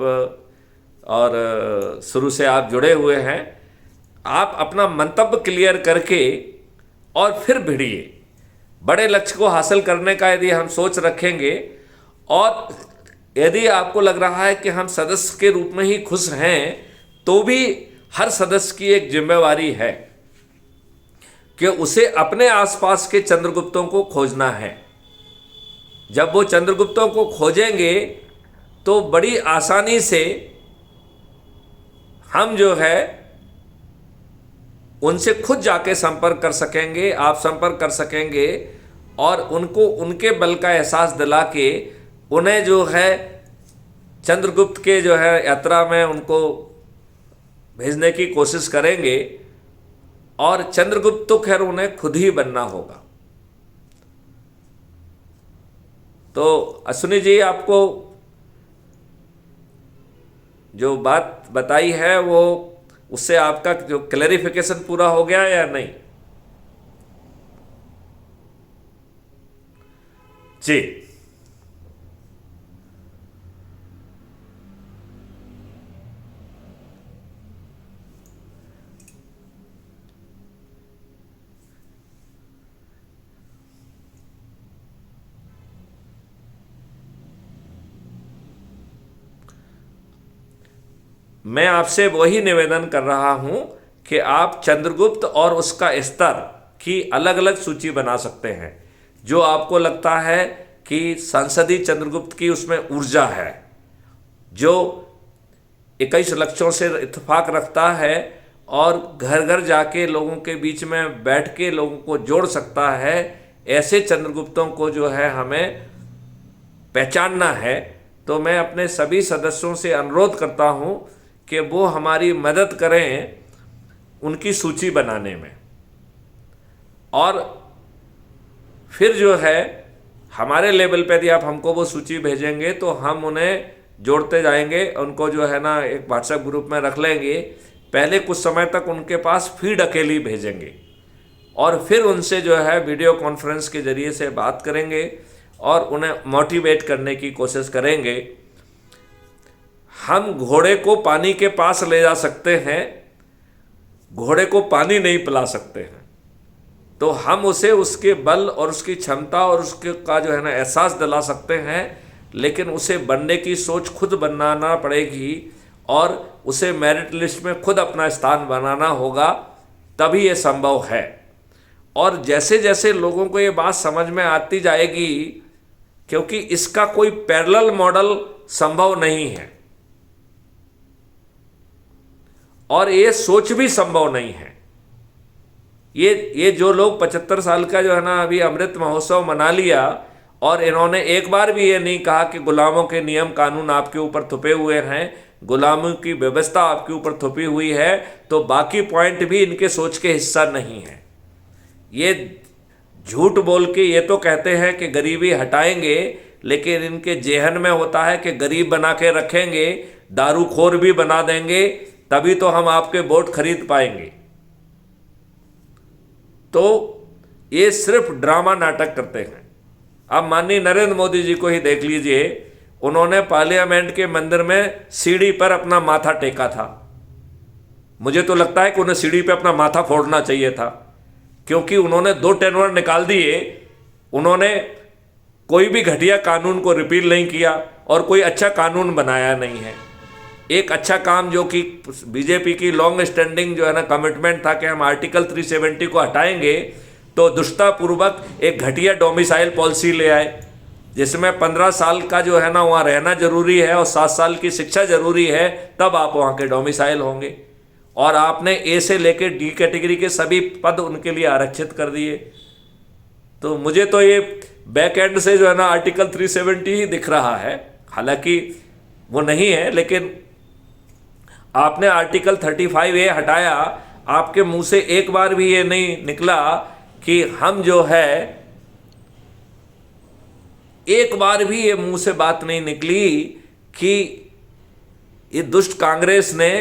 और शुरू से आप जुड़े हुए हैं, आप अपना मंतव्य क्लियर करके और फिर भिड़िए। बड़े लक्ष्य को हासिल करने का यदि हम सोच रखेंगे और यदि आपको लग रहा है कि हम सदस्य के रूप में ही खुश हैं, तो भी हर सदस्य की एक जिम्मेवारी है कि उसे अपने आसपास के चंद्रगुप्तों को खोजना है। जब वो चंद्रगुप्तों को खोजेंगे तो बड़ी आसानी से हम जो है उनसे खुद जाके संपर्क कर सकेंगे, आप संपर्क कर सकेंगे और उनको उनके बल का एहसास दिला के उन्हें जो है चंद्रगुप्त के जो है यात्रा में उनको भेजने की कोशिश करेंगे। और चंद्रगुप्त तो खैर उन्हें खुद ही बनना होगा। तो अश्विनी जी, आपको जो बात बताई है वो उससे आपका जो क्लैरिफिकेशन पूरा हो गया या नहीं? जी, मैं आपसे वही निवेदन कर रहा हूं कि आप चंद्रगुप्त और उसका स्तर की अलग अलग सूची बना सकते हैं। जो आपको लगता है कि संसदीय चंद्रगुप्त की उसमें ऊर्जा है, जो 21 लक्ष्यों से इत्तेफाक रखता है और घर घर जाके लोगों के बीच में बैठ के लोगों को जोड़ सकता है, ऐसे चंद्रगुप्तों को जो है हमें पहचानना है। तो मैं अपने सभी सदस्यों से अनुरोध करता हूं कि वो हमारी मदद करें उनकी सूची बनाने में। और फिर जो है हमारे लेवल पे यदि आप हमको वो सूची भेजेंगे तो हम उन्हें जोड़ते जाएंगे, उनको जो है ना एक व्हाट्सएप ग्रुप में रख लेंगे। पहले कुछ समय तक उनके पास फीड अकेली भेजेंगे और फिर उनसे जो है वीडियो कॉन्फ्रेंस के जरिए से बात करेंगे और उन्हें मोटिवेट करने की कोशिश करेंगे। हम घोड़े को पानी के पास ले जा सकते हैं, घोड़े को पानी नहीं पिला सकते हैं। तो हम उसे उसके बल और उसकी क्षमता और उसके का जो है ना एहसास दिला सकते हैं, लेकिन उसे बनने की सोच खुद बनाना पड़ेगी और उसे मेरिट लिस्ट में खुद अपना स्थान बनाना होगा, तभी ये संभव है। और जैसे जैसे लोगों को ये बात समझ में आती जाएगी, क्योंकि इसका कोई पैरेलल मॉडल संभव नहीं है और ये सोच भी संभव नहीं है। ये जो लोग 75 साल का जो है ना अभी अमृत महोत्सव मना लिया और इन्होंने एक बार भी ये नहीं कहा कि गुलामों के नियम कानून आपके ऊपर थुपे हुए हैं, गुलामों की व्यवस्था आपके ऊपर थुपी हुई है, तो बाकी पॉइंट भी इनके सोच के हिस्सा नहीं है। ये झूठ बोल के ये तो कहते हैं कि गरीबी हटाएंगे, लेकिन इनके जेहन में होता है कि गरीब बना के रखेंगे, दारूखोर भी बना देंगे, तभी तो हम आपके वोट खरीद पाएंगे। तो ये सिर्फ ड्रामा नाटक करते हैं। अब माननीय नरेंद्र मोदी जी को ही देख लीजिए, उन्होंने पार्लियामेंट के मंदिर में सीढ़ी पर अपना माथा टेका था। मुझे तो लगता है कि उन्हें सीढ़ी पे अपना माथा फोड़ना चाहिए था, क्योंकि उन्होंने 2 टेनर निकाल दिए। उन्होंने कोई भी घटिया कानून को रिपील नहीं किया और कोई अच्छा कानून बनाया नहीं है। एक अच्छा काम जो कि बीजेपी की लॉन्ग स्टैंडिंग जो है ना कमिटमेंट था कि हम आर्टिकल 370 को हटाएंगे, तो दुष्टापूर्वक एक घटिया डोमिसाइल पॉलिसी ले आए, जिसमें 15 साल का जो है ना वहाँ रहना जरूरी है और 7 साल की शिक्षा जरूरी है, तब आप वहाँ के डोमिसाइल होंगे। और आपने ए से लेकर डी कैटेगरी के सभी पद उनके लिए आरक्षित कर दिए। तो मुझे तो ये बैक एंड से जो है ना आर्टिकल 370 ही दिख रहा है, हालांकि वो नहीं है, लेकिन आपने आर्टिकल 35A हटाया। आपके मुंह से एक बार भी ये नहीं निकला कि हम जो है, एक बार भी ये मुंह से बात नहीं निकली कि ये दुष्ट कांग्रेस ने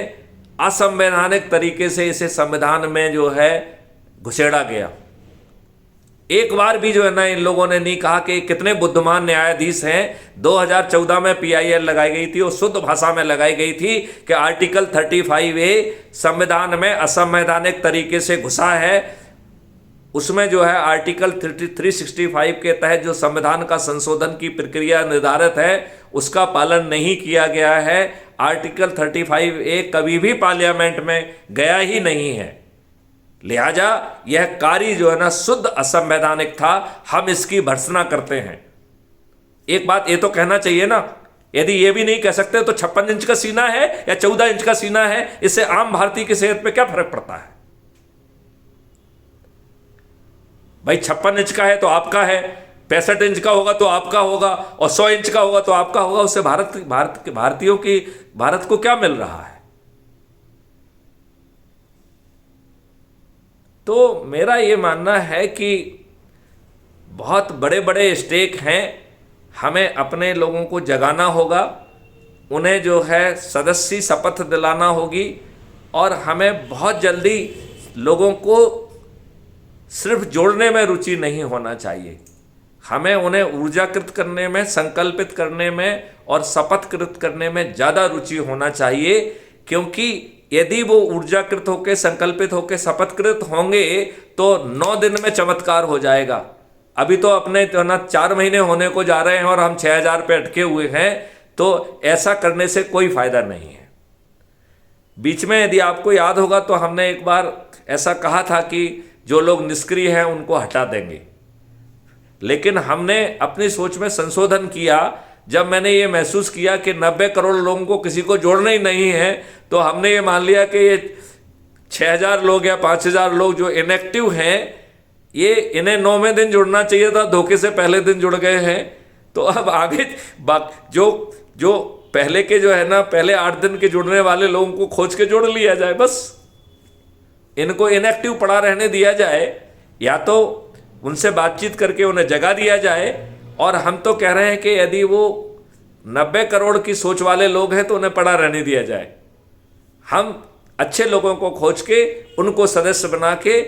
असंवैधानिक तरीके से इसे संविधान में जो है घुसेड़ा गया। एक बार भी जो है ना इन लोगों ने नहीं कहा कि कितने बुद्धिमान न्यायाधीश हैं। 2014 में PIL लगाई गई थी और शुद्ध भाषा में लगाई गई थी कि आर्टिकल 35A संविधान में असंवैधानिक तरीके से घुसा है। उसमें जो है आर्टिकल 365 के तहत जो संविधान का संशोधन की प्रक्रिया निर्धारित है, उसका पालन नहीं किया गया है। आर्टिकल 35A कभी भी पार्लियामेंट में गया ही नहीं है। लिहाजा यह कार्य जो है ना शुद्ध असंवैधानिक था। हम इसकी भर्त्सना करते हैं। एक बात ये तो कहना चाहिए ना, यदि ये भी नहीं कह सकते तो 56 इंच का सीना है या 14 इंच का सीना है, इससे आम भारतीय की सेहत पे क्या फर्क पड़ता है? भाई 56 इंच का है तो आपका है, 65 इंच का होगा तो आपका होगा, और 100 इंच का होगा तो आपका होगा। उससे भारतीयों की भारत को क्या मिल रहा है? तो मेरा ये मानना है कि बहुत बड़े बड़े स्टेक हैं, हमें अपने लोगों को जगाना होगा, उन्हें जो है सदस्य शपथ दिलाना होगी, और हमें बहुत जल्दी लोगों को सिर्फ जोड़ने में रुचि नहीं होना चाहिए। हमें उन्हें ऊर्जाकृत करने में, संकल्पित करने में और शपथकृत करने में ज़्यादा रुचि होना चाहिए, क्योंकि यदि वो ऊर्जाकृत होकर, संकल्पित होकर, शपथकृत होंगे तो 9 दिन में चमत्कार हो जाएगा। अभी तो अपने जो ना 4 महीने होने को जा रहे हैं और हम 6000 पे अटके हुए हैं, तो ऐसा करने से कोई फायदा नहीं है। बीच में यदि आपको याद होगा तो हमने एक बार ऐसा कहा था कि जो लोग निष्क्रिय हैं उनको हटा देंगे, लेकिन हमने अपनी सोच में संशोधन किया। जब मैंने ये महसूस किया कि 90 करोड़ लोगों को किसी को जोड़ना ही नहीं है, तो हमने ये मान लिया कि ये 6000 लोग या 5000 लोग जो इनएक्टिव हैं, ये इन्हें 9वें दिन जुड़ना चाहिए था, धोखे से पहले दिन जुड़ गए हैं। तो अब आगे जो पहले के जो है ना, पहले 8 दिन के जुड़ने वाले लोगों को खोज के जोड़ लिया जाए, बस इनको इनएक्टिव पड़ा रहने दिया जाए, या तो उनसे बातचीत करके उन्हें जगा दिया जाए। और हम तो कह रहे हैं कि यदि वो 90 करोड़ की सोच वाले लोग हैं तो उन्हें पड़ा रहने दिया जाए। हम अच्छे लोगों को खोज के उनको सदस्य बना के,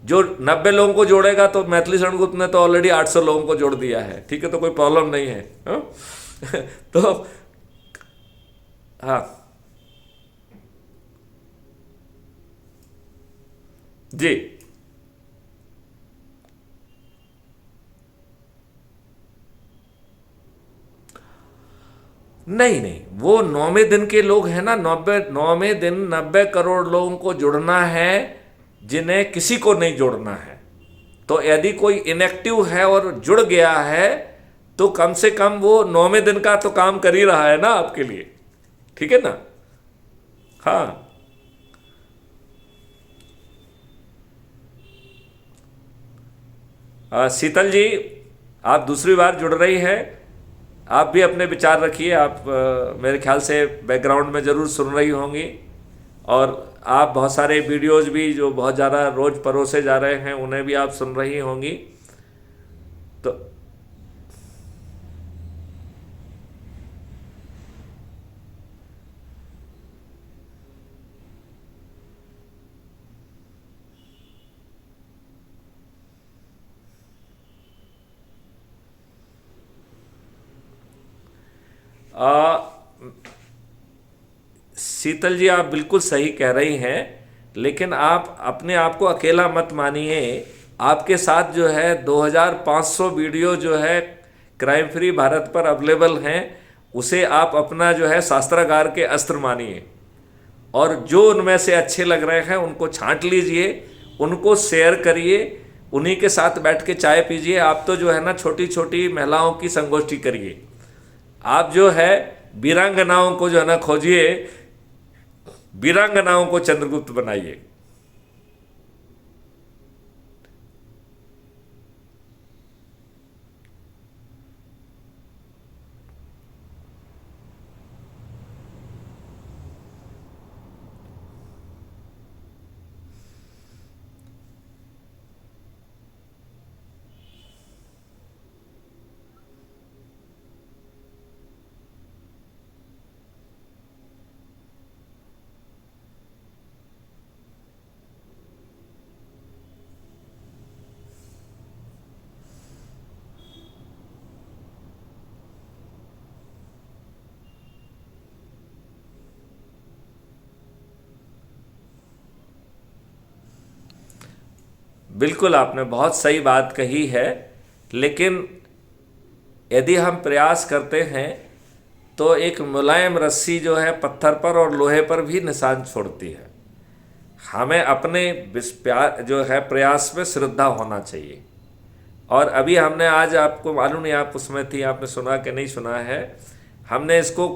जो 90 लोगों को जोड़ेगा, तो मैथिली शरण गुप्त ने तो ऑलरेडी 800 लोगों को जोड़ दिया है, ठीक है, तो कोई प्रॉब्लम नहीं है। तो हाँ जी, नहीं, वो 9वें दिन के लोग हैं ना, 9वें दिन 90 करोड़ लोगों को जुड़ना है, जिन्हें किसी को नहीं जोड़ना है। तो यदि कोई इनएक्टिव है और जुड़ गया है, तो कम से कम वो 9वें दिन का तो काम कर ही रहा है ना आपके लिए, ठीक है ना? हाँ, शीतल जी, आप दूसरी बार जुड़ रही हैं, आप भी अपने विचार रखिए। आप मेरे ख्याल से बैकग्राउंड में ज़रूर सुन रही होंगी, और आप बहुत सारे वीडियोस भी जो बहुत ज़्यादा रोज़ परोसे जा रहे हैं, उन्हें भी आप सुन रही होंगी। तो शीतल जी, आप बिल्कुल सही कह रही हैं, लेकिन आप अपने आप को अकेला मत मानिए। आपके साथ जो है 2500 वीडियो जो है क्राइम फ्री भारत पर अवेलेबल हैं, उसे आप अपना जो है शास्त्रागार के अस्त्र मानिए, और जो उनमें से अच्छे लग रहे हैं उनको छांट लीजिए, उनको शेयर करिए, उन्हीं के साथ बैठ के चाय पीजिए। आप तो जो है ना छोटी छोटी महिलाओं की संगोष्ठी करिए, आप जो है वीरांगनाओं को जो है ना खोजिए, वीरांगनाओं को चंद्रगुप्त बनाइए। बिल्कुल, आपने बहुत सही बात कही है, लेकिन यदि हम प्रयास करते हैं तो एक मुलायम रस्सी जो है पत्थर पर और लोहे पर भी निशान छोड़ती है। हमें अपने जो है प्रयास में श्रद्धा होना चाहिए। और अभी हमने आज, आपको मालूम नहीं, आप उसमें थी, आपने सुना कि नहीं सुना है, हमने इसको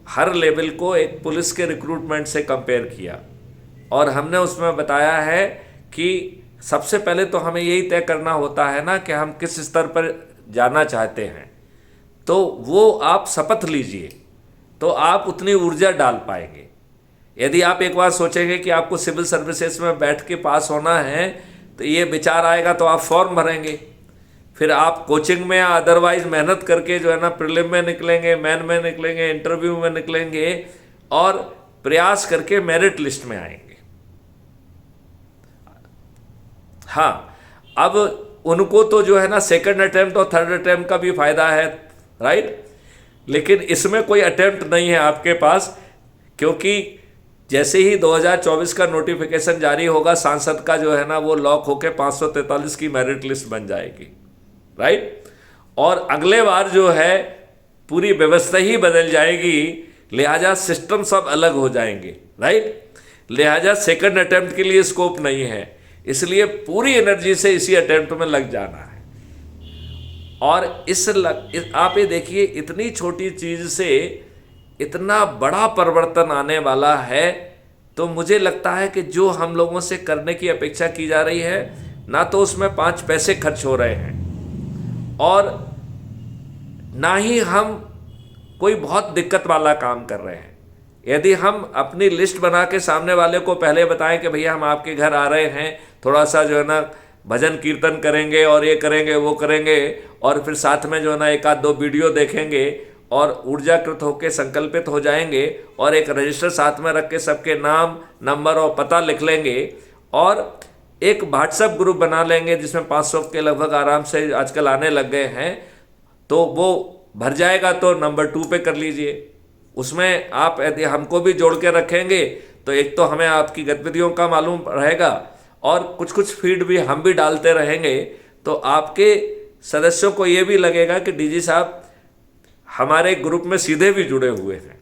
हर लेवल को एक पुलिस के रिक्रूटमेंट से कंपेयर किया, और हमने उसमें बताया है कि सबसे पहले तो हमें यही तय करना होता है ना कि हम किस स्तर पर जाना चाहते हैं। तो वो आप शपथ लीजिए, तो आप उतनी ऊर्जा डाल पाएंगे। यदि आप एक बार सोचेंगे कि आपको सिविल सर्विसेज में बैठ के पास होना है, तो ये विचार आएगा तो आप फॉर्म भरेंगे, फिर आप कोचिंग में या अदरवाइज मेहनत करके जो है ना प्रीलिम में निकलेंगे, मेन में निकलेंगे, इंटरव्यू में निकलेंगे, और प्रयास करके मेरिट लिस्ट में आएंगे। हाँ, अब उनको तो जो है ना सेकंड अटेम्प्ट और थर्ड अटेम्प्ट का भी फायदा है, राइट, लेकिन इसमें कोई अटेम्प्ट नहीं है आपके पास, क्योंकि जैसे ही 2024 का नोटिफिकेशन जारी होगा, सांसद का जो है ना वो लॉक होकर 543 की मेरिट लिस्ट बन जाएगी, राइट, और अगले बार जो है पूरी व्यवस्था ही बदल जाएगी, लिहाजा सिस्टम सब अलग हो जाएंगे, राइट, लिहाजा सेकंड अटेम्प्ट के लिए स्कोप नहीं है, इसलिए पूरी एनर्जी से इसी अटेम्प्ट में लग जाना है। और आप ये देखिए, इतनी छोटी चीज से इतना बड़ा परिवर्तन आने वाला है, तो मुझे लगता है कि जो हम लोगों से करने की अपेक्षा की जा रही है ना, तो उसमें 5 पैसे खर्च हो रहे हैं, और ना ही हम कोई बहुत दिक्कत वाला काम कर रहे हैं। यदि हम अपनी लिस्ट बना के सामने वाले को पहले बताएं कि भैया हम आपके घर आ रहे हैं, थोड़ा सा जो है ना भजन कीर्तन करेंगे और ये करेंगे वो करेंगे, और फिर साथ में जो है ना 1-2 वीडियो देखेंगे और ऊर्जाकृत होकर संकल्पित हो जाएंगे, और एक रजिस्टर साथ में रख के सबके नाम, नंबर और पता लिख लेंगे, और एक व्हाट्सएप ग्रुप बना लेंगे जिसमें 500 के लगभग आराम से आजकल आने लग गए हैं, तो वो भर जाएगा तो नंबर 2 पे कर लीजिए। उसमें आप यदि हमको भी जोड़ के रखेंगे तो एक तो हमें आपकी गतिविधियों का मालूम रहेगा, और कुछ कुछ फीड भी हम भी डालते रहेंगे, तो आपके सदस्यों को ये भी लगेगा कि डीजी साहब हमारे ग्रुप में सीधे भी जुड़े हुए हैं।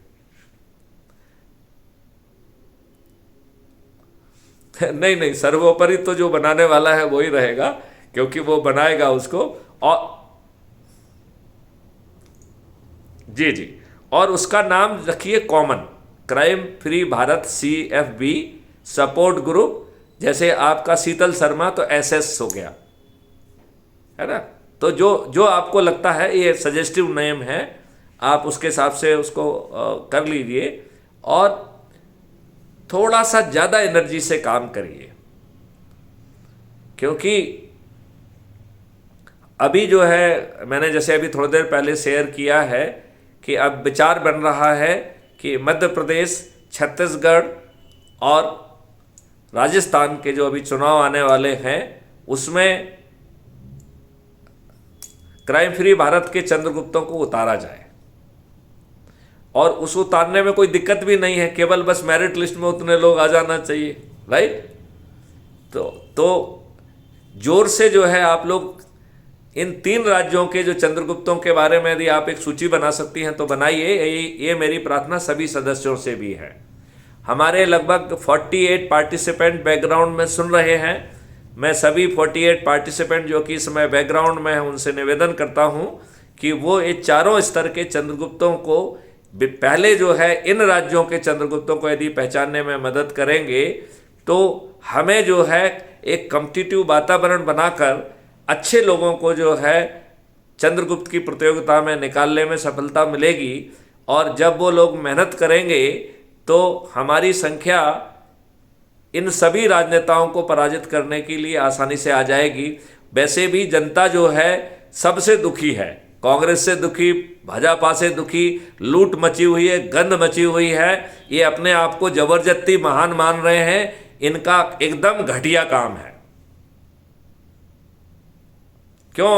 नहीं नहीं, सर्वोपरि तो जो बनाने वाला है वो ही रहेगा, क्योंकि वो बनाएगा उसको, और जी जी, और उसका नाम रखिए common crime free Bharat CFB support group. जैसे आपका शीतल शर्मा तो SS हो गया, है ना, तो जो जो आपको लगता है ये सजेस्टिव नेम है, आप उसके हिसाब से उसको कर लीजिए, और थोड़ा सा ज़्यादा एनर्जी से काम करिए, क्योंकि अभी जो है मैंने जैसे अभी थोड़ी देर पहले शेयर किया है कि अब विचार बन रहा है कि मध्य प्रदेश, छत्तीसगढ़ और राजस्थान के जो अभी चुनाव आने वाले हैं, उसमें क्राइम फ्री भारत के चंद्रगुप्तों को उतारा जाए। और उस उतारने में कोई दिक्कत भी नहीं है, केवल बस मेरिट लिस्ट में उतने लोग आ जाना चाहिए, राइट। तो जोर से जो है आप लोग इन 3 राज्यों के जो चंद्रगुप्तों के बारे में यदि आप एक सूची बना सकती हैं तो बनाइए। ये मेरी प्रार्थना सभी सदस्यों से भी है। हमारे लगभग 48 पार्टिसिपेंट बैकग्राउंड में सुन रहे हैं। मैं सभी 48 पार्टिसिपेंट जो कि इस समय बैकग्राउंड में हैं उनसे निवेदन करता हूं कि वो ये चारों स्तर के चंद्रगुप्तों को पहले जो है इन राज्यों के चंद्रगुप्तों को यदि पहचानने में मदद करेंगे तो हमें जो है एक कॉम्पिटिटिव वातावरण बनाकर अच्छे लोगों को जो है चंद्रगुप्त की प्रतियोगिता में निकालने में सफलता मिलेगी। और जब वो लोग मेहनत करेंगे तो हमारी संख्या इन सभी राजनेताओं को पराजित करने के लिए आसानी से आ जाएगी। वैसे भी जनता जो है सबसे दुखी है, कांग्रेस से दुखी, भाजपा से दुखी, लूट मची हुई है, गंद मची हुई है। ये अपने आप को जबरदस्ती महान मान रहे हैं, इनका एकदम घटिया काम है। क्यों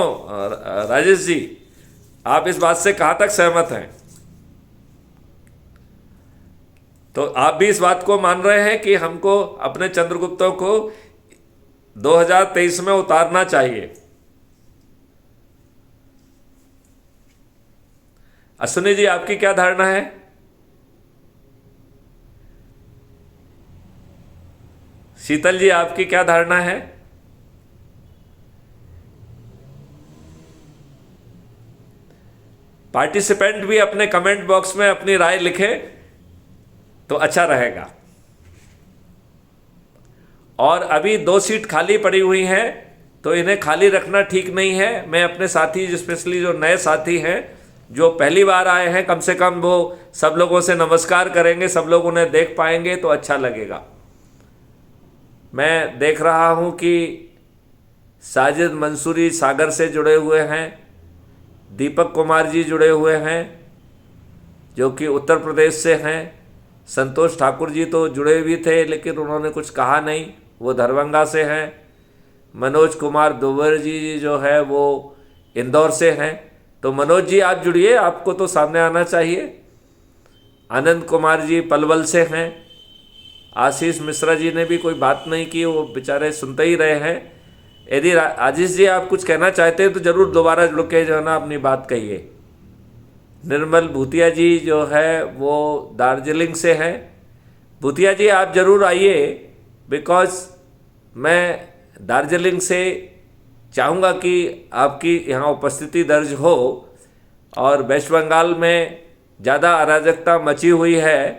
राजेश जी, आप इस बात से कहां तक सहमत हैं? तो आप भी इस बात को मान रहे हैं कि हमको अपने चंद्रगुप्तों को 2023 में उतारना चाहिए? अश्विनी जी, आपकी क्या धारणा है? शीतल जी, आपकी क्या धारणा है? पार्टिसिपेंट भी अपने कमेंट बॉक्स में अपनी राय लिखें तो अच्छा रहेगा। और अभी 2 सीट खाली पड़ी हुई हैं तो इन्हें खाली रखना ठीक नहीं है। मैं अपने साथी, स्पेशली जो नए साथी हैं जो पहली बार आए हैं, कम से कम वो सब लोगों से नमस्कार करेंगे, सब लोग उन्हें देख पाएंगे तो अच्छा लगेगा। मैं देख रहा हूं कि साजिद मंसूरी सागर से जुड़े हुए हैं, दीपक कुमार जी जुड़े हुए हैं जो कि उत्तर प्रदेश से हैं, संतोष ठाकुर जी तो जुड़े भी थे लेकिन उन्होंने कुछ कहा नहीं, वो दरभंगा से हैं, मनोज कुमार दुबर जी जो है वो इंदौर से हैं। तो मनोज जी आप जुड़िए, आपको तो सामने आना चाहिए। आनंद कुमार जी पलवल से हैं। आशीष मिश्रा जी ने भी कोई बात नहीं की, वो बेचारे सुनते ही रहे हैं। यदि आशीष जी आप कुछ कहना चाहते हैं तो ज़रूर दोबारा जुड़ के जो है ना अपनी बात कहिए। निर्मल भूतिया जी जो है वो दार्जिलिंग से हैं। भूतिया जी आप ज़रूर आइए, बिकॉज मैं दार्जिलिंग से चाहूँगा कि आपकी यहाँ उपस्थिति दर्ज हो। और वेस्ट बंगाल में ज़्यादा अराजकता मची हुई है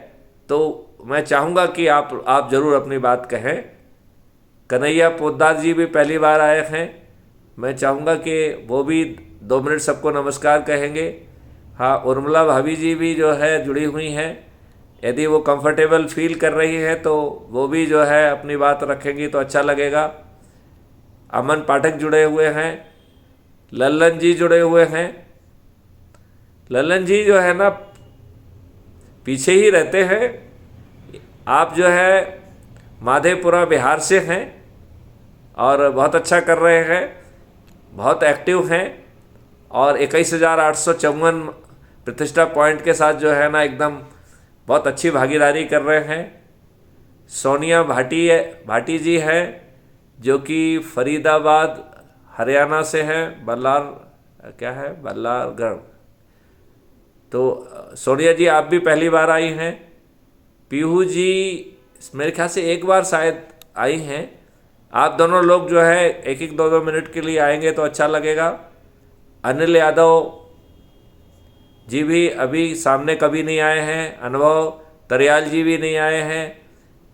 तो मैं चाहूँगा कि आप ज़रूर अपनी बात कहें। कन्हैया पोद्दार जी भी पहली बार आए हैं, मैं चाहूँगा कि वो भी 2 मिनट सबको नमस्कार कहेंगे। हाँ, उर्मिला भाभी जी भी जो है जुड़ी हुई हैं, यदि वो कंफर्टेबल फील कर रही है तो वो भी जो है अपनी बात रखेंगी तो अच्छा लगेगा। अमन पाठक जुड़े हुए हैं, लल्लन जी जुड़े हुए हैं। लल्लन जी जो है ना पीछे ही रहते हैं, आप जो है माधेपुरा बिहार से हैं और बहुत अच्छा कर रहे हैं, बहुत एक्टिव हैं और 21,854 प्रतिष्ठा पॉइंट के साथ जो है ना एकदम बहुत अच्छी भागीदारी कर रहे हैं। सोनिया भाटी जी हैं जो कि फरीदाबाद हरियाणा से हैं, बल्लारगढ़। तो सोनिया जी आप भी पहली बार आई हैं। पीहू जी मेरे ख्याल से एक बार शायद आई हैं। आप दोनों लोग जो है 1-1, 2-2 मिनट के लिए आएंगे तो अच्छा लगेगा। अनिल यादव जी भी अभी सामने कभी नहीं आए हैं। अनुभव तरियाल जी भी नहीं आए हैं।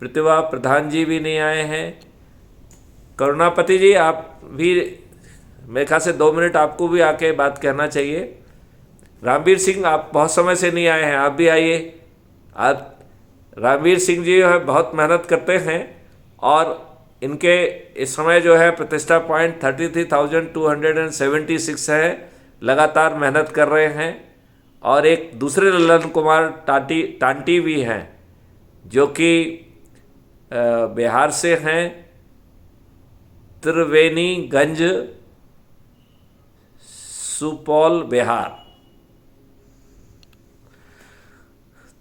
प्रतिभा प्रधान जी भी नहीं आए हैं। करुणापति जी आप भी मेरे ख्याल से 2 मिनट आपको भी आके बात कहना चाहिए। रामवीर सिंह आप बहुत समय से नहीं आए हैं, आप भी आइए। आप रामवीर सिंह जी जो है बहुत मेहनत करते हैं और इनके इस समय जो है प्रतिष्ठा पॉइंट 33,276 है, लगातार मेहनत कर रहे हैं। और एक दूसरे ललन कुमार टांटी भी हैं जो कि बिहार से हैं, त्रिवेणीगंज, सुपौल, बिहार।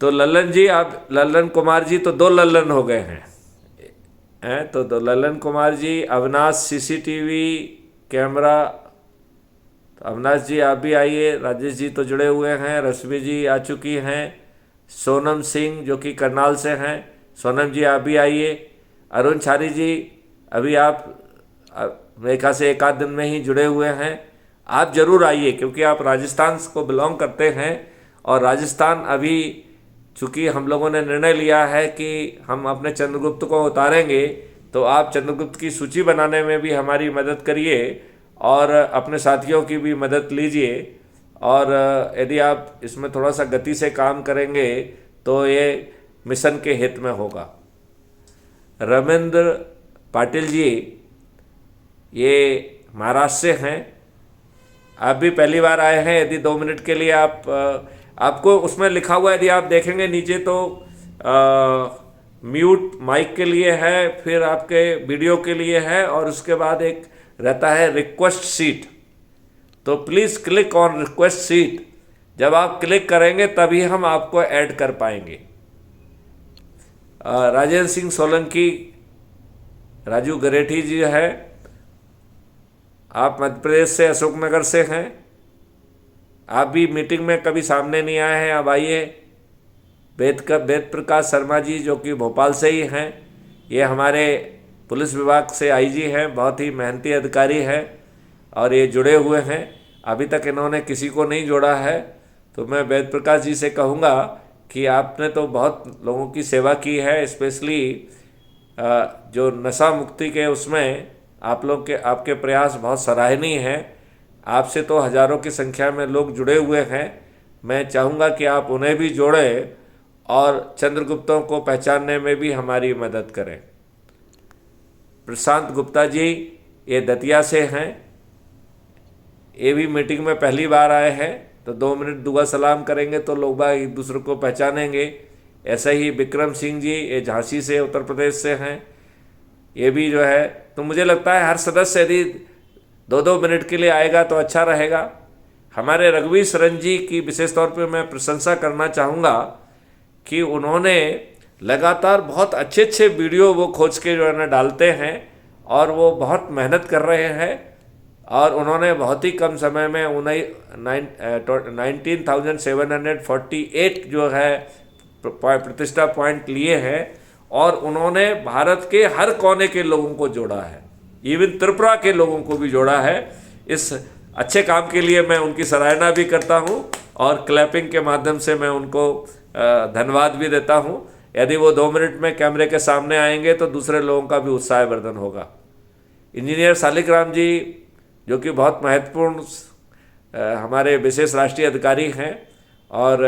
तो लल्लन जी, आप लल्लन कुमार जी, तो दो लल्लन हो गए हैं तो दो लल्लन कुमार जी, अविनाश सीसीटीवी कैमरा। तो अविनाश जी आप भी आइए, राजेश जी तो जुड़े हुए हैं, रश्मि जी आ चुकी हैं, सोनम सिंह जो कि करनाल से हैं, सोनम जी आप भी आइए, अरुण छारी जी अभी आप मेरे ख्याल से एक आध दिन में ही जुड़े हुए हैं, आप ज़रूर आइए क्योंकि आप राजस्थान को बिलोंग करते हैं। और राजस्थान अभी चूँकि हम लोगों ने निर्णय लिया है कि हम अपने चंद्रगुप्त को उतारेंगे, तो आप चंद्रगुप्त की सूची बनाने में भी हमारी मदद करिए और अपने साथियों की भी मदद लीजिए। और यदि आप इसमें थोड़ा सा गति से काम करेंगे तो ये मिशन के हित में होगा। रमेंद्र पाटिल जी ये महाराष्ट्र से हैं, आप भी पहली बार आए हैं। यदि 2 मिनट के लिए आपको उसमें लिखा हुआ है, यदि आप देखेंगे नीचे तो म्यूट माइक के लिए है, फिर आपके वीडियो के लिए है, और उसके बाद एक रहता है रिक्वेस्ट सीट। तो please click on request seat, जब आप क्लिक करेंगे तभी हम आपको ऐड कर पाएंगे। राजेंद्र सिंह सोलंकी, राजू गरेठी जी है, आप मध्य प्रदेश से अशोकनगर से हैं, आप भी मीटिंग में कभी सामने नहीं आए हैं, अब आइए। वेद प्रकाश शर्मा जी जो कि भोपाल से ही हैं, ये हमारे पुलिस विभाग से आईजी हैं, बहुत ही मेहनती अधिकारी हैं और ये जुड़े हुए हैं। अभी तक इन्होंने किसी को नहीं जोड़ा है, तो मैं वेद प्रकाश जी से कहूँगा कि आपने तो बहुत लोगों की सेवा की है, स्पेशली जो नशा मुक्ति के उसमें आपके प्रयास बहुत सराहनीय हैं। आपसे तो हज़ारों की संख्या में लोग जुड़े हुए हैं, मैं चाहूँगा कि आप उन्हें भी जोड़ें और चंद्रगुप्तों को पहचानने में भी हमारी मदद करें। प्रशांत गुप्ता जी ये दतिया से हैं, ये भी मीटिंग में पहली बार आए हैं, तो 2 मिनट दुआ सलाम करेंगे तो लोग बाग एक दूसरे को पहचानेंगे। ऐसे ही विक्रम सिंह जी ये झांसी से उत्तर प्रदेश से हैं, ये भी जो है, तो मुझे लगता है हर सदस्य यदि 2-2 मिनट के लिए आएगा तो अच्छा रहेगा। हमारे रघुवीर शरण जी की विशेष तौर पे मैं प्रशंसा करना चाहूँगा कि उन्होंने लगातार बहुत अच्छे वीडियो वो खोज के जो है ना डालते हैं और वो बहुत मेहनत कर रहे हैं, और उन्होंने बहुत ही कम समय में 19,748 जो है प्रतिष्ठा पॉइंट लिए हैं, और उन्होंने भारत के हर कोने के लोगों को जोड़ा है, इवन त्रिपुरा के लोगों को भी जोड़ा है। इस अच्छे काम के लिए मैं उनकी सराहना भी करता हूं और क्लैपिंग के माध्यम से मैं उनको धन्यवाद भी देता हूं। यदि वो 2 मिनट में कैमरे के सामने आएंगे तो दूसरे लोगों का भी उत्साहवर्धन होगा। इंजीनियर शालिग्राम जी जो कि बहुत महत्वपूर्ण हमारे विशेष राष्ट्रीय अधिकारी हैं और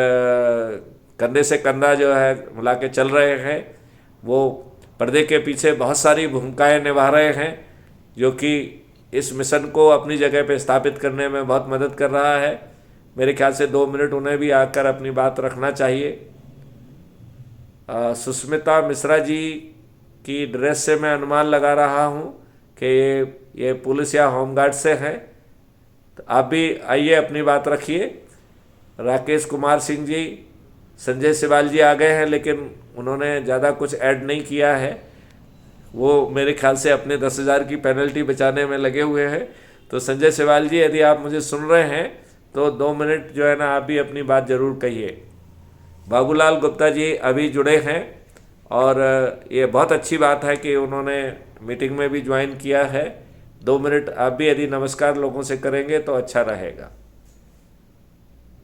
कंधे से कंधा जो है मिला के चल रहे हैं, वो पर्दे के पीछे बहुत सारी भूमिकाएं निभा रहे हैं, जो कि इस मिशन को अपनी जगह पे स्थापित करने में बहुत मदद कर रहा है। मेरे ख्याल से 2 मिनट उन्हें भी आकर अपनी बात रखना चाहिए। सुष्मिता मिश्रा जी की ड्रेस से मैं अनुमान लगा रहा हूँ कि ये पुलिस या होमगार्ड से हैं, तो आप भी आइए अपनी बात रखिए। राकेश कुमार सिंह जी, संजय सिवाल जी आ गए हैं, लेकिन उन्होंने ज़्यादा कुछ ऐड नहीं किया है, वो मेरे ख्याल से अपने 10,000 की पेनल्टी बचाने में लगे हुए हैं। तो संजय सिवाल जी यदि आप मुझे सुन रहे हैं तो 2 मिनट जो है ना आप भी अपनी बात ज़रूर कहिए। बाबूलाल गुप्ता जी अभी जुड़े हैं और ये बहुत अच्छी बात है कि उन्होंने मीटिंग में भी ज्वाइन किया है। 2 मिनट आप भी यदि नमस्कार लोगों से करेंगे तो अच्छा रहेगा।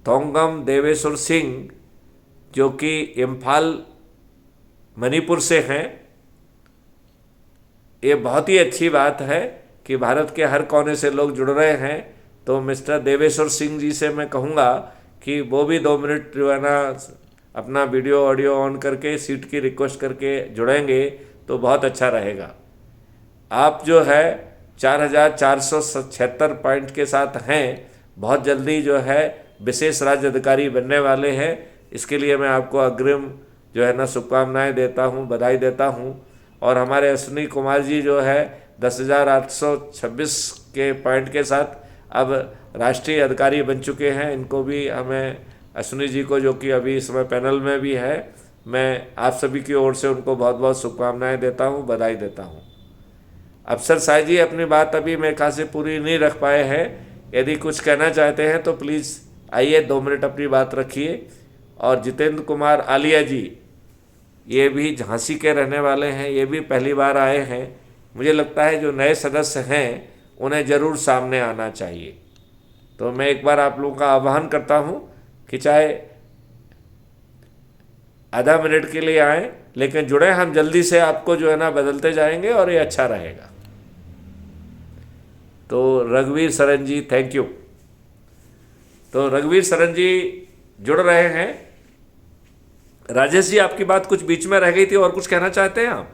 तोंगम देवेश्वर सिंह जो कि इम्फाल मणिपुर से हैं, ये बहुत ही अच्छी बात है कि भारत के हर कोने से लोग जुड़ रहे हैं। तो मिस्टर देवेश्वर सिंह जी से मैं कहूँगा कि वो भी 2 मिनट जो है ना अपना वीडियो ऑडियो ऑन करके सीट की रिक्वेस्ट करके जुड़ेंगे तो बहुत अच्छा रहेगा। आप जो है 4,476 पॉइंट के साथ हैं, बहुत जल्दी जो है विशेष राज्य अधिकारी बनने वाले हैं। इसके लिए मैं आपको अग्रिम जो है ना शुभकामनाएँ देता हूँ, बधाई देता हूँ। और हमारे अश्विनी कुमार जी जो है 10,826 के पॉइंट के साथ अब राष्ट्रीय अधिकारी बन चुके हैं, इनको भी हमें अश्विनी जी को, जो कि अभी इस समय पैनल में भी है, मैं आप सभी की ओर से उनको बहुत बहुत शुभकामनाएं देता हूं, बधाई देता हूं। अफसर शाह जी अपनी बात अभी मेरे ख्याल से पूरी नहीं रख पाए हैं। यदि कुछ कहना चाहते हैं तो प्लीज़ आइए, 2 मिनट अपनी बात रखिए। और जितेंद्र कुमार आलिया जी, ये भी झांसी के रहने वाले हैं, ये भी पहली बार आए हैं। मुझे लगता है जो नए सदस्य हैं उन्हें ज़रूर सामने आना चाहिए। तो मैं एक बार आप लोगों का आह्वान करता हूँ कि चाहे आधा मिनट के लिए आएँ, लेकिन जुड़े हम जल्दी से, आपको जो है ना बदलते जाएंगे और ये अच्छा रहेगा। तो रघुवीर सरन जी, थैंक यू। तो रघुवीर सरन जी जुड़ रहे हैं। राजेश जी, आपकी बात कुछ बीच में रह गई थी, और कुछ कहना चाहते हैं आप?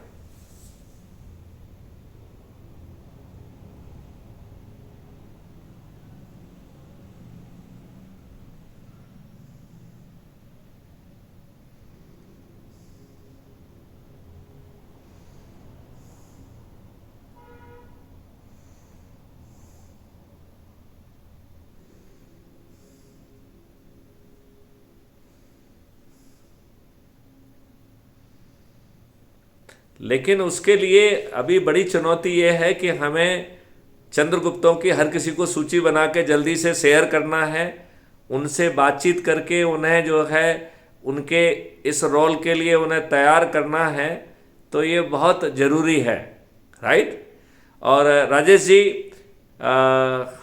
लेकिन उसके लिए अभी बड़ी चुनौती ये है कि हमें चंद्रगुप्तों की हर किसी को सूची बना के जल्दी से शेयर करना है, उनसे बातचीत करके उन्हें जो है उनके इस रोल के लिए उन्हें तैयार करना है। तो ये बहुत ज़रूरी है, राइट। और राजेश जी,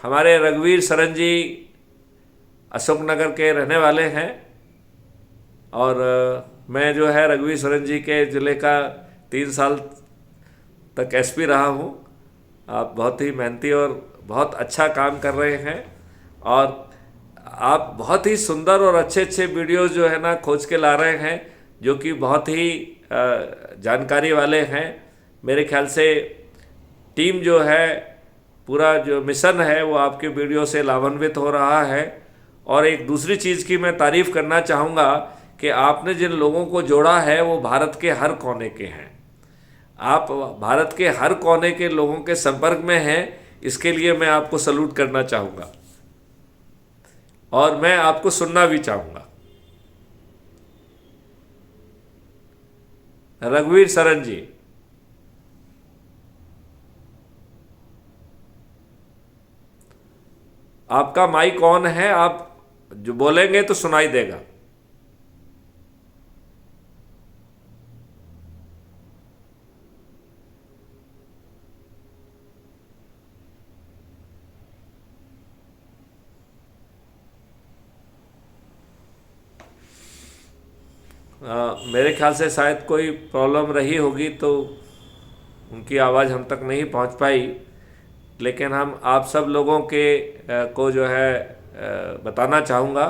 हमारे रघुवीर सरन जी अशोकनगर के रहने वाले हैं, और मैं जो है रघुवीर सरन जी के ज़िले का 3 साल तक एसपी रहा हूँ। आप बहुत ही मेहनती और बहुत अच्छा काम कर रहे हैं, और आप बहुत ही सुंदर और अच्छे अच्छे वीडियोस जो है ना खोज के ला रहे हैं, जो कि बहुत ही जानकारी वाले हैं। मेरे ख्याल से टीम जो है, पूरा जो मिशन है वो आपके वीडियो से लाभान्वित हो रहा है। और एक दूसरी चीज़ की मैं तारीफ़ करना चाहूँगा कि आपने जिन लोगों को जोड़ा है वो भारत के हर कोने के हैं। आप भारत के हर कोने के लोगों के संपर्क में हैं, इसके लिए मैं आपको सलूट करना चाहूँगा, और मैं आपको सुनना भी चाहूँगा। रघुवीर सरन जी, आपका माइक ऑन है, आप जो बोलेंगे तो सुनाई देगा। मेरे ख्याल से शायद कोई प्रॉब्लम रही होगी, तो उनकी आवाज़ हम तक नहीं पहुंच पाई। लेकिन हम आप सब लोगों के को जो है बताना चाहूँगा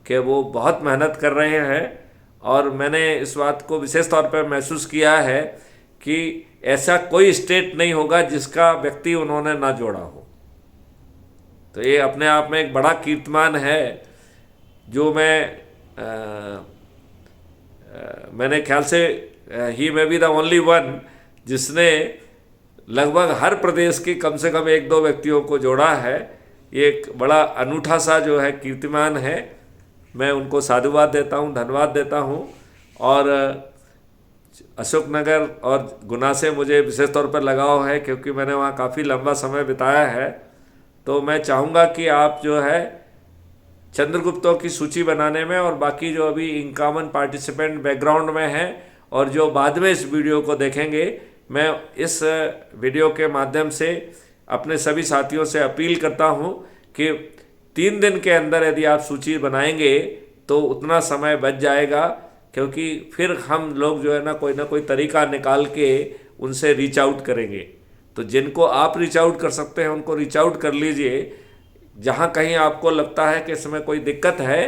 कि वो बहुत मेहनत कर रहे हैं, और मैंने इस बात को विशेष तौर पर महसूस किया है कि ऐसा कोई स्टेट नहीं होगा जिसका व्यक्ति उन्होंने ना जोड़ा हो। तो ये अपने आप में एक बड़ा कीर्तिमान है, जो मैंने ख्याल से ही maybe the only one जिसने लगभग हर प्रदेश के कम से कम 1-2 व्यक्तियों को जोड़ा है। ये एक बड़ा अनूठा सा जो है कीर्तिमान है। मैं उनको साधुवाद देता हूँ, धन्यवाद देता हूँ। और अशोकनगर और गुना से मुझे विशेष तौर पर लगाव है, क्योंकि मैंने वहाँ काफ़ी लंबा समय बिताया है। तो मैं चाहूँगा कि आप जो है चंद्रगुप्तों की सूची बनाने में, और बाकी जो अभी इनकॉमन पार्टिसिपेंट बैकग्राउंड में हैं और जो बाद में इस वीडियो को देखेंगे, मैं इस वीडियो के माध्यम से अपने सभी साथियों से अपील करता हूं कि 3 दिन के अंदर यदि आप सूची बनाएंगे तो उतना समय बच जाएगा, क्योंकि फिर हम लोग जो है ना कोई तरीका निकाल के उनसे रीच आउट करेंगे। तो जिनको आप रीच आउट कर सकते हैं उनको रीच आउट कर लीजिए। जहाँ कहीं आपको लगता है कि इसमें कोई दिक्कत है,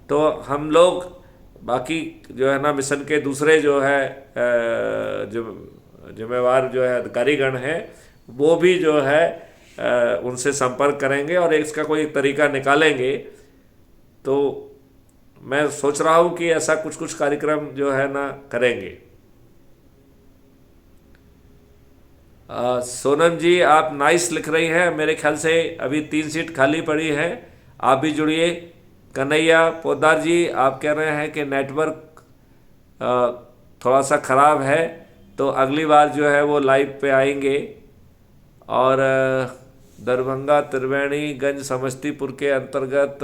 तो हम लोग बाकी जो है ना मिशन के दूसरे जो है जो जिम्मेवार जो है अधिकारीगण हैं, वो भी जो है उनसे संपर्क करेंगे और इसका कोई तरीका निकालेंगे। तो मैं सोच रहा हूँ कि ऐसा कुछ कार्यक्रम जो है ना करेंगे। सोनम जी, आप नाइस लिख रही हैं। मेरे ख्याल से अभी 3 सीट खाली पड़ी है, आप भी जुड़िए। कन्हैया पोद्दार जी, आप कह रहे हैं कि नेटवर्क थोड़ा सा ख़राब है, तो अगली बार जो है वो लाइव पे आएंगे। और दरभंगा त्रिवेणीगंज समस्तीपुर के अंतर्गत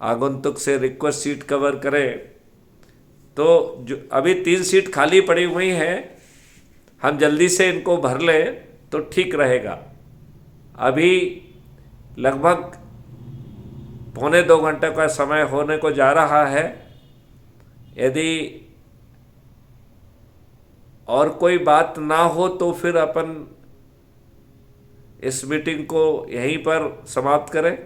आगंतुक से रिक्वेस्ट सीट कवर करें। तो जो अभी 3 सीट खाली पड़ी हुई हैं, हम जल्दी से इनको भर लें तो ठीक रहेगा। अभी लगभग पौने 2 घंटे का समय होने को जा रहा है। यदि और कोई बात ना हो तो फिर अपन इस मीटिंग को यहीं पर समाप्त करें।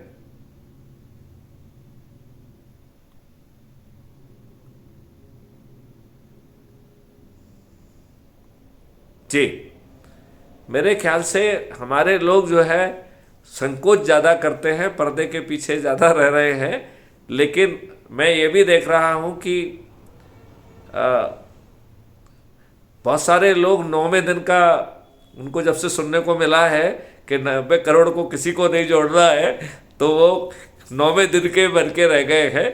जी, मेरे ख्याल से हमारे लोग जो है संकोच ज़्यादा करते हैं, पर्दे के पीछे ज़्यादा रह रहे हैं। लेकिन मैं ये भी देख रहा हूँ कि बहुत सारे लोग 9वें दिन का उनको जब से सुनने को मिला है कि 90 करोड़ को किसी को नहीं जोड़ना है, तो वो 9वें दिन के बन के रह गए हैं।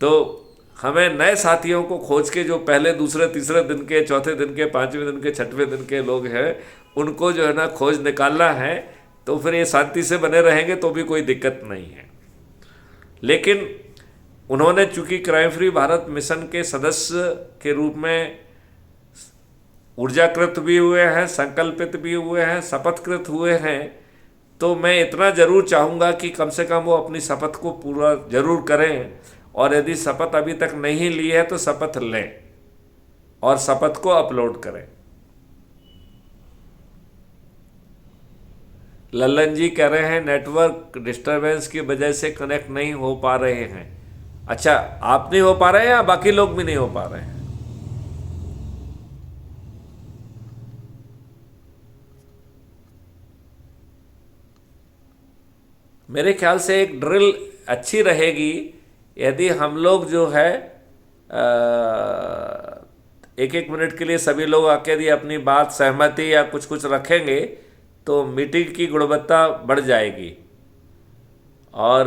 तो हमें नए साथियों को खोज के, जो पहले दूसरे तीसरे दिन के, चौथे दिन के, 5वें दिन के, 6वें दिन के लोग हैं, उनको जो है ना खोज निकालना है। तो फिर ये शांति से बने रहेंगे तो भी कोई दिक्कत नहीं है। लेकिन उन्होंने चूंकि क्राइम फ्री भारत मिशन के सदस्य के रूप में ऊर्जाकृत भी हुए हैं, संकल्पित भी हुए हैं, शपथकृत हुए हैं, तो मैं इतना जरूर चाहूँगा कि कम से कम वो अपनी शपथ को पूरा जरूर करें। और यदि शपथ अभी तक नहीं ली है तो शपथ लें और शपथ को अपलोड करें। लल्लन जी कह रहे हैं नेटवर्क डिस्टरबेंस की वजह से कनेक्ट नहीं हो पा रहे हैं। अच्छा, आप नहीं हो पा रहे हैं या बाकी लोग भी नहीं हो पा रहे हैं? मेरे ख्याल से एक ड्रिल अच्छी रहेगी यदि हम लोग जो है 1-1 मिनट के लिए सभी लोग आके यदि अपनी बात, सहमति या कुछ कुछ रखेंगे तो मीटिंग की गुणवत्ता बढ़ जाएगी। और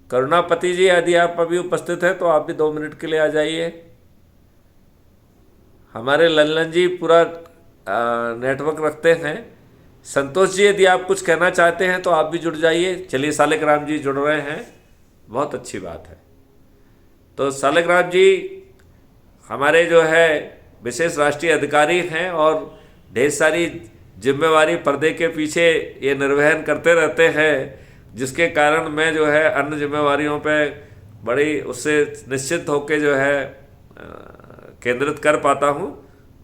करुणापति जी, यदि आप अभी उपस्थित हैं तो आप भी 2 मिनट के लिए आ जाइए। हमारे लल्लन जी पूरा नेटवर्क रखते हैं। संतोष जी, यदि आप कुछ कहना चाहते हैं तो आप भी जुड़ जाइए। चलिए, सालिग्राम जी जुड़ रहे हैं, बहुत अच्छी बात है। तो सालिग्राम जी हमारे जो है विशेष राष्ट्रीय अधिकारी हैं और ढेर सारी जिम्मेवारी पर्दे के पीछे ये निर्वहन करते रहते हैं, जिसके कारण मैं जो है अन्य जिम्मेवारियों पे बड़ी उससे निश्चित होकर जो है केंद्रित कर पाता हूँ।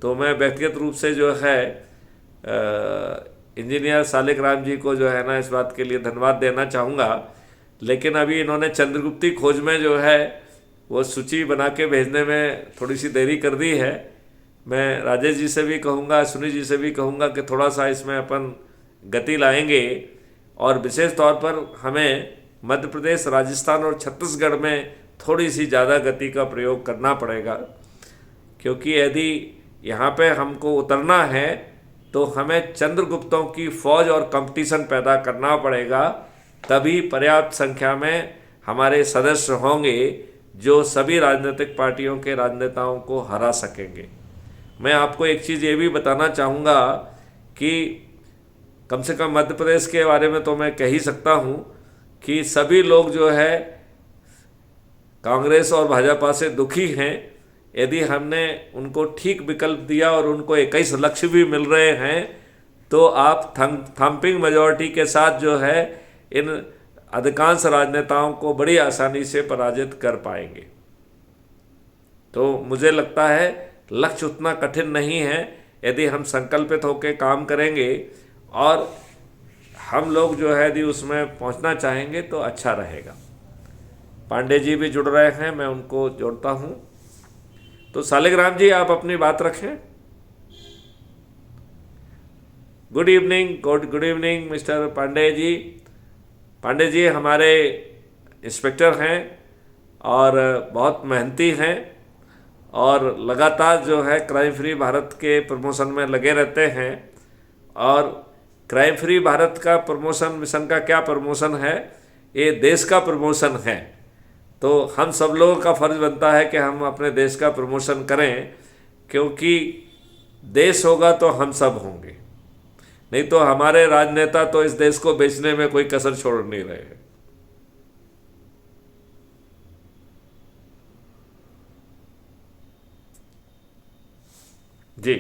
तो मैं व्यक्तिगत रूप से जो है इंजीनियर सालिग्राम जी को जो है ना इस बात के लिए धन्यवाद देना चाहूँगा। लेकिन अभी इन्होंने चंद्रगुप्ती खोज में जो है वो सूची बना के भेजने में थोड़ी सी देरी कर दी है। मैं राजेश जी से भी कहूँगा, सुनील जी से भी कहूँगा कि थोड़ा सा इसमें अपन गति लाएंगे। और विशेष तौर पर हमें मध्य प्रदेश, राजस्थान और छत्तीसगढ़ में थोड़ी सी ज़्यादा गति का प्रयोग करना पड़ेगा, क्योंकि यदि यहाँ पे हमको उतरना है तो हमें चंद्रगुप्तों की फौज और कंपटीशन पैदा करना पड़ेगा। तभी पर्याप्त संख्या में हमारे सदस्य होंगे जो सभी राजनीतिक पार्टियों के राजनेताओं को हरा सकेंगे। मैं आपको एक चीज़ ये भी बताना चाहूँगा कि कम से कम मध्य प्रदेश के बारे में तो मैं कह ही सकता हूँ कि सभी लोग जो है कांग्रेस और भाजपा से दुखी हैं। यदि हमने उनको ठीक विकल्प दिया और उनको 21 लक्ष्य भी मिल रहे हैं तो आप थम्पिंग मेजॉरिटी के साथ जो है इन अधिकांश राजनेताओं को बड़ी आसानी से पराजित कर पाएंगे। तो मुझे लगता है लक्ष्य उतना कठिन नहीं है यदि हम संकल्पित होकर काम करेंगे और हम लोग जो है यदि उसमें पहुंचना चाहेंगे तो अच्छा रहेगा। पांडे जी भी जुड़ रहे हैं, मैं उनको जोड़ता हूं। तो सालिग्राम जी, आप अपनी बात रखें। Good evening mister Pandey ji. Pandey ji हमारे इंस्पेक्टर हैं और बहुत मेहनती हैं और लगातार जो है क्राइम फ्री भारत के प्रमोशन में लगे रहते हैं। और क्राइम फ्री भारत का प्रमोशन मिशन का क्या प्रमोशन है, ये देश का प्रमोशन है। तो हम सब लोगों का फर्ज बनता है कि हम अपने देश का प्रमोशन करें, क्योंकि देश होगा तो हम सब होंगे। नहीं तो हमारे राजनेता तो इस देश को बेचने में कोई कसर छोड़ नहीं रहे हैं। जी,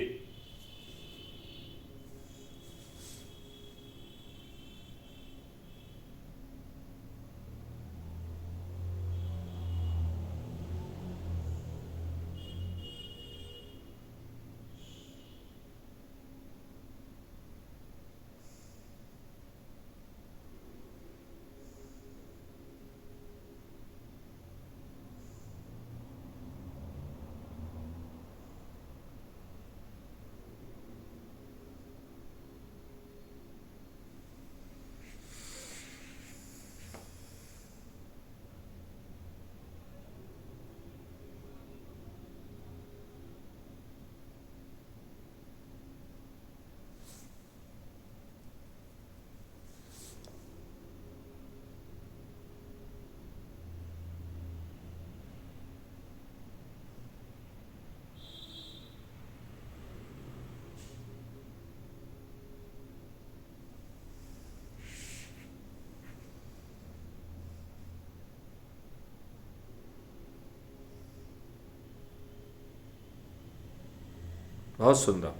बहुत सुंदर।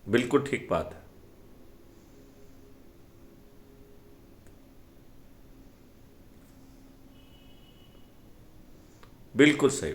बिल्कुल ठीक बात है। बिल्कुल सही।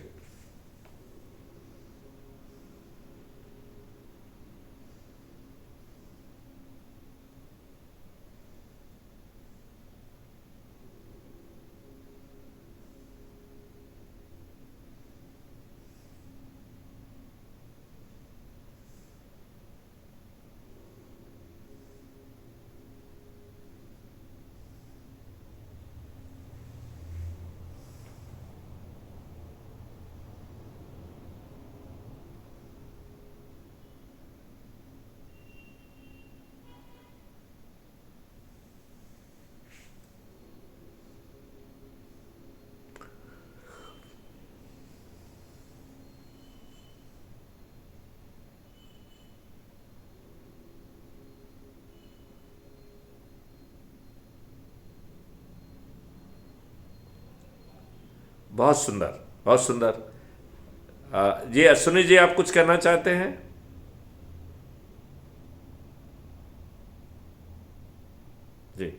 बहुत सुंदर, बहुत सुंदर। जी अश्विनी जी, आप कुछ कहना चाहते हैं? जी,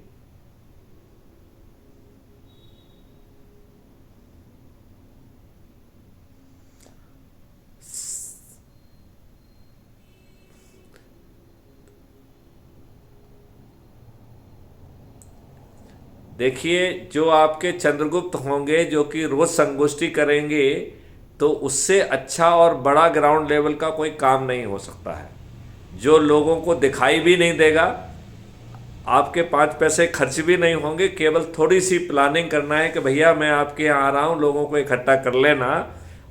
देखिए, जो आपके चंद्रगुप्त होंगे जो कि रोज संगोष्ठी करेंगे, तो उससे अच्छा और बड़ा ग्राउंड लेवल का कोई काम नहीं हो सकता है, जो लोगों को दिखाई भी नहीं देगा। आपके 5 पैसे खर्च भी नहीं होंगे, केवल थोड़ी सी प्लानिंग करना है कि भैया मैं आपके यहाँ आ रहा हूँ, लोगों को इकट्ठा कर लेना,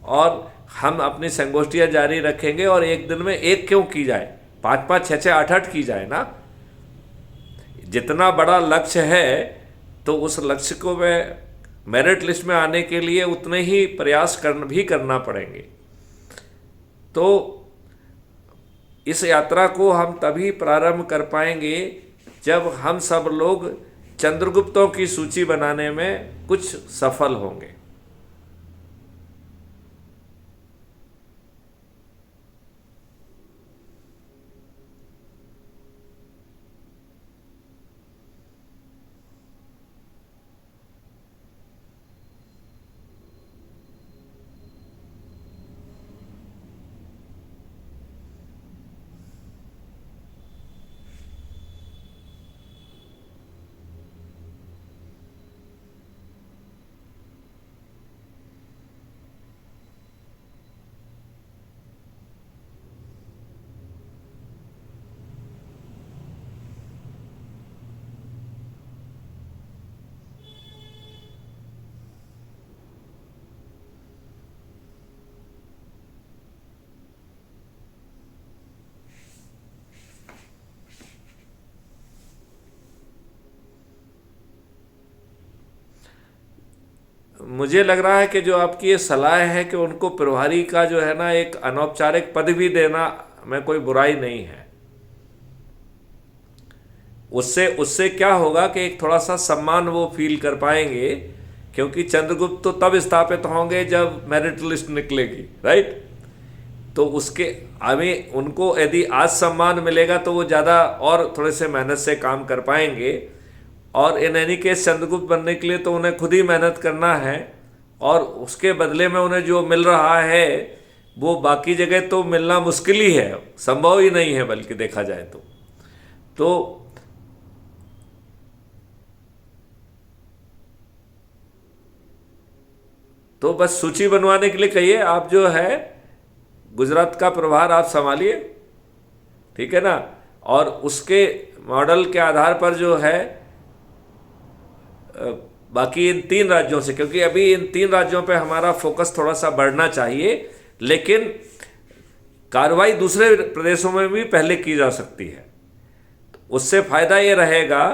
और हम अपनी संगोष्ठियाँ जारी रखेंगे। और एक दिन में एक क्यों की जाए, 5 5 6 6 8 8 की जाए ना। जितना बड़ा लक्ष्य है, तो उस लक्ष्य को मैं मेरिट लिस्ट में आने के लिए उतने ही प्रयास करना पड़ेंगे। तो इस यात्रा को हम तभी प्रारंभ कर पाएंगे जब हम सब लोग चंद्रगुप्तों की सूची बनाने में कुछ सफल होंगे। मुझे लग रहा है कि जो आपकी ये सलाह है कि उनको प्रभारी का जो है ना एक अनौपचारिक पद भी देना में कोई बुराई नहीं है। उससे उससे क्या होगा कि एक थोड़ा सा सम्मान वो फील कर पाएंगे, क्योंकि चंद्रगुप्त तो तब स्थापित होंगे जब मेरिट लिस्ट निकलेगी, राइट। तो उसके अभी उनको यदि आज सम्मान मिलेगा तो वो ज़्यादा और थोड़े से मेहनत से काम कर पाएंगे। और इन एनी केस चंद्रगुप्त बनने के लिए तो उन्हें खुद ही मेहनत करना है, और उसके बदले में उन्हें जो मिल रहा है वो बाकी जगह तो मिलना मुश्किल ही है, संभव ही नहीं है बल्कि देखा जाए तो बस सूची बनवाने के लिए कहिए। आप जो है गुजरात का प्रभार आप संभालिए, ठीक है ना। और उसके मॉडल के आधार पर जो है बाकी इन 3 राज्यों से, क्योंकि अभी इन 3 राज्यों पे हमारा फोकस थोड़ा सा बढ़ना चाहिए, लेकिन कार्रवाई दूसरे प्रदेशों में भी पहले की जा सकती है। उससे फायदा ये रहेगा,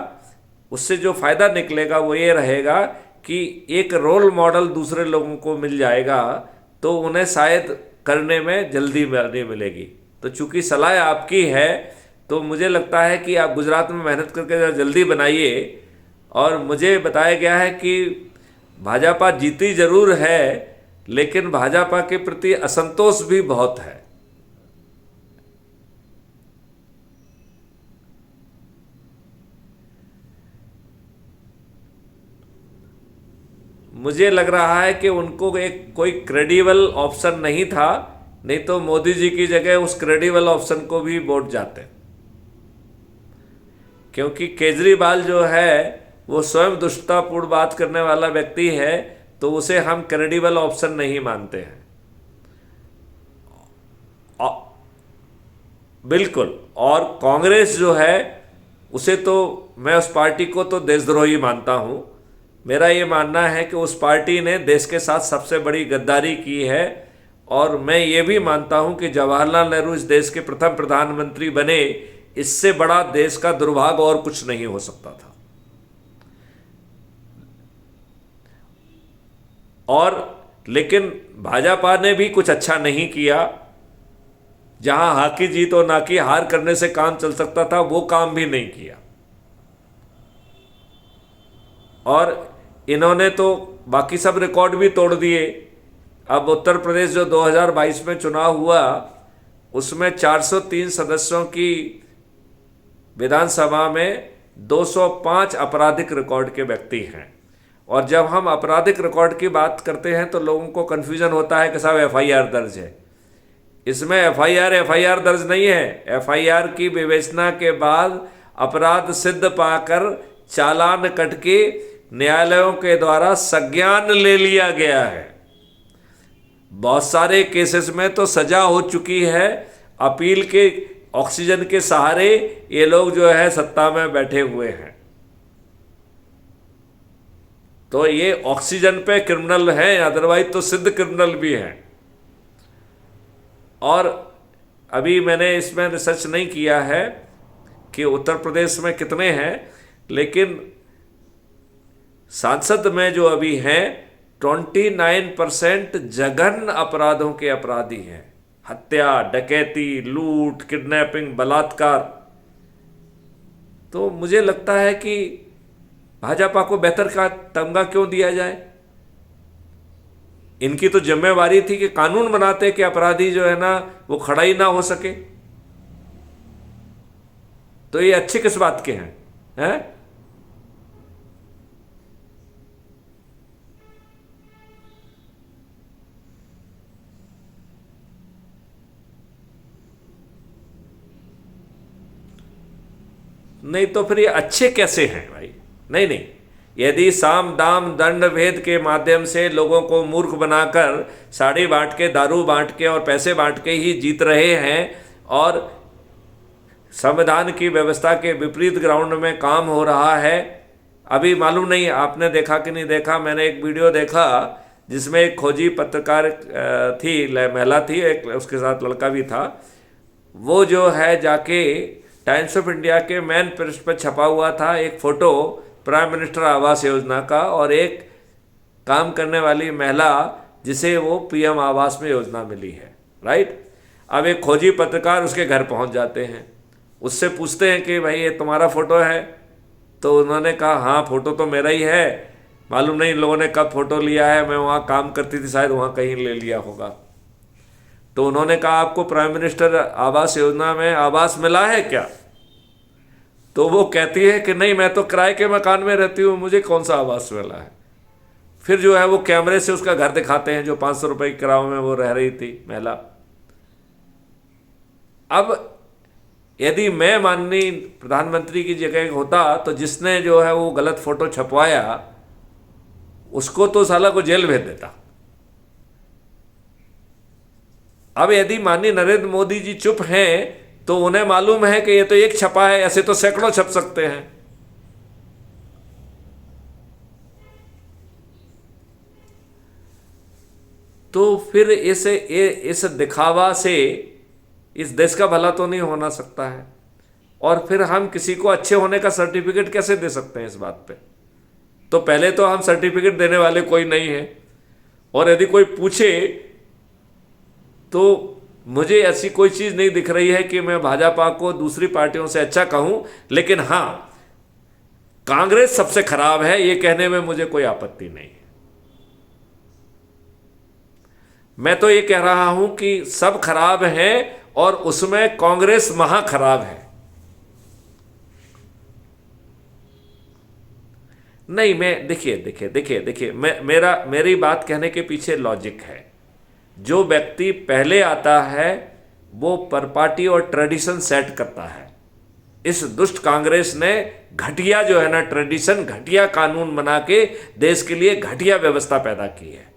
उससे जो फायदा निकलेगा वो ये रहेगा कि एक रोल मॉडल दूसरे लोगों को मिल जाएगा, तो उन्हें शायद करने में जल्दी नहीं मिलेगी। तो चूंकि सलाह आपकी है, तो मुझे लगता है कि आप गुजरात में मेहनत करके ज़रा जल्दी बनाइए। और मुझे बताया गया है कि भाजपा जीती जरूर है, लेकिन भाजपा के प्रति असंतोष भी बहुत है। मुझे लग रहा है कि उनको एक कोई क्रेडिबल ऑप्शन नहीं था, नहीं तो मोदी जी की जगह उस क्रेडिबल ऑप्शन को भी वोट जाते। क्योंकि केजरीवाल जो है वो स्वयं दुष्टतापूर्ण बात करने वाला व्यक्ति है, तो उसे हम क्रेडिबल ऑप्शन नहीं मानते हैं। बिल्कुल। और कांग्रेस जो है उसे तो मैं उस पार्टी को तो देशद्रोही मानता हूँ। मेरा ये मानना है कि उस पार्टी ने देश के साथ सबसे बड़ी गद्दारी की है। और मैं ये भी मानता हूँ कि जवाहरलाल नेहरू इस देश के प्रथम प्रधानमंत्री बने, इससे बड़ा देश का दुर्भाग्य और कुछ नहीं हो सकता था। और लेकिन भाजपा ने भी कुछ अच्छा नहीं किया। जहां हाकी जीत और नाकी हार करने से काम चल सकता था, वो काम भी नहीं किया। और इन्होंने तो बाकी सब रिकॉर्ड भी तोड़ दिए। अब उत्तर प्रदेश जो 2022 में चुनाव हुआ, उसमें 403 सदस्यों की विधानसभा में 205 आपराधिक रिकॉर्ड के व्यक्ति हैं। और जब हम आपराधिक रिकॉर्ड की बात करते हैं तो लोगों को कन्फ्यूजन होता है कि साहब एफआईआर दर्ज है। इसमें एफआईआर दर्ज नहीं है। एफआईआर की विवेचना के बाद अपराध सिद्ध पाकर चालान कट के न्यायालयों के द्वारा संज्ञान ले लिया गया है। बहुत सारे केसेस में तो सजा हो चुकी है। अपील के ऑक्सीजन के सहारे ये लोग जो है सत्ता में बैठे हुए हैं। तो ये ऑक्सीजन पे क्रिमिनल हैं, अदरवाइज तो सिद्ध क्रिमिनल भी हैं। और अभी मैंने इसमें रिसर्च नहीं किया है कि उत्तर प्रदेश में कितने हैं, लेकिन सांसद में जो अभी हैं 29% जघन्य अपराधों के अपराधी हैं। हत्या, डकैती, लूट, किडनैपिंग, बलात्कार। तो मुझे लगता है कि भाजपा को बेहतर का तमगा क्यों दिया जाए। इनकी तो जिम्मेवारी थी कि कानून बनाते कि अपराधी जो है ना वो खड़ा ही ना हो सके। तो ये अच्छे किस बात के हैं? नहीं तो फिर ये अच्छे कैसे हैं भाई? नहीं, यदि साम दाम दंड भेद के माध्यम से लोगों को मूर्ख बनाकर साड़ी बांट के, दारू बांट के और पैसे बांट के ही जीत रहे हैं, और संविधान की व्यवस्था के विपरीत ग्राउंड में काम हो रहा है। अभी मालूम नहीं आपने देखा कि नहीं देखा, मैंने एक वीडियो देखा जिसमें एक खोजी पत्रकार थी, महिला थी, एक उसके साथ लड़का भी था। वो जो है जाके टाइम्स ऑफ इंडिया के मेन पृष्ठ पर छपा हुआ था एक photo prime minister Awas Yojana का, और एक काम करने वाली महिला जिसे वो पीएम आवास में योजना मिली है, राइट। अब एक खोजी पत्रकार उसके घर पहुंच जाते हैं, उससे पूछते हैं कि भाई ये तुम्हारा फ़ोटो है? तो उन्होंने कहा हाँ फ़ोटो तो मेरा ही है, मालूम नहीं इन लोगों ने कब फ़ोटो लिया है, मैं वहाँ काम करती थी, शायद वहाँ कहीं ले लिया होगा। तो उन्होंने कहा आपको प्राइम मिनिस्टर आवास योजना में आवास मिला है क्या? तो वो कहती है कि नहीं, मैं तो किराए के मकान में रहती हूँ, मुझे कौन सा आवास मिला है। फिर जो है वो कैमरे से उसका घर दिखाते हैं जो 500 रुपये के किराए में वो रह रही थी महिला। अब यदि मैं माननीय प्रधानमंत्री की जगह होता तो जिसने जो है वो गलत फोटो छपवाया उसको तो साला को जेल भेज देता। अब यदि माननीय नरेंद्र मोदी जी चुप हैं तो उन्हें मालूम है कि ये तो एक छपा है, ऐसे तो सैकड़ों छप सकते हैं। तो फिर इस दिखावा से इस देश का भला तो नहीं होना सकता है। और फिर हम किसी को अच्छे होने का सर्टिफिकेट कैसे दे सकते हैं इस बात पे? तो पहले तो हम सर्टिफिकेट देने वाले कोई नहीं है, और यदि कोई पूछे तो मुझे ऐसी कोई चीज़ नहीं दिख रही है कि मैं भाजपा को दूसरी पार्टियों से अच्छा कहूं। लेकिन हाँ, कांग्रेस सबसे खराब है ये कहने में मुझे कोई आपत्ति नहीं है। मैं तो ये कह रहा हूं कि सब खराब हैं और उसमें कांग्रेस महा खराब है। नहीं, मैं देखिए मेरी बात कहने के पीछे लॉजिक है। जो व्यक्ति पहले आता है वो परपाटी और ट्रेडिशन सेट करता है। इस दुष्ट कांग्रेस ने घटिया जो है ना ट्रेडिशन, घटिया कानून बना के देश के लिए घटिया व्यवस्था पैदा की है।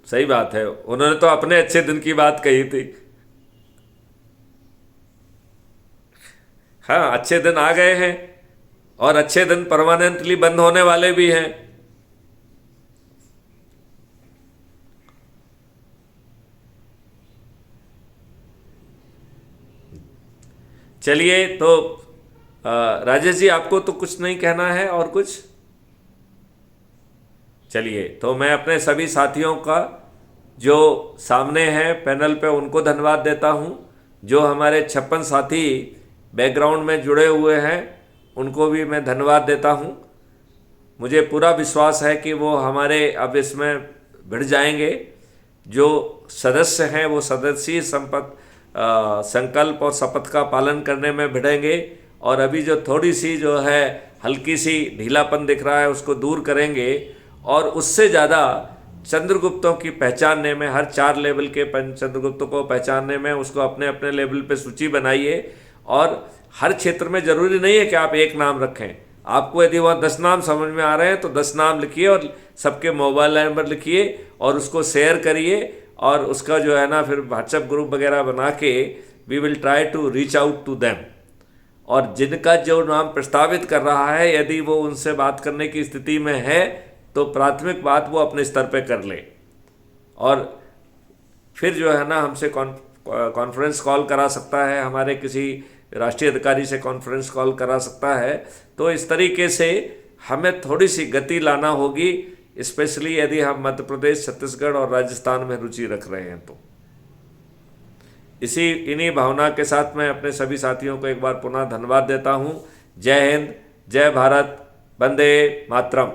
सही बात है, उन्होंने तो अपने अच्छे दिन की बात कही थी। हाँ, अच्छे दिन आ गए हैं और अच्छे दिन परमानेंटली बंद होने वाले भी हैं। चलिए तो राजेश जी आपको तो कुछ नहीं कहना है और कुछ? चलिए तो मैं अपने सभी साथियों का जो सामने हैं पैनल पे उनको धन्यवाद देता हूं। जो हमारे 56 साथी बैकग्राउंड में जुड़े हुए हैं उनको भी मैं धन्यवाद देता हूं। मुझे पूरा विश्वास है कि वो हमारे अब इसमें भिड़ जाएंगे। जो सदस्य हैं वो सदस्य संकल्प और शपथ का पालन करने में भिड़ेंगे, और अभी जो थोड़ी सी जो है हल्की सी ढीलापन दिख रहा है उसको दूर करेंगे। और उससे ज़्यादा चंद्रगुप्तों की पहचानने में, हर 4 लेवल के चंद्रगुप्तों को पहचानने में उसको अपने अपने लेवल पे सूची बनाइए। और हर क्षेत्र में ज़रूरी नहीं है कि आप एक नाम रखें। आपको यदि वहाँ 10 नाम समझ में आ रहे हैं तो 10 नाम लिखिए और सबके मोबाइल नंबर लिखिए और उसको शेयर करिए। और उसका जो है ना फिर व्हाट्सएप ग्रुप वगैरह बना के we will try to reach out to them. और जिनका जो नाम प्रस्तावित कर रहा है यदि वो उनसे बात करने की स्थिति में है तो प्राथमिक बात वो अपने स्तर पे कर ले, और फिर जो है ना हमसे कॉन्फ्रेंस कॉल करा सकता है, हमारे किसी राष्ट्रीय अधिकारी से कॉन्फ्रेंस कॉल करा सकता है। तो इस तरीके से हमें थोड़ी सी गति लाना होगी, स्पेशली यदि हम मध्य प्रदेश, छत्तीसगढ़ और राजस्थान में रुचि रख रहे हैं। तो इन्हीं भावना के साथ मैं अपने सभी साथियों को एक बार पुनः धन्यवाद देता हूँ। जय हिंद, जय भारत, वंदे मातरम।